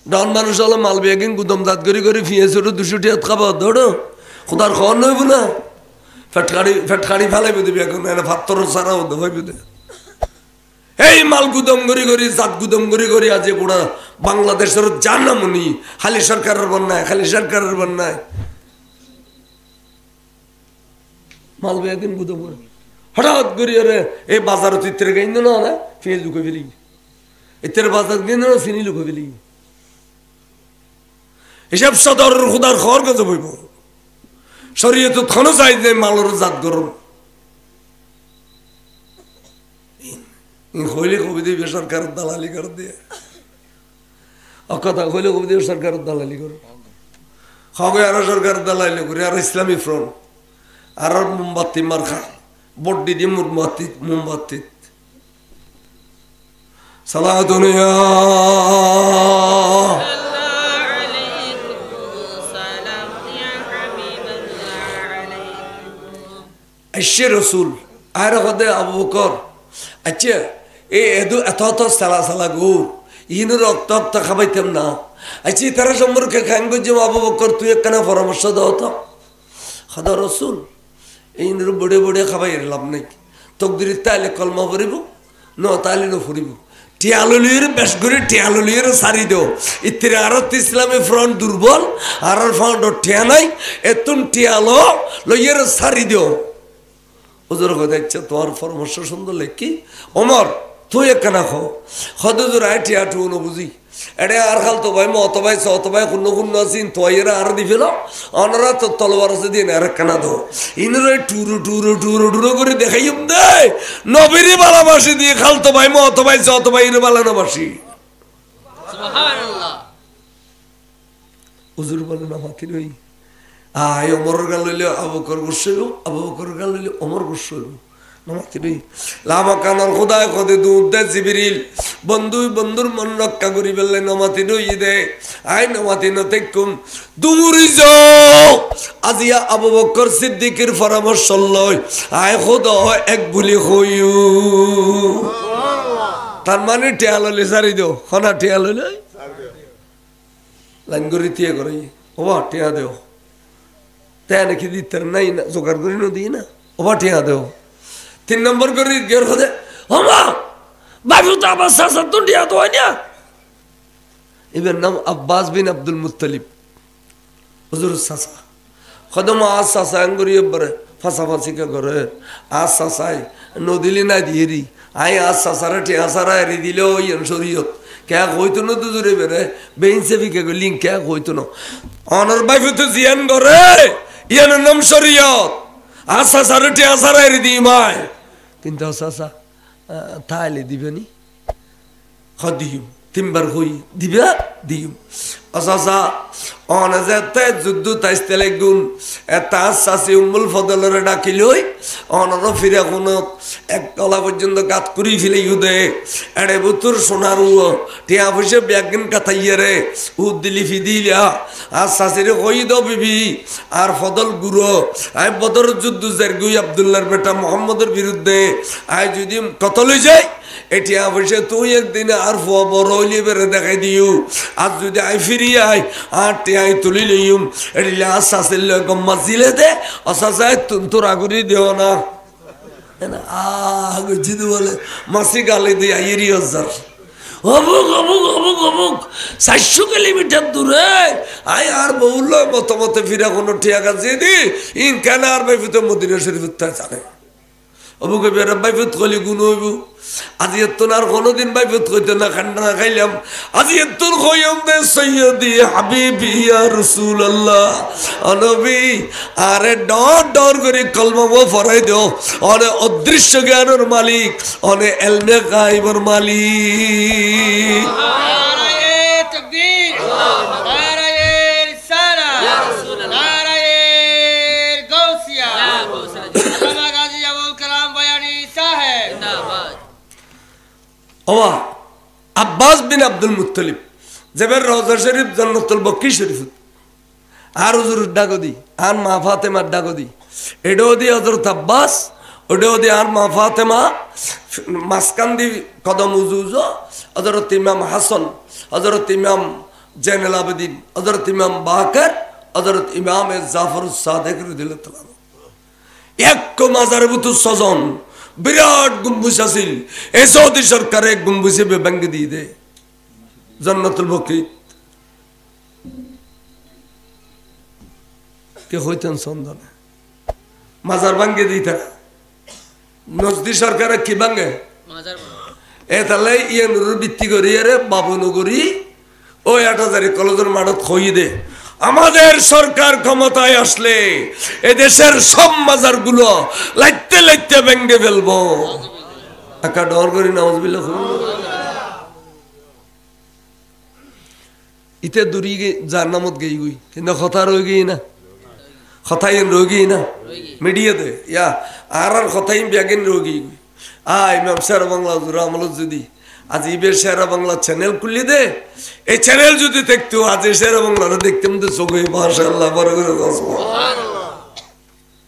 ডন মানুষ হলো মালবে একদিন গুদম দাঁত করে ফিয়ে ছোটো 200 টাকা খাবো ধরো খোদার খবর নইব না ফেটকাড়ি ফেলাইবে দেবে এখন এনে ভাত্তর সারা হইবে দে এই মাল গুদম করি জাত গুদম করি আজ গোড়া বাংলাদেশের জানামনি খালি সরকারের বন্যায় খালি সরকারের বন্যায় মালবে একদিন গুদম করে হঠাৎ করি রে এই বাজার চিত্রে গাইন না ফিয়ে লুকে ফেলি এতের বাজার গেন চিনি লুকে ফেলি এসব সদর খুদার খবর কাছে বইব শরীয়ত খানো চাই যে মালর জাত গরম হইলে কবি দিবে সরকারের দালালি করে দিয়ে অকথা হইলে কবি দিবে সরকারের দালালি করে খগে আর সরকার দালাইলে ঘুরে আর ইসলামী ফ্রন্ট আর মোমবাতি মার্কা বড্ডি দিয়ে মোমবাতি সালাতুনিয়া আইসে রসুল আর হদে আবু বকর আচ্ছা এই এত সালা গৌর ইন রক্ত রক্ত খাবাইতাম না আচ্ছা তারা সম্পর্কে খান করছে আবু বকর তুই একখানা পরামর্শ দাও তো হদা রসুল এই বড়ে বড়ে খাবাই লাভ নাই তকদির তাইলে কলমা ফুরিব ন তাইলে ন ফুরিব টিয়ালুলির বেশ করে টিয়ালুলির সারি দেও ইত্যাদি আরত ইসলামী ফ্রন্ট দুর্বল আর ফ্রন্ট টিয়া নাই এতুন টিয়ালো লইয়ের সারি দেও ওজোর কথা ইচ্ছা তোমার পরামর্শ সুন্দর লেখি ওমর তুই একখানা খো হদুজুর আয় টিয়া টু বুঝি এড়ে আর খাল তো ভাই মতবাই সতবাই শূন্য আছিন তোয়েরা আর দি ফেল অনরা তো তলবার আছে দিন আর একখানা দো ইনরে টুরু করে দেখাইম দে নবীরে ভালোবাসি দিয়ে খাল তো ভাই মতবাই সতবাই এর ভালোবাসি সুবহানাল্লাহ হুজুর বলেন আমাকে নই আয় ওমরের গান লইলে আবু বকর গুসল আবু বকর গান লইলে ওমর গুসল আমাকে নই লামা কানার খোদায় খদে দুধ দে জিবরিল বন্ধুর মন রক্ষা করি বললেন নমাতি নই দে আয় নমাতি নতেকুম দুমুরি যাও আজিয়া আবু বকর সিদ্দিকের পরামর্শ লয় আয় খোদা এক বুলি হইউ তার মানে টিয়াললে সারি দাও খনা টিয়াললে লাইন করে দিয়ে করে ওবা টিয়া দেও তাই নাকি দিতে নাই না জোগাড় করে দিই না ওবা টিয়া দেও 3 নম্বর করে গের খোদে ওমা বাবু তো আবার সাসা দুনিয়া তো হয় না এবার নাম আব্বাস বিন আব্দুল মুত্তালিব হুজুর সাসা খদম আজ সাসা আঙ্গুরি বরে ফাঁসাফাঁসি কে করে আজ সাসাই নদিলি না দিয়েরি আই আজ সাসারা টিয়া সারা এরি দিলে ওই শরীয়ত কে কইতো না দুজুরে বেরে বেইনসে বিকে লিঙ্ক কে কইতো না অনর বাইফে তো জিয়ান করে ইয়ার নাম শরীয়ত আজ সাসারা টিয়া সারা এরি দি মায় কিন্তু সাসা তাইলে দিবেনি দিম 3 বার হই দিবা দিম আসাসা অনজাতে যুদ্ধ তাইস্তেলে গুণ এটা সাসি উম্মুল ফদলের ডাকিলই অনর ফিরে কোন এক কলা পর্যন্ত গাত করি ফেলে ইউদে এড়ে বুতুর সোনার টিয়া বসে ব্যাগিন কাতাইয়ে রে উদ্দিলি ফিদিলা আর সাসিরে কই দাও বিবি আর ফদল গুরু আই বদর যুদ্ধ জারগুই আব্দুল্লাহর বেটা মুহাম্মদের বিরুদ্ধে আই যদি কত লই যায় এটি অবশ্যই তুই একদিন আর বড় হইলে বেড়ে দেখাই দিও আর যদি আই ফিরি আই আর টিয়াই তুলি লইম এটি আশ্বাসের গম্মা জিলে দে অশ্বাসায় তোর আগুরি দেও না যদি বলে মাসি গালে দিয়ে আইরি হাজার অবুক 400 কিলোমিটার দূরে আই আর বউল মতে ফিরা কোনো টিয়া গাছে দি ইন কেন আর বাইফিত মদিনা শরীফ জানে অবুকে বেড়া বাইফত কলি গুণ হইব আজি এতন আর কোনোদিন বাইফত কইতে না খান্ডা না খাইলাম আজি এতন কইম দে সৈয়দি হাবিবি ইয়া রাসূলুল্লাহ নবী আরে ডর করে কলমা ফরাই দাও অনে অদৃশ্য জ্ঞানের মালিক অনে এলমে গায়বের মালিক নারায়ে তাকবীর নারায়ে রিসালা ইয়া রাসূলুল্লাহ নারায়ে গাউসিয়া আল্লামা গাজী আবুল কালাম বয়ানী সাহেব জিন্দাবাদ ওয়া আব্বাস বিন আব্দুল মুত্তালিব জেবের রওজা শরীফ জান্নাতুল বকি শরীফ আর হুজুর ডাগদি আর মা ফাতেমার ডাগদি এডোদি হযরত আব্বাস ওডোদি আর মা ফাতেমা মাসকান্দি কদম উজুজো হযরত ইমাম হাসান হযরত ইমাম জাইনুল আবেদিন হযরত ইমাম বাকর হযরত ইমাম জাফর সাদিক রাদিয়াল্লাহু তাআলা এক মাজার বুতু সজন বিরাট গম্বুজ আছিল এই সৌদি সরকার এক গম্বুজে ভেঙে দিয়ে দে জান্নাতুল বকি কে হইতেন সন্ধানে মাজার ভাঙ্গে দিতে নজদি সরকার কি ভাঙ্গে এ তাহলে ইয়ে নুরুর ভিত্তি করি রে বাবু নগরী ওই 8000 কলেজের মাঠত খই দে আমাদের সরকার ক্ষমতায় আসলে এদেশের সব মাজার গুলো লাইতে ভেঙে ফেলবো একা ডর করি নাউজুবিল্লাহ ইতে দূরি জাহান্নামত গেই গই কিন্তু কথা রয়ে গই না কথাই রয়ে গই না মিডিয়াতে ইয়া আর কথাই ব্যাগেন রয়ে গই ইমাম শের বাংলা জুরা আমল যদি আজ ইবের শের বাংলা চ্যানেল খুললি দে এই চ্যানেল যদি দেখতো আজ শের বাংলাটা দেখতাম তো চোখে মাশাআল্লাহ বড় করে সুবহানাল্লাহ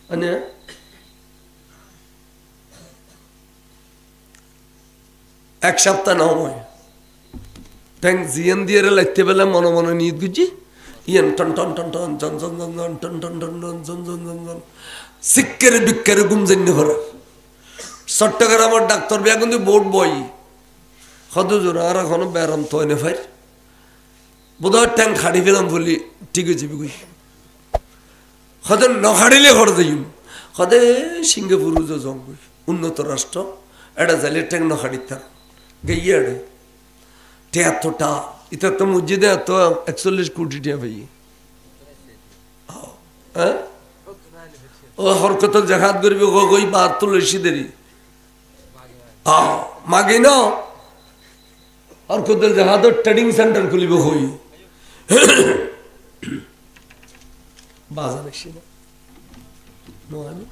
মানে এক সপ্তাহ না হয় ট্যাং জিয়ান দিয়ে লাগতে পেলাম মনে মনে নিয়ে গুজি ইয়ান টন টন টন টন জন জন জন জন টন টন টন টন জন জন জন জন সিক্কের বিক্কের গুমজন্য করে চট্টগ্রামের ডাক্তার বিয়া কিন্তু বোর্ড বই হদুজুর আর এখনো ব্যারাম তো এনে ফাই বোধহয় ট্যাং খাড়ি পেলাম বলি ঠিক আছে বিগুই হদে নখাড়িলে ঘর যাই হদে সিঙ্গাপুর জঙ্গল উন্নত রাষ্ট্র এটা যাইলে ট্যাং নখাড়িত থাক গইয়ে এড়ে এতটা এটা তো মসজিদে এত 41 কোটি টাকা ভাই হ্যাঁ ও হরকত জাহাদ করবি গই 72 দেরি মাগে না হরকত জাহাদ ট্রেডিং সেন্টার খুলিব হই বাজার এসে না আমি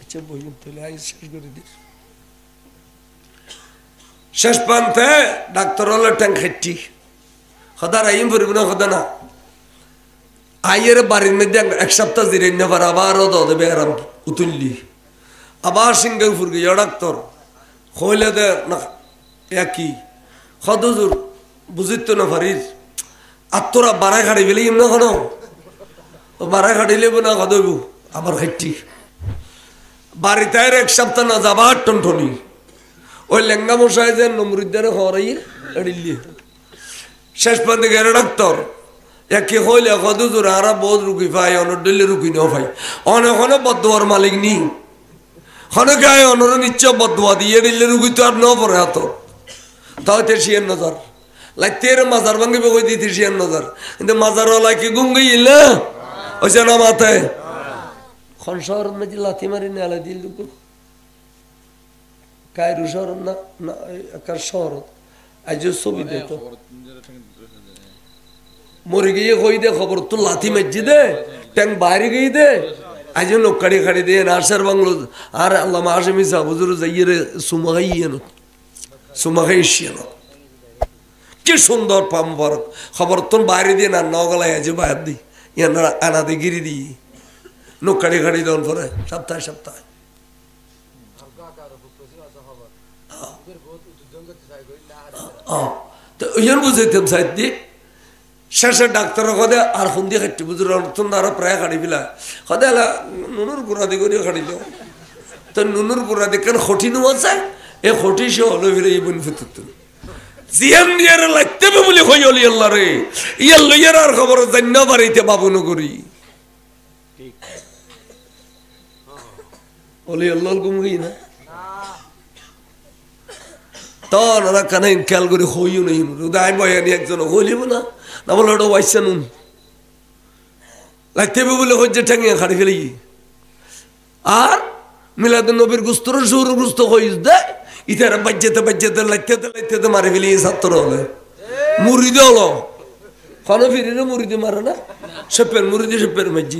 আচ্ছা বই তুলে আই শেষ করে দিস শেষ প্রান্তে ডাক্তার হলো ট্যাং খাইটি সদার আইম ফুরব না সদা না আইয়ের বাড়ির মধ্যে এক সপ্তাহ জিরে নেবার আবারও দেবে আরাম উতুললি আবার সিঙ্গাপুর গিয়ে ডাক্তার হইলে দে না একই সদুজুর বুঝিত না পারিস আর তোরা বাড়াই খাড়ি বেলে ইম না কোনো বাড়াই খাড়িলে না সদইব আবার খাইটি বাড়িতে এক সপ্তাহ না যাবা টনটনি ওই লেঙ্গা মশাই যে নমরুদ্দারে হরাই এড়িলি শেষ পর্যন্ত গেলে ডাক্তার একে হইলে কদুজোর আরা বহুত রুগী পাই অনর ডেলে রুগী ন ভাই অনেকনে বদুয়ার মালিক নি হনে গায়ে অনর নিশ্চয় বদুয়া দিয়ে দিলে রুগী তো আর ন পড়ে হাত তাও তেশিয়ার নজর লাইতের মাজার ভাঙিবে কই দিই তেশিয়ার নজর কিন্তু মাজার ওলাই কি গুম গইল ওইছে না মাথায় খন শহর মধ্যে লাথি মারি নেলা দিল দুকু কায়রু শহর না না একার শহর আজ ছবি দে তো মরে গিয়ে কই দে খবর তো লাথি মারছি দে ট্যাং বাইরে গিয়ে দে আজ নকাড়ি খাড়ি দে নার্সার বাংলো আর আল্লাহ মাসেমি সাহ হুজুর যাইয়ে রে সুমাগাইয়ে না সুমাগাইশিয়ে না কি সুন্দর পাম বরক খবর তোর বাইরে দিয়ে না নগলায় আজ বাইর দি ইয়ে আনা দি গিরি দি নকাড়ি খাড়ি দেন পরে সপ্তাহে সপ্তাহে তো ইয়ার বুঝাইতাম সাইড দি শেষে ডাক্তার কদে আর সন্ধ্যা খাটি বুঝুর তোমরা প্রায় খাড়ি ফেলা কদে নুনুর গুড়া দি করে খাড়ি দাও তো নুনুর গুড়া দি কেন খটি নো আছে এ খটি সে হলো ফিরে এই বন ফিতুত জিয়ান দিয়ার লাগতে বলে হই অলি আল্লাহ রে ইয়ার লইয়ার আর খবর জান্ন বাড়িতে বাবু নগরী ঠিক অলি আল্লাহ গুমগি না তখন ওরা কানে খেয়াল করে হইও নেই দায় বয়ানি একজন হইলিব না না বলে ওটা ওয়াইসা নুন লাগতে বলে হচ্ছে ঠেঙিয়ে খাড়ি ফেলে আর মিলাদ নবীর গুস্তর সুর গুস্ত হইস দে ইতারা বাজ্যেতে লাগতে মারি ফেলি ছাত্র হলে মুড়িদে হলো খানো ফিরিলে মুড়িদে মারে না সেপের মুড়িদে সেপের মাঝি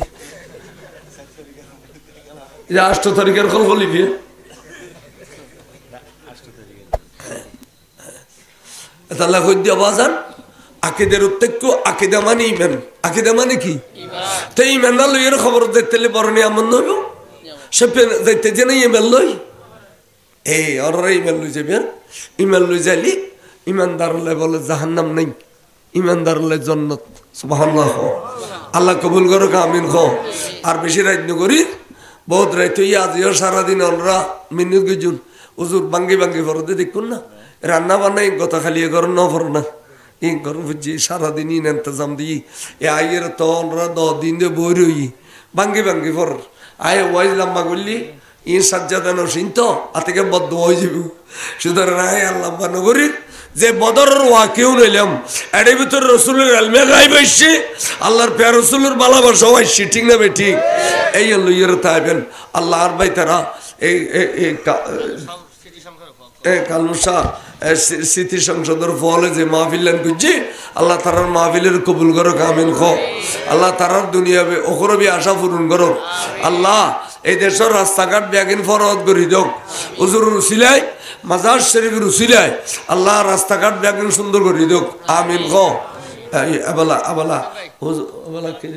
8 তারিখের কল হলিবি তাহলে কই দিয়া বাজান আকিদের উত্তেক্য আকিদা মানে ইমান আকিদা মানে কি তো ইমান না লইয়ের খবর দেখতে বরণি আমন নইব সে যাইতে যে নাই ইমান লই এই অরে ইমান লই যাবেন ইমান লই যাইলি ইমানদার হলে বলে জাহান্নাম নাই ইমানদার হলে জান্নাত সুবহানাল্লাহ আল্লাহ কবুল করুক আমিন কও আর বেশি রাত নগরি বহুত রাত হই আজিও সারাদিন আমরা মিনিট গজুন হুজুর বাঙ্গি বাঙ্গি ফরদে দেখুন না রান্না বান্নাই কথা খালি ঘর ন ফর না এই ঘর বুঝি সারাদিন ইন্তজাম দিই এ আইয়ের তো আমরা 10 দিন দিয়ে বই রই বাঙ্গি বাঙ্গি ফর আয় ওয়াইজ লম্বা করলি ইন সাজ্জাদানো সিনতো আতেকে বদ্ধ হয়ে যাবে সুতরাং আয় আল্লাহ নগরীর যে বদরের ওয়াকিউ নিলাম এর ভিতর রাসূলের ইলমে গায়ব হইছে আল্লাহর প্রিয় রাসূলের ভালোবাসা হইছে ঠিক না বে ঠিক এই লইয়ের তাইবেন আল্লাহর বাইতারা এই কালমুসা স্মৃতি সংসদের ফলে যে মাহফিলেন বুঝছি আল্লাহ তারার মাহফিলের কবুল করো আমিন খ আল্লাহ তারার দুনিয়াবে ওখরবি আশা পূরণ করো আল্লাহ এই দেশের রাস্তাঘাট ব্যাগিন ফরত করি দোক হুজুর রুসিলাই মাজার শরীফ রুসিলাই আল্লাহ রাস্তাঘাট ব্যাগিন সুন্দর করি দোক আমিন খ আবালা আবালা হুজুর আবালা কে